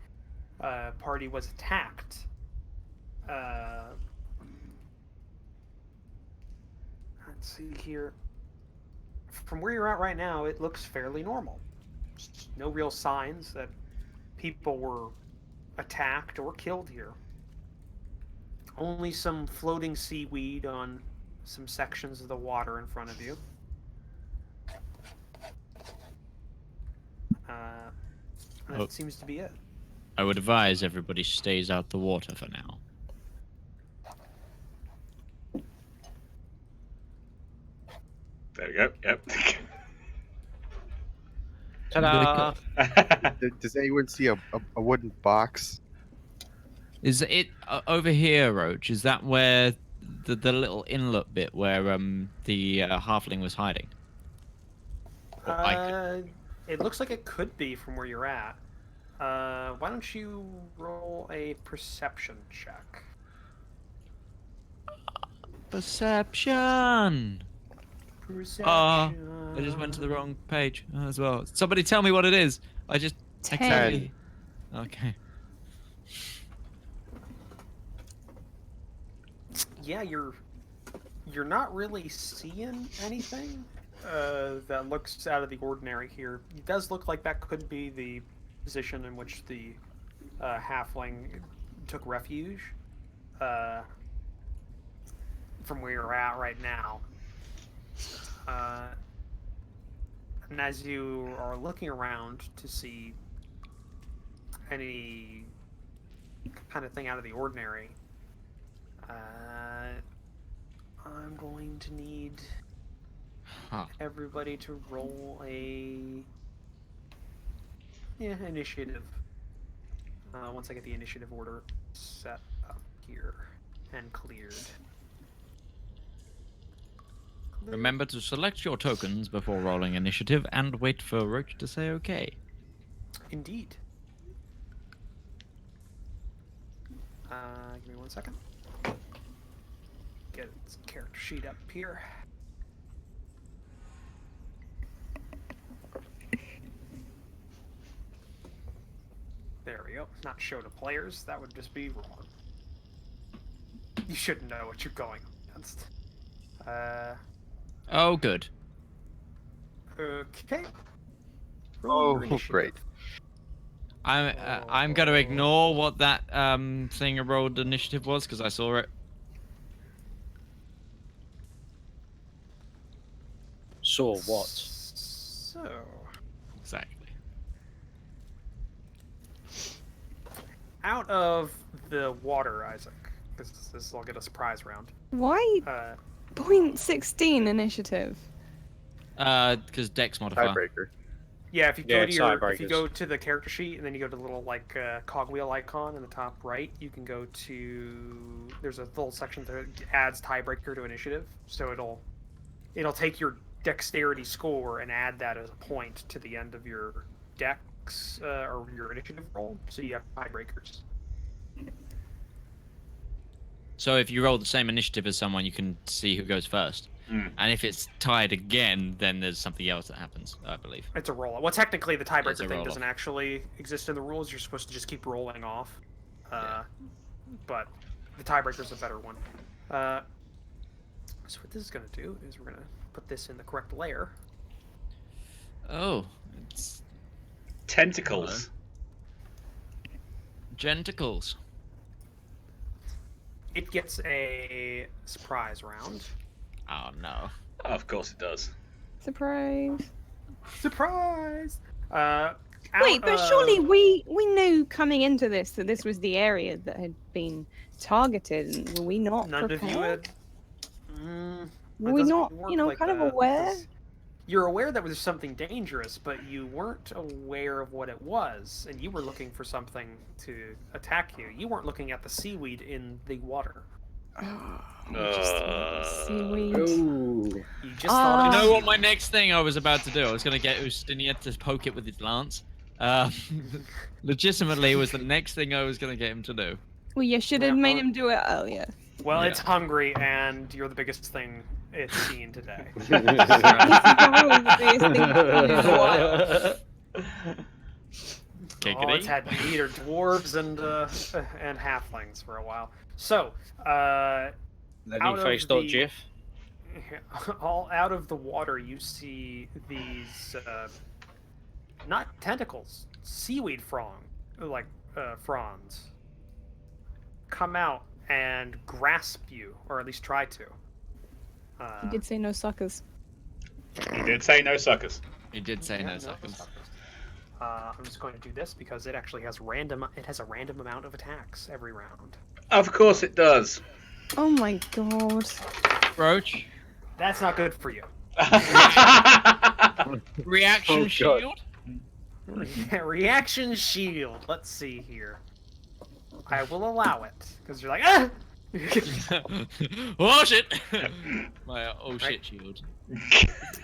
party was attacked. Let's see here. From where you're at right now, it looks fairly normal. Just no real signs that people were attacked or killed here. Only some floating seaweed on some sections of the water in front of you. That seems to be it. I would advise everybody stays out the water for now. There we go. Yep. Ta-da! Does anyone see a wooden box? Is it over here, Roach? Is that where the little inlet bit where the halfling was hiding? It looks like it could be from where you're at. Why don't you roll a perception check? Perception. I just went to the wrong page as well. Somebody tell me what it is. I just 10. accidentally- Okay. Yeah, you're not really seeing anything that looks out of the ordinary here. It does look like that could be the position in which the halfling took refuge from where you're at right now. And as you are looking around to see any kind of thing out of the ordinary, I'm going to need everybody to roll a initiative. Once I get the initiative order set up here and cleared. Remember to select your tokens before rolling initiative and wait for Roach to say okay. Indeed. Give me 1 second. Get its character sheet up here. There we go. Not show to players. That would just be wrong. You should know what you're going against. Oh, good. Okay. Roll your Oh, initiative. great. I'm going to ignore what that thing rolled initiative was because I saw it. So what? So, Exactly. out of the water, Isaac, because this will get a surprise round. Why Uh, 0.16 initiative? Because Dex modifier. Tiebreaker. yeah, if you Yeah, go to it's if you tiebreakers. go to the character sheet and then you go to the little like cogwheel icon in the top right, you can go to there's a little section that adds tiebreaker to initiative, so it'll take your dexterity score and add that as a point to the end of your dex or your initiative roll, so you have tiebreakers. So if you roll the same initiative as someone, you can see who goes first. Mm. And if it's tied again, then there's something else that happens, I believe. It's a roll. Well, technically, the It's a tiebreaker thing roll-off. doesn't actually exist in the rules. You're supposed to just keep rolling off. But the tiebreaker's a better one. So what this is going to do is we're going to put this in the correct layer. Oh, it's Tentacles. genticles. It gets a surprise round. Oh no. Oh, of course it does. Surprise. Surprise! Wait, but surely we knew coming into this that this was the area that had been targeted, and were we not none prepared? of you had. Were we not, work kind of that, aware? 'cause You're aware that there's something dangerous, but you weren't aware of what it was, and you were looking for something to attack you. You weren't looking at the seaweed in the water. Seaweed. Ooh. You just thought You it know was what my seaweed. next thing I was about to do? I was going to get Ustinia to poke it with his lance. Legitimately, was the next thing I was going to get him to do. Well, you should have made him do it earlier. Well, Yeah. it's hungry, and you're the biggest thing it's seen today. This is probably the biggest thing in a while. Oh, it's had to eat dwarves and halflings for a while. So, Then out you of faced the- Jeff. all out of the water, you see these not tentacles, seaweed fronds come out and grasp you, or at least try to. He did say no suckers. He did say no suckers. He did say Yeah, no no seconds. suckers. I'm just going to do this because it actually has a random amount of attacks every round. Of course it does. Oh my god. Roach. That's not good for you. Reaction Oh, God. shield. Reaction shield. Let's see here. I will allow it because you're like, ah! Oh shit! My oh shit Right. shield.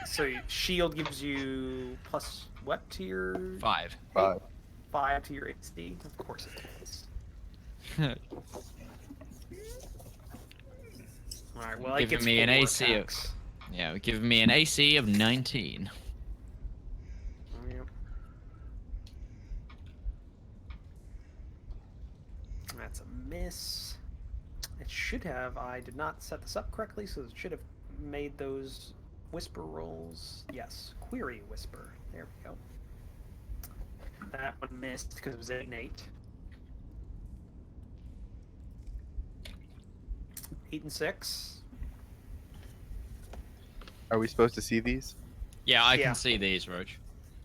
So shield gives you plus what to your 5. 5 to your AC? Of course it does. All right. Well, it Giving gets me an 4 AC of- attacks. Yeah, giving me an AC of 19. Yep. That's a miss. It should have. I did not set this up correctly, so it should have made those whisper rolls. Yes, query whisper. There we go. That one missed because it was 8 and 8. 8 and 6. Are we supposed to see these? Yeah, I Yeah. can see these, Roach.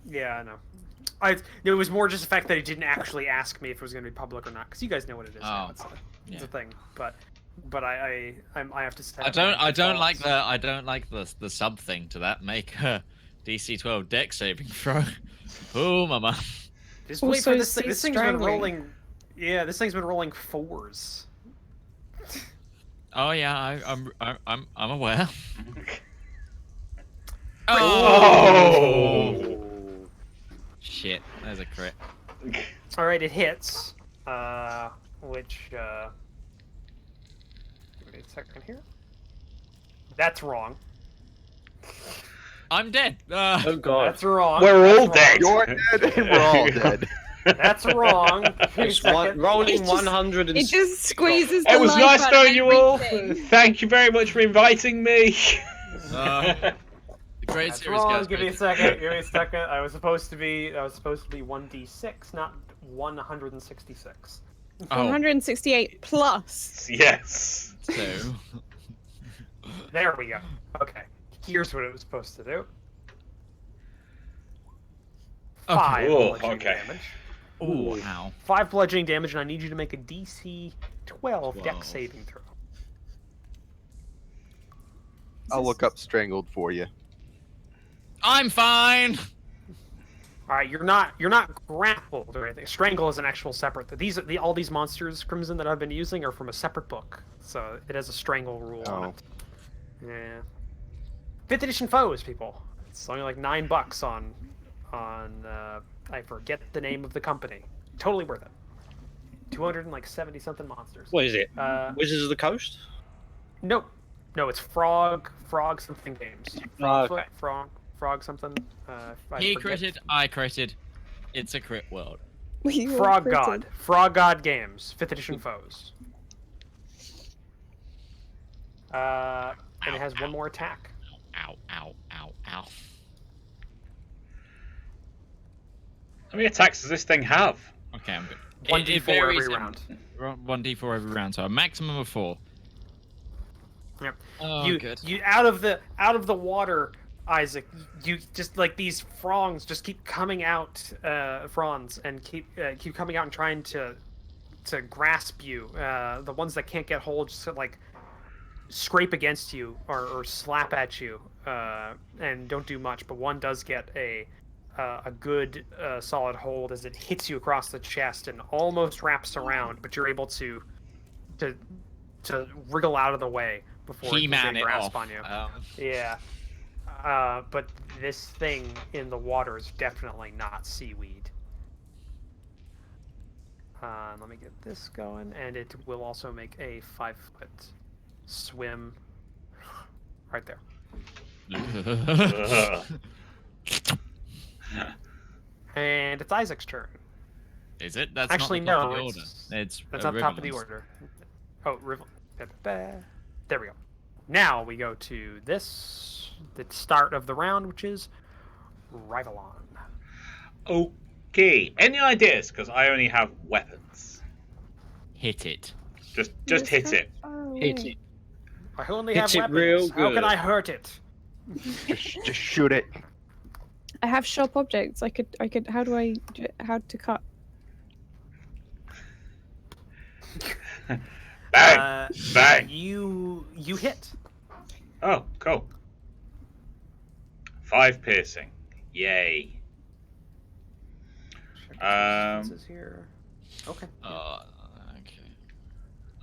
Yeah, I know. It was more just the fact that he didn't actually ask me if it was going to be public or not, because you guys know what it is. Now. Oh, It's yeah. a thing, but I have to say. I don't like the sub thing to that. Make a DC 12 deck saving throw. Oh, mama. Just wait for Also, this thing. cease This thing's been strangling. rolling. Yeah, this thing's been rolling 4s. Oh yeah, I'm aware. Oh! Shit, there's a crit. All right, it hits. Which give me a second here. That's wrong. I'm dead. Oh god. That's wrong. We're all That's dead. wrong. You're dead. We're all dead. That's wrong. It's Second. rolling It just- 100 and It just squeezes the It was life nice out of knowing you all. everything. Thank you very much for inviting me. The Great That's series, wrong. guys. Give me a Great second. Give me a second. I was supposed to be 1d6, not 166. Oh, 168 plus. Yes. So, There we go. Okay. Here's what it was supposed to do. Okay. 5 Ooh, bludgeoning okay. damage. ooh, ow. 5 bludgeoning damage, and I need you to make a DC 12 dex 12. saving throw. I'll look up strangled for you. I'm fine. All right, you're not grappled or anything. Strangle is an actual separate. All these monsters, Crimson, that I've been using are from a separate book, so it has a strangle rule on Oh. it. Yeah. 5th edition foes, people. It's only like $9 on I forget the name of the company. Totally worth it. 270 something monsters. What is it? Wizards of the Coast? Nope. No, it's Frog something games. Oh, okay. Frog something. I He forget. critted, I critted. It's a crit world. We were Frog critted. God. Frog God Games. 5th edition foes. And it has one more attack. Ow, ow, ow, ow. How many attacks does this thing have? Okay, I'm good. 1d4 varies every in- round. 1d4 every round, so a maximum of 4. Yep. Oh, good. You out of the water, Isaac. You just like these fronds just keep coming out, fronds, and keep coming out and trying to grasp you. The ones that can't get hold just like scrape against you or slap at you, and don't do much. But one does get a good solid hold as it hits you across the chest and almost wraps around, but you're able to wriggle out of the way before it He-Man can it grasp off. on you. Yeah. But this thing in the water is definitely not seaweed. Let me get this going, and it will also make a 5-foot swim right there. Ugh. And it's Isaac's turn. Is it? That's Actually, not the top no, of the order. It's That's not top of the Rivallon's. order. Oh, there we go. Now we go to the start of the round, which is Rivallon. Okay. Any ideas? Because I only have weapons. Hit it. Just Yes, hit how it. far Hit away? it. I only Hit have it weapons. real How can good. I hurt it? Just shoot it. I have sharp objects. I could. How to cut? Bang! Bang! You hit. Oh, cool. 5 piercing. Yay. Check the distances here. Okay. Okay.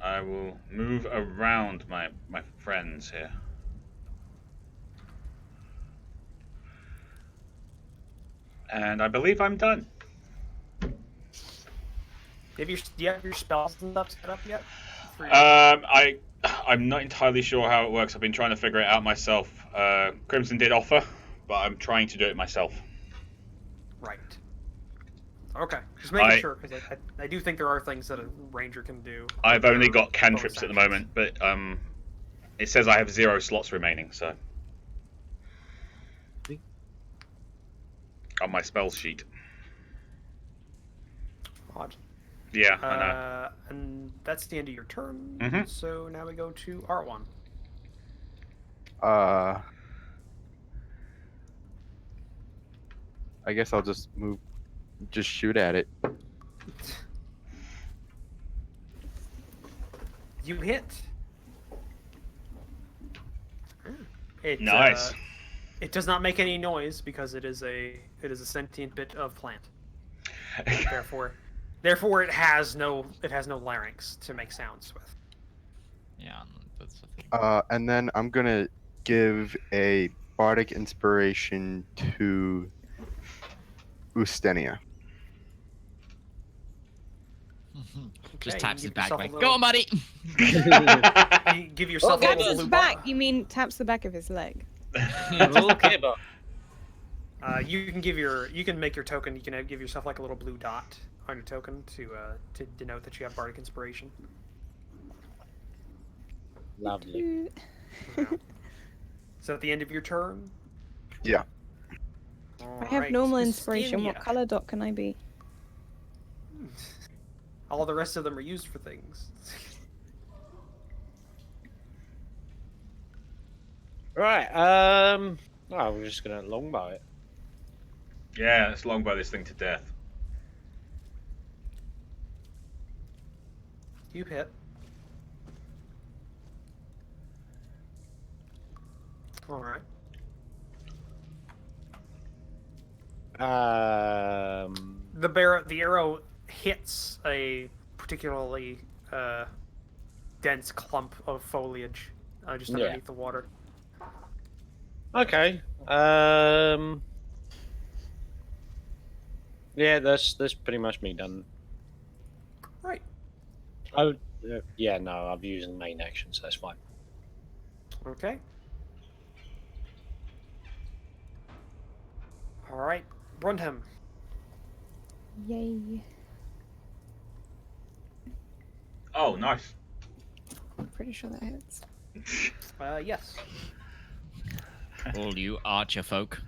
I will move around my friends here. And I believe I'm done. Do you have your spells and stuff set up yet? I'm not entirely sure how it works. I've been trying to figure it out myself. Crimson did offer, but I'm trying to do it myself. Right. Okay. Just making sure, because I do think there are things that a ranger can do. I've only got Bonus cantrips at the actions. moment, but it says I have 0 slots remaining, so on my spells sheet. Odd. Yeah, I know. And that's the end of your turn. Mhm. So now we go to R1. I guess I'll just shoot at it. You hit. It, Nice. it does not make any noise because it is a sentient bit of plant. Therefore, it has no larynx to make sounds with. Yeah, that's the thing. And then I'm gonna give a bardic inspiration to Ustenia. Just Okay, taps you his give back yourself a like, little- go on, buddy! You give yourself a Taps little his blue back. You mean taps the back of his leg? Okay, but You can make your token. You can give yourself like a little blue dot on your token to denote that you have bardic inspiration. lovely. So at the end of your turn, Yeah. I have normal inspiration. What color dot can I be? All the rest of them are used for things. Right. Well, we're just gonna longbow it. Yeah, let's longbow this thing to death. You hit. All right. The arrow hits a particularly dense clump of foliage just underneath the water. Okay. Yeah, that's pretty much me done. Right. Oh, yeah. No, I've used the main action, so that's fine. Okay. All right, Brundham. Yay. Oh, nice. I'm pretty sure that hits. Yes. All you archer folk.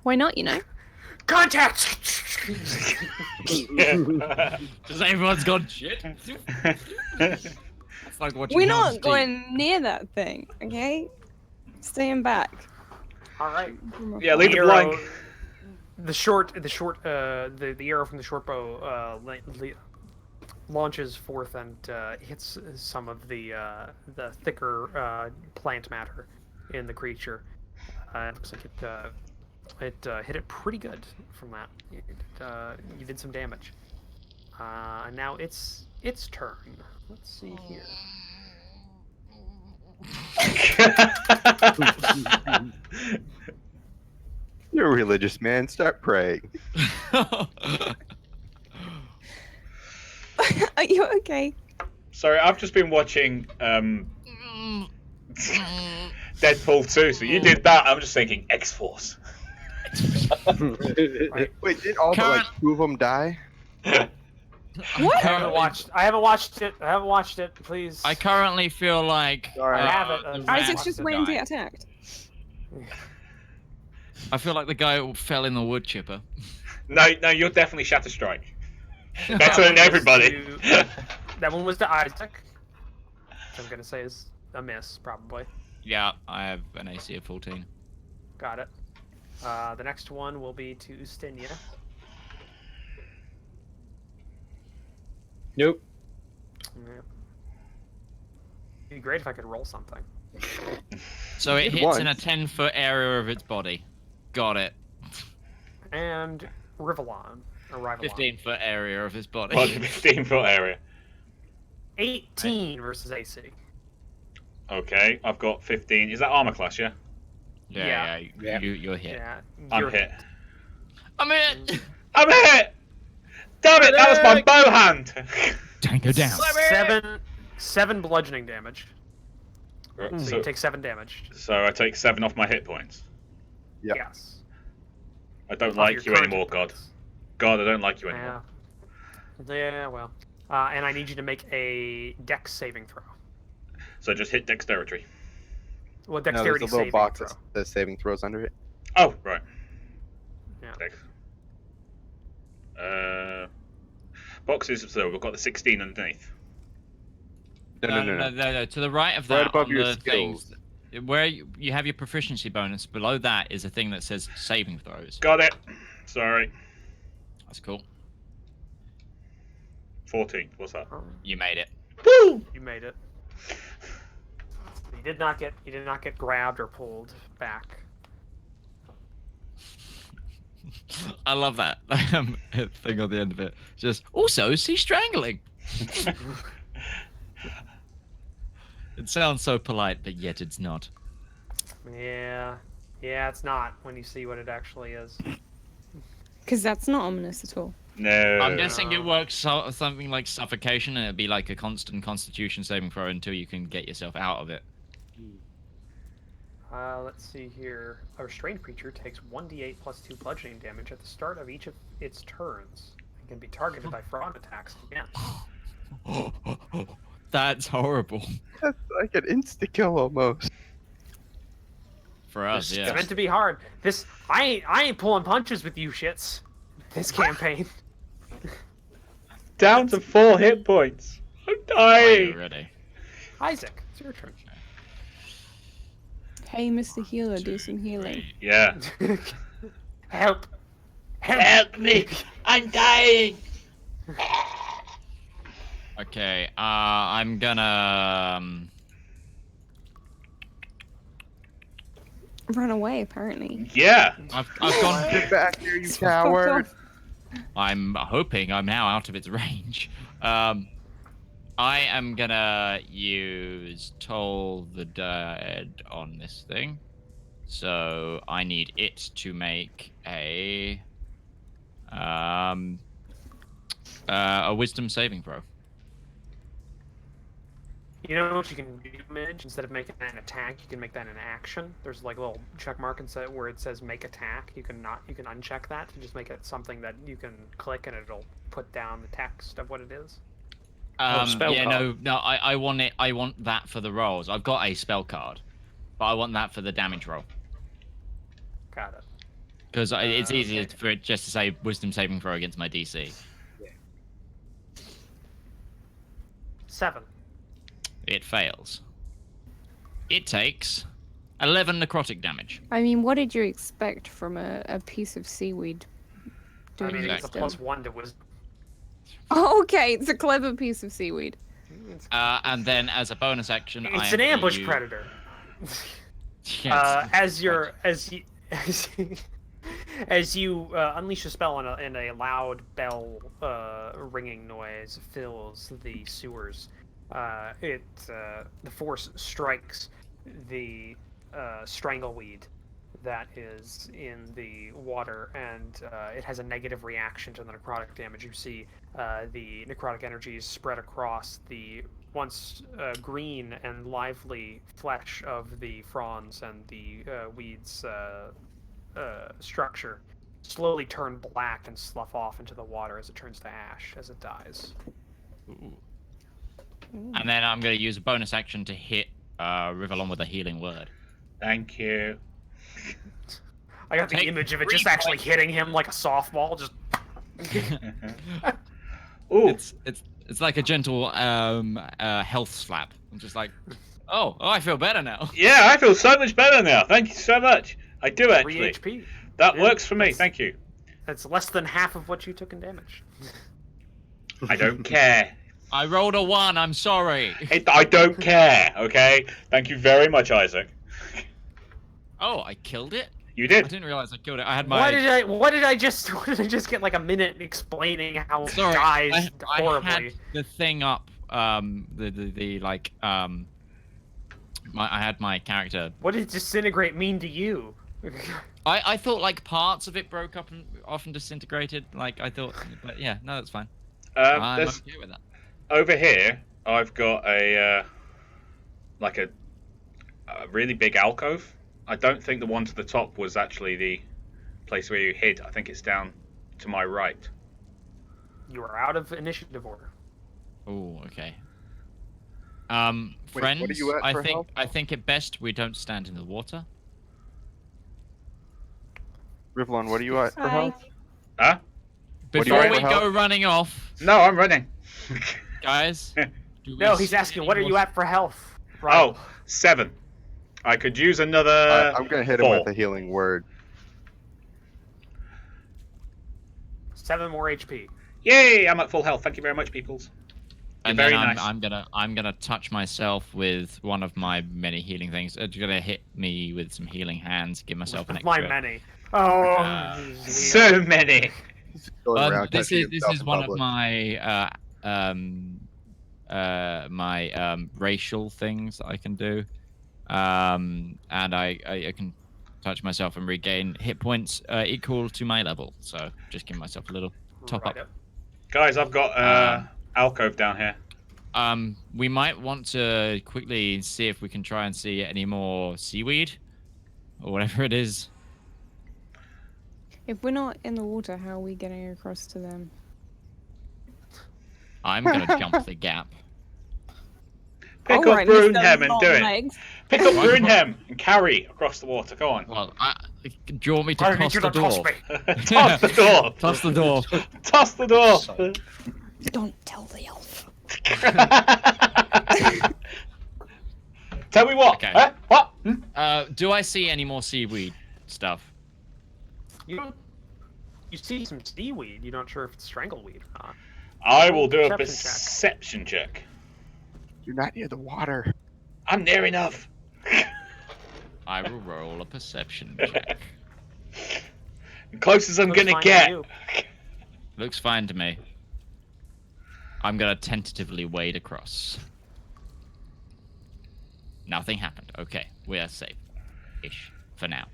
Why not, you know? Contact! Just everyone's gone shit. It's like watching We're Hell's not Deep. going near that thing, okay? Staying back. All right. Yeah, leave it blank. The arrow from the short bow launches forth and hits some of the thicker plant matter in the creature. It looks like it hit it pretty good from that. You did some damage. And now it's turn. Let's see here. You're a religious man. Start praying. Are you okay? Sorry, I've just been watching Deadpool 2, so you did that. I'm just thinking X-Force. Right. Wait, did all but like 2 of them die? What? I haven't watched it. Please. I currently feel like I have it. the Isaac's rats just are waiting to dying. get attacked. I feel like the guy who fell in the wood chipper. No, you're definitely Shatter Strike. Better than everybody. That one was to Isaac. Which I'm gonna say is a miss, probably. Yeah, I have an AC of 14. Got it. The next one will be to Ustinia. Nope. Yeah. It'd be great if I could roll something. So it Did hits in a once. 10-foot area of its body. Got it. And Rivallon. Or Rivallon. 15-foot area of his body. 15-foot area. 18 versus AC. Okay, I've got 15. Is that armor class, yeah? Yeah, Yeah. you're hit. Yeah. I'm you're hit. I'm hit! I'm hit! Damn it, that was my bow hand! Tango down. 7 bludgeoning damage. So So, you take 7 damage. so I take 7 off my hit points. Yeah. Yes. I don't Off like your you current anymore, hit God. points. God, I don't like you anymore. Yeah, well. And I need you to make a dex saving throw. So just hit dexterity. Well, No, there's dexterity a little saving box throw. that says saving throws under it. Oh, right. Yeah. Dex. Boxes, so we've got the 16 underneath. No. To the right of that, Right above on your the skills. things, where you have your proficiency bonus, below that is a thing that says saving throws. Got it. Sorry. That's cool. 14. What's that? You made it. Woo! You made it. You did not get grabbed or pulled back. I love that thing on the end of it. Just also see strangling. It sounds so polite, but yet it's not. Yeah, it's not when you see what it actually is. Because that's not ominous at all. No. I'm guessing it works something like suffocation, and it'd be like a constant Constitution saving throw until you can get yourself out of it. Let's see here. A restrained creature takes 1d8 plus 2 bludgeoning damage at the start of each of its turns and can be targeted by frog attacks again. That's horrible. That's like an insta-kill almost. For us, It's yeah. meant to be hard. I ain't pulling punches with you shits. This campaign. Down to 4 hit points. I'm Are you dying. ready? Isaac, it's your turn. Hey, Mr. Healer, do some healing. Yeah. Help! Help me! I'm dying. Okay, I'm gonna. Run away, apparently. Yeah. I've gone. Get back here, you Fuck coward! off. I'm hoping I'm now out of its range. I am gonna use Toll the Dead on this thing. So I need it to make a wisdom saving throw. You know what you can do, Midge? Instead of making that an attack, you can make that an action. There's like a little check mark inside where it says make attack. You can uncheck that and just make it something that you can click and it'll put down the text of what it is. spell Yeah, card. no, I want it. I want that for the rolls. I've got a spell card, but I want that for the damage roll. Got it. Because it's easier okay. for it just to say wisdom saving throw against my DC. 7. It fails. It takes 11 necrotic damage. I mean, what did you expect from a piece of seaweed? I doing mean, it's a wisdom? +1 to wisdom. Oh, okay, it's a clever piece of seaweed. And then as a bonus action, It's an ambush predator. Yes. As you unleash a spell and a loud bell ringing noise fills the sewers, the force strikes the strangleweed that is in the water, and it has a negative reaction to the necrotic damage. You see the necrotic energies spread across the once green and lively flesh of the fronds, and the weed's structure slowly turn black and slough off into the water as it turns to ash as it dies. Ooh. And then I'm going to use a bonus action to hit Rivallon with a healing word. Thank you. I got the Take image of it 3 just actually points. hitting him like a softball, just Ooh. It's like a gentle health slap. I'm just like, oh, I feel better now. Yeah, I feel so much better now. Thank you so much. I do 3 actually. HP. That Yeah, works for me. that's- Thank you. That's less than half of what you took in damage. I don't care. I rolled a 1. I'm sorry. I don't care. Okay. Thank you very much, Isaac. Oh, I killed it? You I did. didn't realize I killed it. I had my. What did I just get like a minute explaining how it Sorry, dies I horribly? had the thing up. I had my character. What does disintegrate mean to you? I thought like parts of it broke up and often disintegrated. Like I thought, but yeah, no, that's fine. I'm There's, okay with that. over here, I've got a like a really big alcove. I don't think the one to the top was actually the place where you hid. I think it's down to my right. You are out of initiative order. Oh, okay. Wait, Friends, what are you at for health? I think it best we don't stand in the water. Rivallon, what are you at for Hi. health? Huh? What do you Before want we for go health? running off, No, I'm running. guys. No, he's asking, what are you at for health? Oh, 7. I could use another. I'm gonna hit him 4. with a healing word. 7 more HP. Yay! I'm at full health. Thank you very much, peoples. And Very then nice. I'm gonna touch myself with one of my many healing things. It's gonna hit me with some healing hands. Give myself an My extra. my Oh, So many. Going around This touching is himself in one of public. my racial things that I can do, and I can touch myself and regain hit points equal to my level. So just give myself a little top up. Guys, I've got alcove down here. We might want to quickly see if we can try and see any more seaweed or whatever it is. If we're not in the water, how are we getting across to them? I'm gonna jump the gap. Pick All up right, Mr. Brunhem and do it. Longlegs. Pick up What? Brunhem and carry across the water. Go on. Well, do you want me to I need toss you the to toss door? me. Toss the door. Toss the door. Toss the door. So- Don't tell the elf. Tell me what? Okay. Huh? What? Hmm? Do I see any more seaweed stuff? You see some seaweed. You're not sure if it's strangleweed or not. I will do a Perception check. perception check. You're not near the water. I'm near enough. I will roll a perception check. Close as I'm Looks gonna fine to get. you. Looks fine to me. I'm gonna tentatively wade across. Nothing happened. Okay, we are safe. Ish. For now.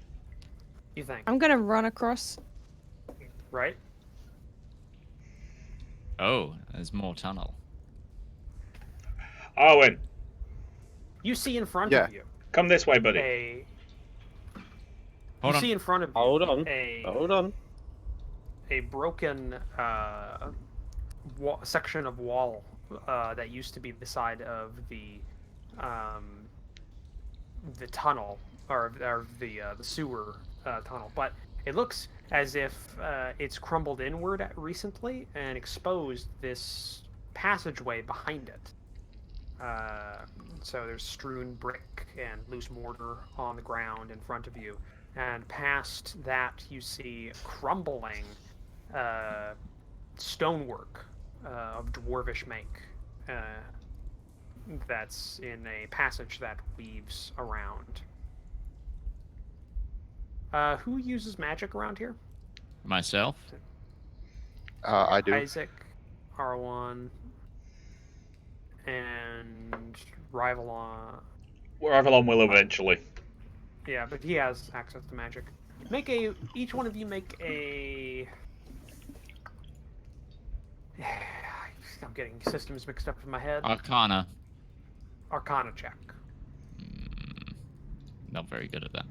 You think? I'm gonna run across. Right? Oh, there's more tunnel. Owen, You see in front Yeah. of you come this way, buddy. a. Hold you on. see in front of you Hold on. a Hold on. a broken section of wall that used to be the side of the tunnel or the sewer tunnel, but it looks as if it's crumbled inward recently and exposed this passageway behind it. So there's strewn brick and loose mortar on the ground in front of you, and past that you see crumbling stonework of dwarvish make that's in a passage that weaves around. Who uses magic around here? Myself? I do. Isaac, R1, and Rivallon. Rivallon will eventually. Yeah, but he has access to magic. Each one of you make a. I'm getting systems mixed up in my head. Arcana. Arcana check. Not very good at that.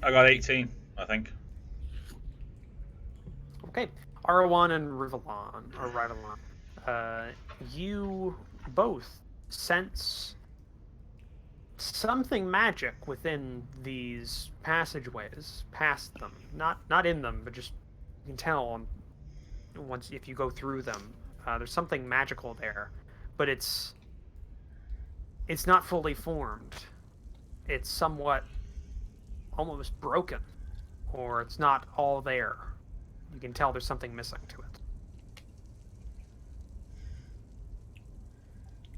I got 18, I think. Okay, R1 and Rivallon. You both sense something magic within these passageways, past them. Not in them, but just you can tell once if you go through them. There's something magical there, but it's not fully formed. It's somewhat almost broken, or it's not all there. You can tell there's something missing to it.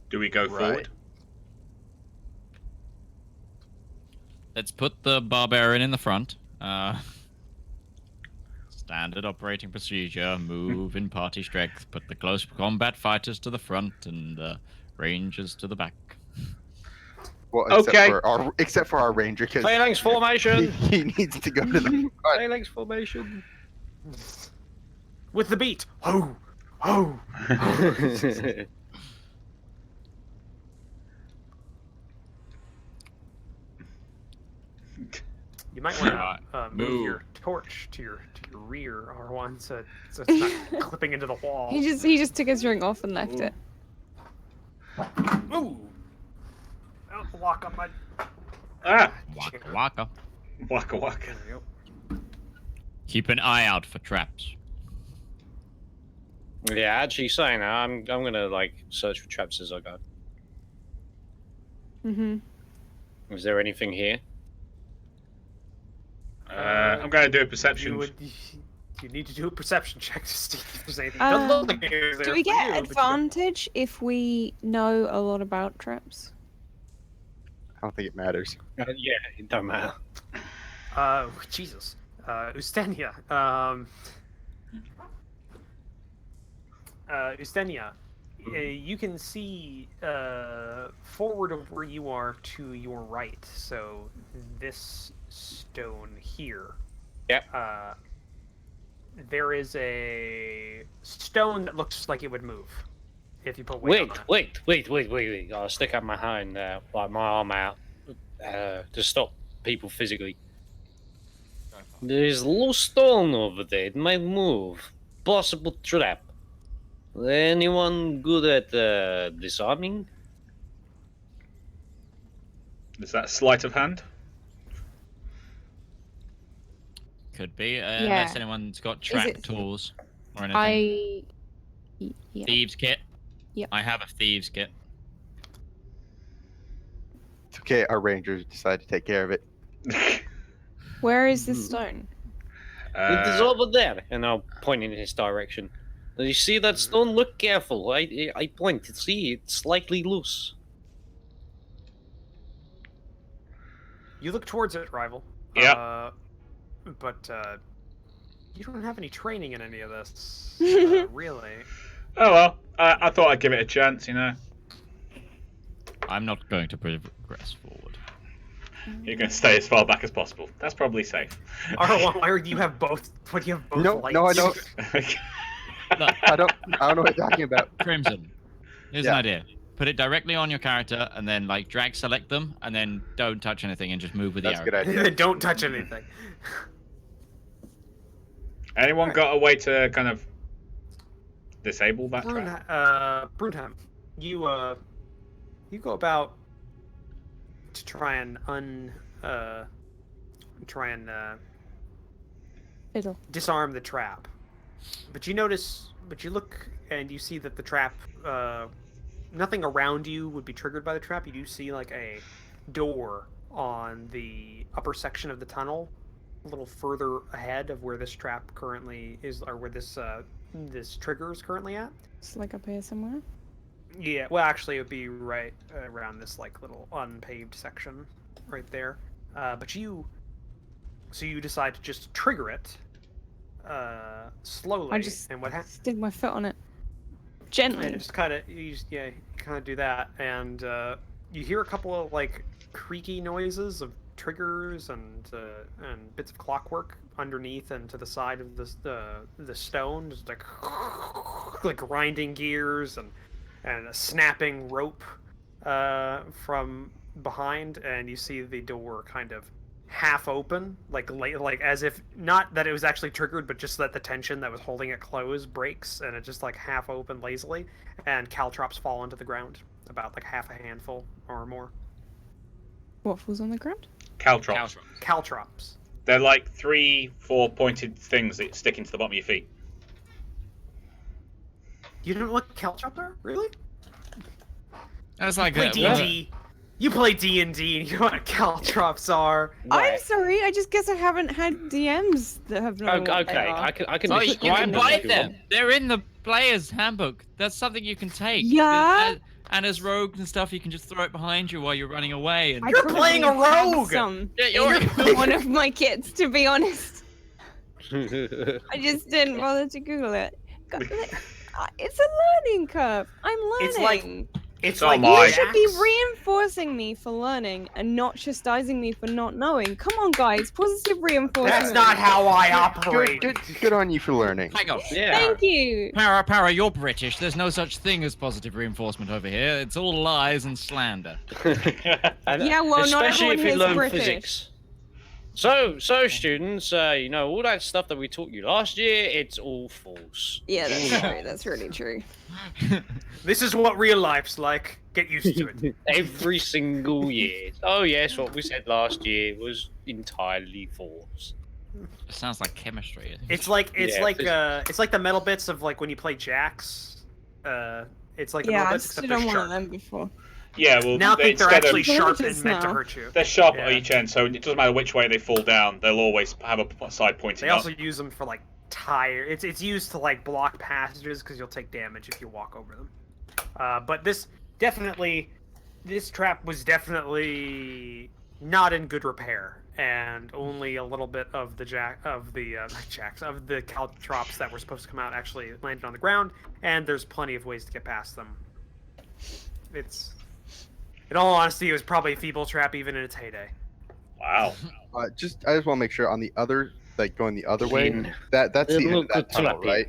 Do we go forward? Let's put the barbarian in the front. Standard operating procedure. Move in party strength. Put the close combat fighters to the front and the rangers to the back. Well, Okay. except for our ranger, because Phalanx formation. he needs to go to the front. Phalanx formation. With the beat. Ho! Ho! You might want to move Move. your torch to your rear, R1, so it's not clipping into the wall. He just took his ring off and left it. Ooh! Don't lock up my. Ah! Waka waka. Waka waka. There we go. Keep an eye out for traps. Yeah, actually saying that, I'm gonna like search for traps as I go. Mm-hmm. Is there anything here? I'm going to do a perception. You need to do a perception check to see if there's anything. Um, Doesn't look like there's Do we there for get you, but you advantage if we know a lot about traps? I don't think it matters. Yeah, it don't matter. Jesus. Ustenia. Ustenia, you can see forward of where you are to your right. So this stone here. Yep. There is a stone that looks like it would move if you put weight on it. Wait. I'll stick out my hand, like my arm out, to stop people physically. There's a little stone over there. It might move. Possible trap. Anyone good at disarming? Is that sleight of hand? Could be, unless anyone's got trap it- tools or anything. Yeah. Thieves kit. Yep. I have a thieves kit. It's okay. Our rangers decide to take care of it. Where is this stone? It is over there, and I'll point in his direction. You see that stone? Look careful. I point. See, it's slightly loose. You look towards it, rival. Yeah. But you don't have any training in any of this, really. Oh well, I thought I'd give it a chance, you know. I'm not going to progress forward. You're going to stay as far back as possible. That's probably safe. Why do you have both? What do you have both No, lights? no, I don't. Look, I don't know what you're talking about. Crimson. Here's an idea. Put it directly on your character, and then like drag select them, and then don't touch anything, and just move with the That's a arrow. good idea. Don't touch anything. Anyone got a way to kind of disable that trap? Brunheim, you go about to try and Fiddle. disarm the trap, but you look and you see that the trap, nothing around you would be triggered by the trap. You do see like a door on the upper section of the tunnel, a little further ahead of where this trap currently is, or where this trigger is currently at. It's like up here somewhere. Yeah, well, actually, it would be right around this like little unpaved section, right there. So you decide to just trigger it, slowly. I just and what happens? stick my foot on it gently. And just kind of, do that, and you hear a couple of like creaky noises of triggers and bits of clockwork underneath and to the side of the stone, just like grinding gears and a snapping rope from behind, and you see the door kind of half open, like as if not that it was actually triggered, but just that the tension that was holding it closed breaks, and it just like half open lazily, and caltrops fall onto the ground, about like half a handful or more. What falls on the ground? Caltrops. Caltrops. They're like 3-4 pointed things that stick into the bottom of your feet. You don't know what caltrops are? Really? That's like Play D&D. You play D&D and you know what caltrops are. I'm sorry, I just guess I haven't had DMs that have known what they Okay, are. I can Oh, you describe can them buy if you them. want. They're in the player's handbook. That's something you can take. Yeah. And as rogues and stuff, you can just throw it behind you while you're running away. And You're playing a probably have rogue! Some Yeah, you're in one of my kits, to be honest. I just didn't bother to Google it. It's a learning curve. I'm learning. It's So like am I. You should be Jax. reinforcing me for learning and not chastising me for not knowing. Come on, guys. Positive reinforcement. That's not how I operate. Good on you for learning. hang on. Yeah. Thank you. Para, you're British. There's no such thing as positive reinforcement over here. It's all lies and slander. And Yeah, well, not especially everyone if you here's learn British. physics. So students, all that stuff that we taught you last year, it's all false. Yeah, that's true. That's really true. This is what real life's like. Get used to it. Every single year. Oh yes, what we said last year was entirely false. It sounds like chemistry. It's like Yeah, it's like the metal bits of like when you play jacks. It's like the Yeah, metal I've bits except stood they're on one of sharp. them before. Yeah, well, Now think they're instead actually of, sharp Gorgeous and meant to now. hurt you. they're sharp Yeah. at each end, so it doesn't matter which way they fall down. They'll always have a side pointing They up. also use them for like tire. It's used to like block passages because you'll take damage if you walk over them. But this trap was definitely not in good repair, and only a little bit of the caltrops that were supposed to come out actually landed on the ground. And there's plenty of ways to get past them. It's, in all honesty, it was probably a feeble trap even in its heyday. Wow. I just want to make sure on the other, like going the other way. Clean. That's the end of Look that good tunnel, trappy. right?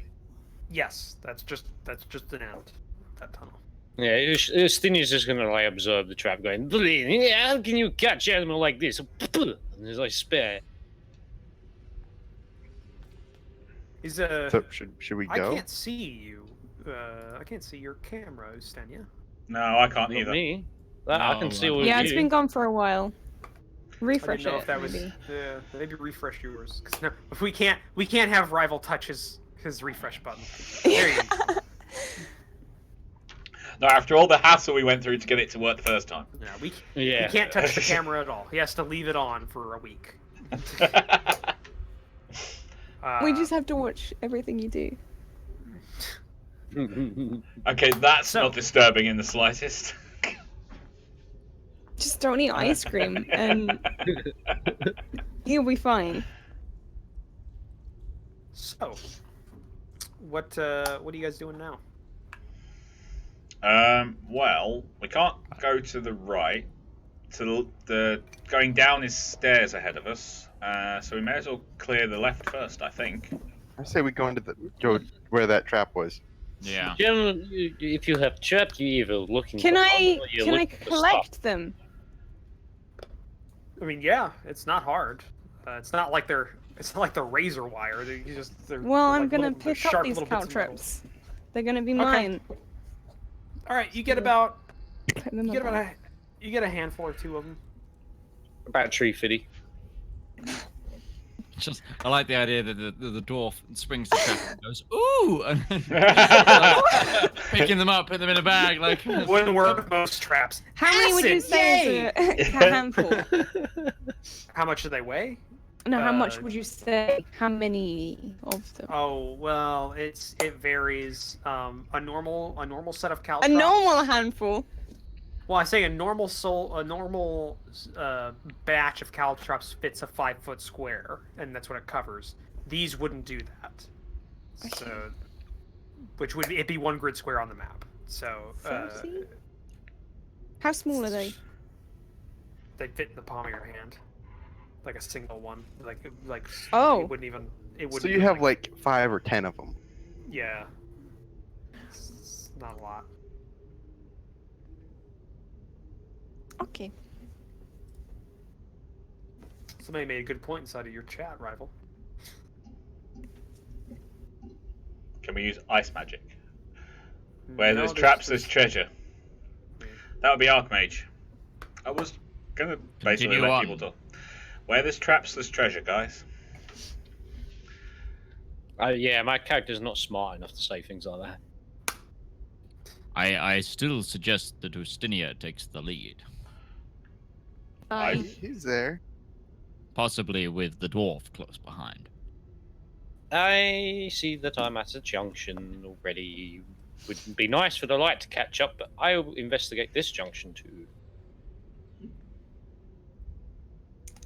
Yes, that's just an end of that tunnel. Yeah, Stini's just gonna like observe the trap, going, how can you catch an animal like this? And he's like, spare. Is So should we I go? can't see you. I can't see your camera, Stenya. No, I can't Not either. me. I can No, see all Yeah, of it's you. been gone for a while. I Refresh didn't know it, if that was. maybe. Yeah, maybe refresh yours. Cause no, if we can't have Rival touch his refresh button. There you go. No, after all the hassle we went through to get it to work the first time. Yeah, we Yeah. can't touch the camera at all. He has to leave it on for a week. We just have to watch everything you do. Okay, that's So- not disturbing in the slightest. Just don't eat ice cream, and you'll be fine. So, what are you guys doing now? Well, we can't go to the right. To the going down is stairs ahead of us. So we may as well clear the left first, I think. I say we go into go where that trap was. Yeah. Generally, if you have trapped, you either looking Can for I fun or you're can I looking for stuff. collect them? I mean, yeah, it's not hard. It's not like they're razor wire. They're Well, I'm like gonna little- pick sharp up these little bits of metal. caltrops. They're gonna be mine. All right, you get about Put them you get above. about you get a handful or two of them. About tree fitty. Just, I like the idea that the dwarf springs the trap and goes, ooh! And then picking them up, put them in a bag, like... Wouldn't work with most traps. How many would you Acid, say is a handful? How much do they weigh? No, how much Uh, would you say? How many of them? Oh well, it varies. A normal set of A caltrops. normal handful. Well, I say a normal batch of caltrops fits a 5-foot square, and that's what it covers. These wouldn't do that. So, which would it be 1 grid square on the map? So, Fancy? How small are they? they fit in the palm of your hand, like a single one. Like Oh. It wouldn't even. It wouldn't. So you even, have like 5 or 10 of them. Yeah. It's not a lot. Okay. Somebody made a good point inside of your chat, Rival. Can we use ice magic? Where No, there's traps, there's treasure. That would be Archmage. I was gonna basically Continue let on. people talk. Where there's traps, there's treasure, guys. Yeah, my character's not smart enough to say things like that. I still suggest that Ustinia takes the lead. He's there. Possibly with the dwarf close behind. I see that I'm at a junction already. Would be nice for the light to catch up, but I'll investigate this junction too.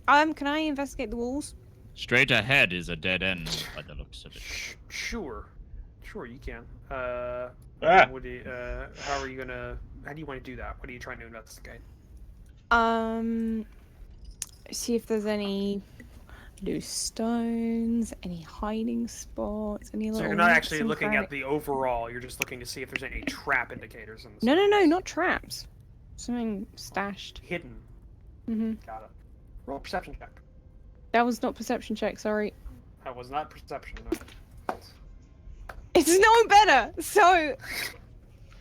Can I investigate the walls? Straight ahead is a dead end by the looks of it. Sure, you can. What do you, how do you want to do that? What are you trying to investigate? See if there's any loose stones, any hiding spots, any So little. you're not nooks actually and looking at crannies. the overall. You're just looking to see if there's any trap indicators in the No, not traps. Something stashed. hidden. Mhm. Got it. Roll a perception check. That was not perception check. Sorry. That was not perception. No. It's no better. So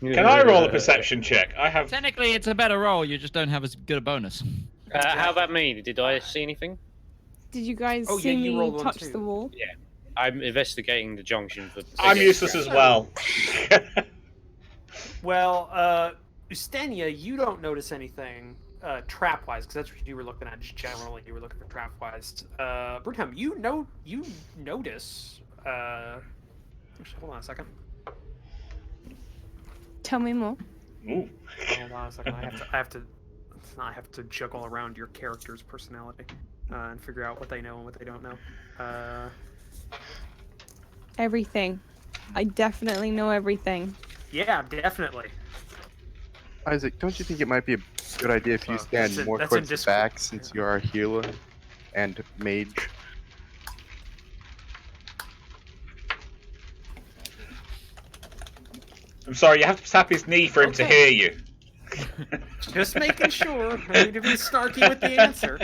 Can I roll a perception check? I have. Technically, it's a better roll. You just don't have as good a bonus. How about me? Did I see anything? did you guys Oh, yeah, see you me rolled one touch too. the wall? I'm investigating the junction for. I'm useless as well. Well, Ustenia, you don't notice anything trap-wise, because that's what you were looking at. Just generally, you were looking for trap-wise. Brutum, you notice. Actually, hold on a second. Tell me more. Ooh. Hold on a second. I have to juggle around your character's personality and figure out what they know and what they don't know. Everything. I definitely know everything. Yeah, definitely. Isaac, don't you think it might be a good idea if you stand that's more in towards the Discord. back since you are a healer and mage? I'm sorry, you have to tap his knee for him to Okay. hear you. Just making sure. I need to be snarky with the answer.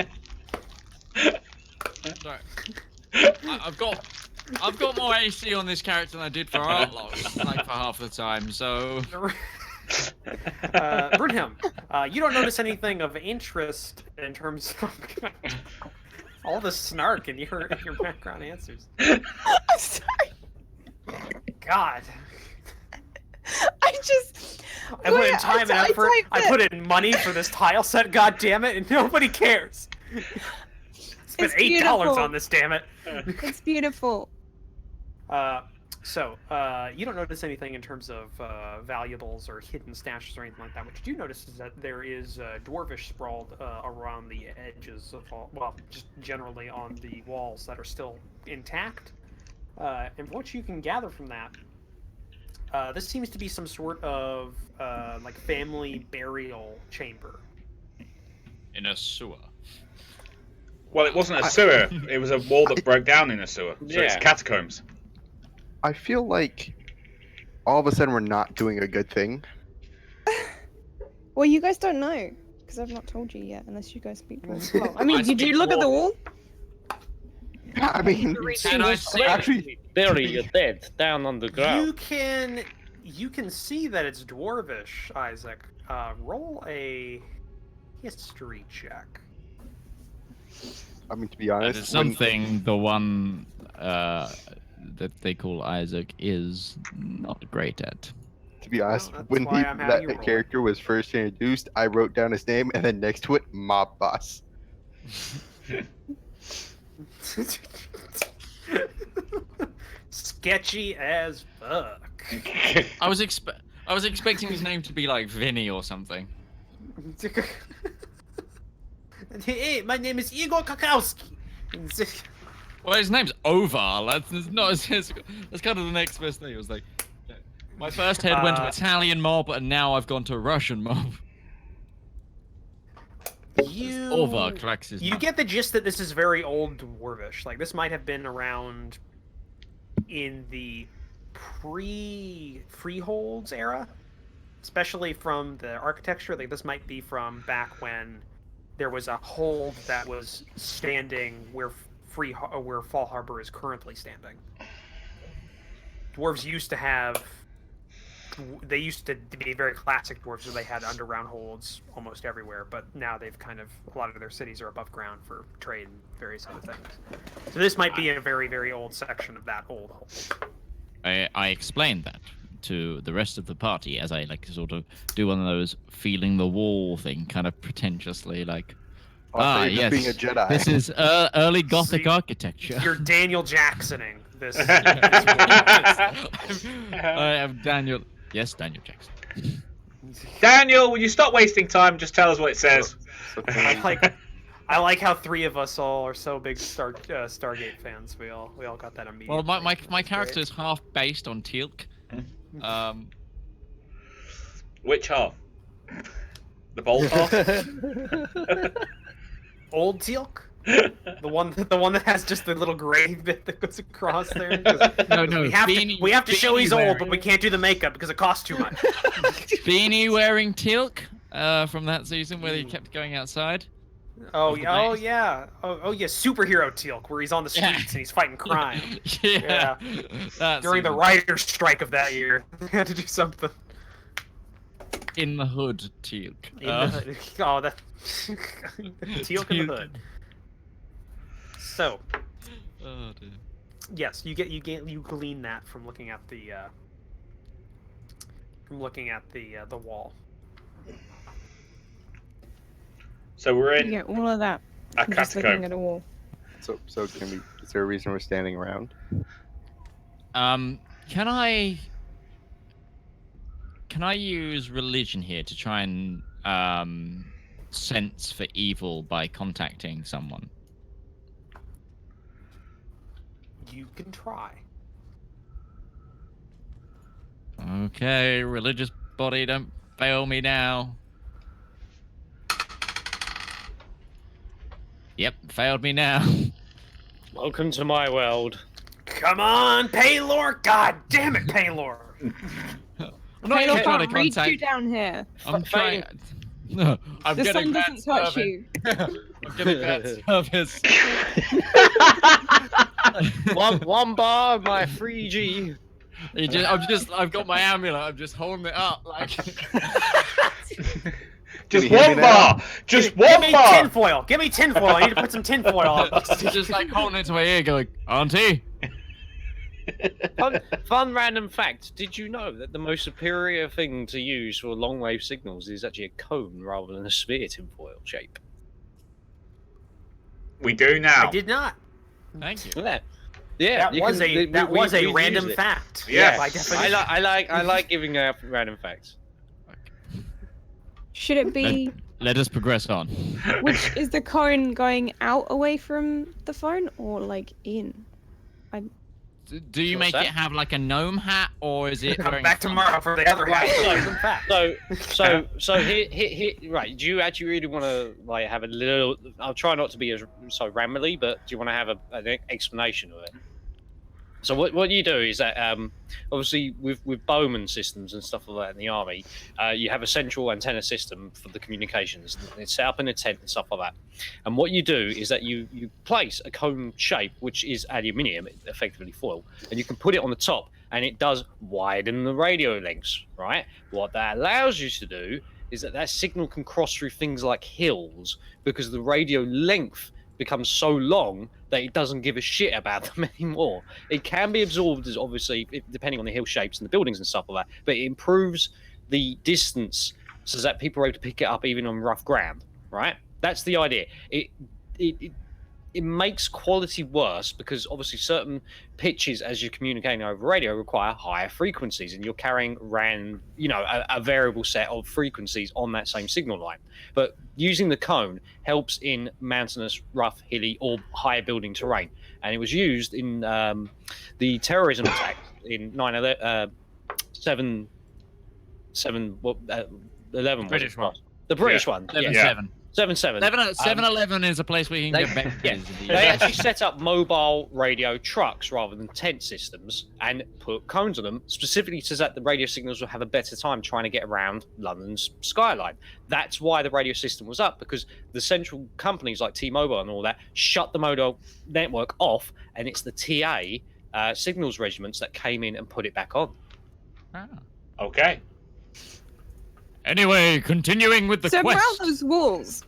Sorry. I've got I've got more AC on this character than I did for Artlock, like for half the time. So. Brunham, you don't notice anything of interest in terms of all the snark in your background answers. I'm sorry. God. I just. I put in time and effort. I put in money for this tile set. God damn it, and nobody cares. Spent $8 on this. Damn it. It's beautiful. So, you don't notice anything in terms of valuables or hidden stashes or anything like that. What you do notice is that there is dwarvish sprawled around the edges of all, well, just generally on the walls that are still intact. And what you can gather from that, this seems to be some sort of like family burial chamber. In a sewer. Well, it wasn't a sewer. It was a wall that broke down in a sewer. So it's catacombs. I feel like all of a sudden we're not doing a good thing. Well, you guys don't know, because I've not told you yet, unless you guys speak dwarf. Well, I mean, did you look at the wall? Yeah, I mean, Can I see? actually, Bury your dead down on the ground. You can see that it's dwarvish, Isaac. Roll a history check. I mean, to be honest, There's something the one that they call Isaac is not great at. To be honest, Well, that's when why I'm having you that roll. character was first introduced, I wrote down his name and then next to it, mob boss. Sketchy as fuck. I was expecting his name to be like Vinny or something. Hey, my name is Igor Kakowski. Well, his name's Ovar. That's not. That's kind of the next best thing. It was like, my first head went to Italian mob, and now I've gone to Russian mob. Ovar cracks his. You get the gist that this is very old dwarvish. Like this might have been around in the pre-freeholds era, especially from the architecture. Like this might be from back when there was a hold that was standing where Fall Harbor is currently standing. Dwarves used to have. They used to be very classic dwarves, so they had underground holds almost everywhere. But now they've kind of a lot of their cities are above ground for trade and various other things. So this might be a very, very old section of that old hold. I explained that to the rest of the party as I like to sort of do one of those feeling the wall thing, kind of pretentiously, like. Yes. Being a Jedi. This is early Gothic architecture. You're Daniel Jacksoning this. I am Daniel. Yes, Daniel Jackson. Daniel, will you stop wasting time? Just tell us what it says. I like how three of us all are so big Stargate fans. We all got that immediately. Well, my character is half based on Teal'c. Which half? The bold half? Old Teal'c? The one that has just the little gray bit that goes across there. No. We have to show he's old, but we can't do the makeup because it costs too much. Beanie wearing Teal'c from that season where he kept going outside. Oh yeah, superhero Teal'c, where he's on the streets and he's fighting crime. Yeah. During the writer's strike of that year, they had to do something. In the hood, Teal'c. That Teal'c in the hood. So, oh dear. Yes, you glean that from looking at the wall. So we're in. You get all of that. A from just looking catacomb. at a wall. So can we? Is there a reason we're standing around? Can I use religion here to try and sense for evil by contacting someone? You can try. Okay, religious body, don't fail me now. Yep, failed me now. Welcome to my world. Come on, Paylor! God damn it, Paylor! I'm not Paylor trying to can't reach contact. you down here. I'm trying. No, I'm The getting sun bad doesn't touch service. you. I'm getting bad service. one bar, my 3G. I've got my amulet. I'm just holding it up like. Just you hear me one now? bar. Just Give one me bar. tinfoil. Give me tinfoil. I need to put some tinfoil on. Just like holding it to my ear, going, Auntie. Fun random fact. Did you know that the most superior thing to use for long wave signals is actually a cone rather than a sphere tinfoil shape? We do now. I did not. Thank you. Yeah. That was a we've random used it. fact. Yes. By definition. I like giving out random facts. Should it be? Let us progress on. Which is the cone going out away from the phone or like in? Do you What's make that? it have like a gnome hat, or is it Come going back front? tomorrow for the other Right, random fact. So here, right. Do you actually really want to like have a little? I'll try not to be so rambly, but do you want to have an explanation of it? So what you do is that obviously with bowman systems and stuff like that in the army, you have a central antenna system for the communications. It's set up in a tent and stuff like that. And what you do is that you place a cone shape, which is aluminium, effectively foil, and you can put it on the top, and it does widen the radio lengths. Right. What that allows you to do is that signal can cross through things like hills because the radio length becomes so long that it doesn't give a shit about them anymore. It can be absorbed as obviously depending on the hill shapes and the buildings and stuff like that, but it improves the distance so that people are able to pick it up even on rough ground, right? That's the idea. It makes quality worse because obviously certain pitches as you're communicating over radio require higher frequencies, and you're carrying a variable set of frequencies on that same signal line. But using the cone helps in mountainous, rough, hilly, or higher building terrain, and it was used in the terrorism attack in 9/11. 11. British one. The British one. Yeah. 7-7. 7/7. 7-Eleven is a place where you can get beverages. They actually set up mobile radio trucks rather than tent systems and put cones on them specifically so that the radio signals will have a better time trying to get around London's skyline. That's why the radio system was up, because the central companies like T-Mobile and all that shut the mobile network off, and it's the TA signals regiments that came in and put it back on. Okay. Anyway, continuing with the So quest. about those walls.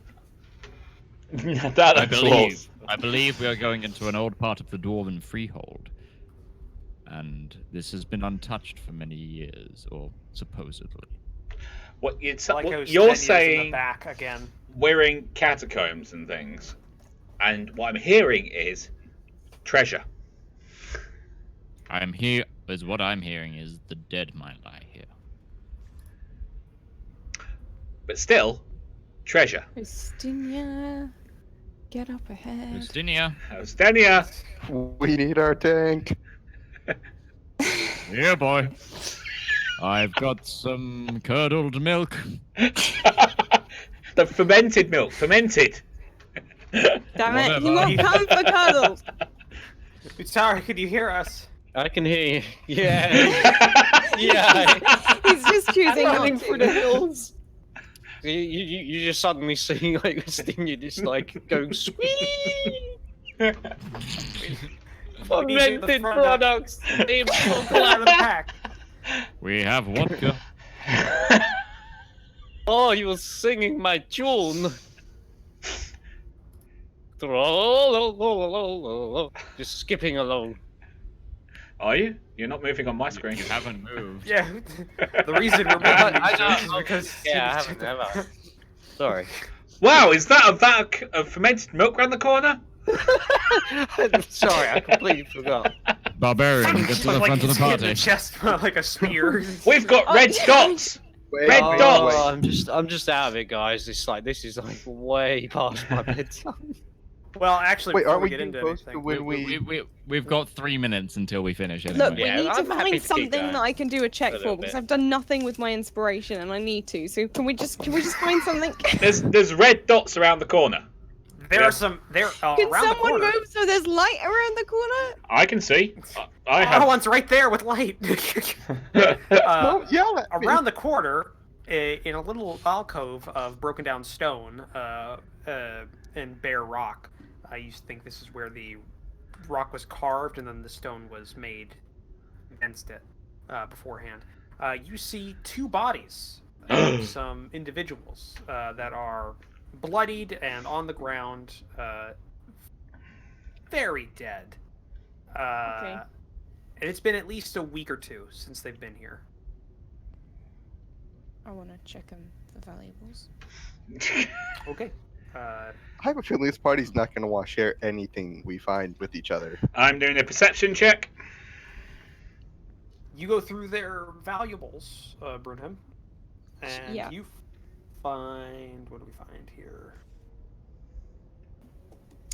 I believe we are going into an old part of the Dwarven Freehold. And this has been untouched for many years, or supposedly. What Like you're 10 years in the saying, back again. we're in catacombs and things, and what I'm hearing is treasure. What I'm hearing is the dead might lie here. But still, treasure. Christina, get up ahead. Justinia. Ostenia. We need our tank. Yeah, boy. I've got some curdled milk. The fermented milk. Fermented. Damn it, he Whatever. won't come for cuddles. Sorry, could you hear us? I can hear you. Yeah. Yeah. He's just choosing not Running to. through the hills. You just suddenly see like Sting, just like going squee. Fermented products. Pull out of the pack. We have vodka. Oh, you were singing my tune. Just skipping along. Are you? You're not moving on my screen. You haven't moved. Yeah. The reason we're making these jokes is because Yeah, I haven't. Have I? Sorry. Wow, is that a vat of fermented milk round the corner? Sorry, I completely forgot. Barbarian, get to the front of the hit party. the chest like a spear. We've got red dots. Red Oh, dots. I'm just out of it, guys. This is like way past my bedtime. Well, actually, Wait, before aren't we we get getting into close to anything, when We've got 3 minutes until we finish anyway. Look, we Yeah, need to I'm happy find to keep something going that I can do a check a little for because bit. I've done nothing with my inspiration and I need to. So can we just find something? There's red dots around the corner. there Yeah. are some there Can around the someone corner. move so there's light around the corner? I can see. I Oh, have. one's right there with light. Don't yell at me. Around the corner, in a little alcove of broken down stone and bare rock, I used to think this is where the rock was carved and then the stone was made against it beforehand. You see 2 bodies of some individuals that are bloodied and on the ground, very dead. Okay. And it's been at least a week or 2 since they've been here. I want to check them for valuables. Okay. I have a feeling this party's not going to want to share anything we find with each other. I'm doing a perception check. You go through their valuables, Brunham, and Yeah. you find... What do we find here?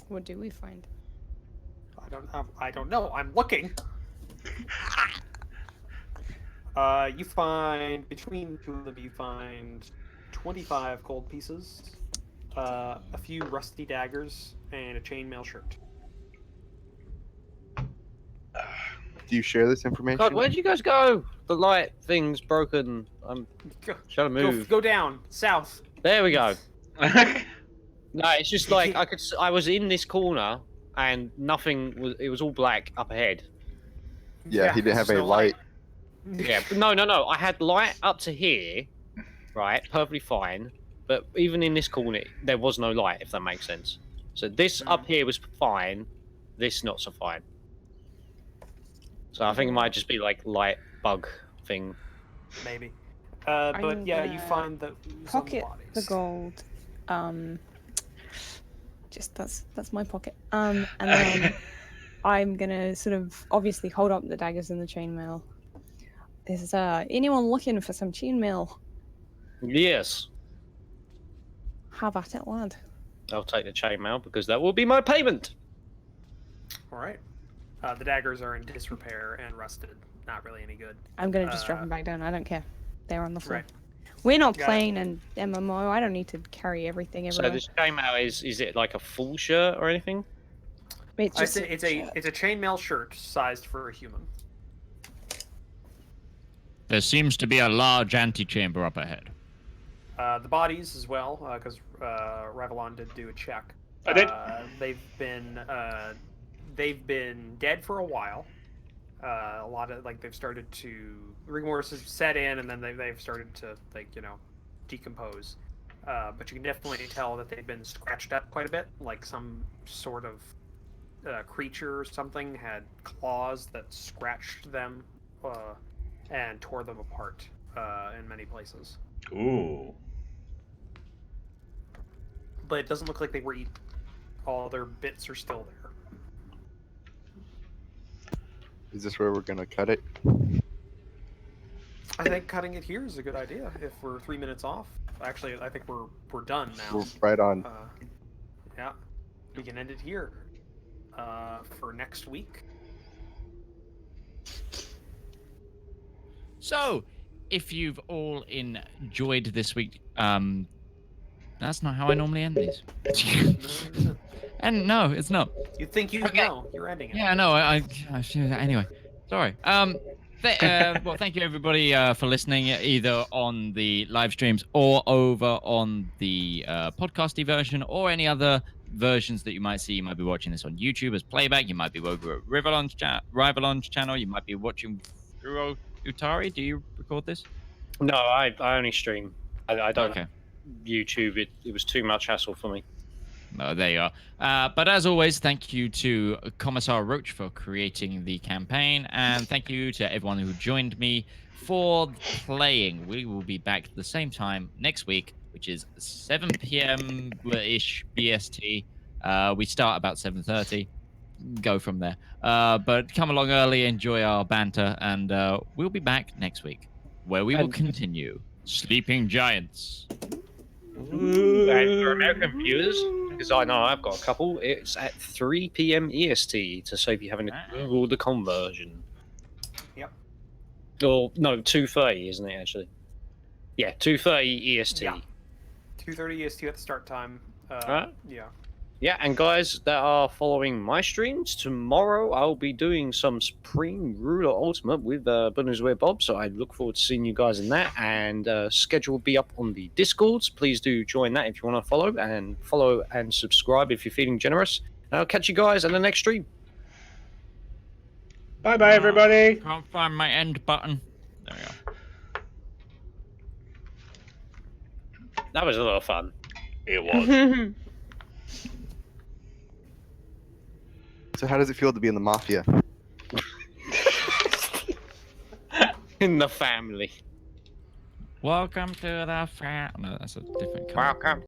What do we find? I don't know. I'm looking. You find, between the 2 of them, you find 25 gold pieces, a few rusty daggers, and a chainmail shirt. Do you share this information? God, where'd you guys go? The light thing's broken. I'm trying to move. Go down, south. There we go. No, it's just like I was in this corner and nothing was. It was all black up ahead. Yeah, he didn't have any no light. Yeah, but no. I had light up to here, right? Perfectly fine. But even in this corner, there was no light. If that makes sense. So this up here was fine. This not so fine. So I think it might just be like light bug thing. Maybe. But I'm yeah, you gonna find the Pocket bodies. the gold. Just that's my pocket. And then I'm gonna sort of obviously hold up the daggers and the chainmail. Is anyone looking for some chainmail? Yes, Have at it, lad. I'll take the chainmail because that will be my payment. All right. The daggers are in disrepair and rusted. Not really any good. I'm gonna just drop them back down. I don't care. They're on the floor. Right. We're not Got it. playing an MMO. I don't need to carry everything So everywhere. this chainmail is it like a full shirt or anything? It's just It's a chainmail shirt sized for a human. There seems to be a large antechamber up ahead. The bodies as well, because Rivallon did do a check. I did. They've been dead for a while. A lot of they've started to rigor mortis has set in, and then they've started to decompose. But you can definitely tell that they've been scratched up quite a bit, like some sort of creature or something had claws that scratched them and tore them apart in many places. Ooh. But it doesn't look like they were eaten. All their bits are still there. Is this where we're going to cut it? I think cutting it here is a good idea. If we're 3 minutes off, actually, I think we're done now. We're right on. Yeah, we can end it here for next week. So, if you've all enjoyed this week, that's not how I normally end these. And no, it's not. You think you know? You're ending it. Yeah, no, I anyway. Sorry. Well, thank you everybody for listening, either on the live streams or over on the podcasty version, or any other versions that you might see. You might be watching this on YouTube as playback. You might be over at Rivallon's channel. You might be watching through Utari. Do you record this? No, I only stream. I don't Okay. YouTube. It was too much hassle for me. Oh, there you are. But as always, thank you to Commissar Roach for creating the campaign, and thank you to everyone who joined me for playing. We will be back at the same time next week, which is 7 p.m.-ish BST. We start about 7:30. Go from there. But come along early, enjoy our banter, and we'll be back next week, where we will continue Sleeping Giants. Ooh, and for American viewers, because I know I've got a couple, it's at 3 p.m. EST, to save you having to Google the conversion. Yep. Or, no, 2:30, isn't it, actually? Yeah, 2:30 EST. Yeah. 2:30 EST at the start time. Right. Yeah. Yeah, and guys that are following my streams, tomorrow I'll be doing some Supreme Ruler Ultimate with Bunnerswear Bob, so I look forward to seeing you guys in that, and schedule will be up on the Discords. Please do join that if you want to follow and subscribe if you're feeling generous. And I'll catch you guys in the next stream. Bye bye, everybody. Can't find my end button. There we go. That was a lot of fun. It was. So how does it feel to be in the mafia? In the family. Welcome to the No, that's a different. Welcome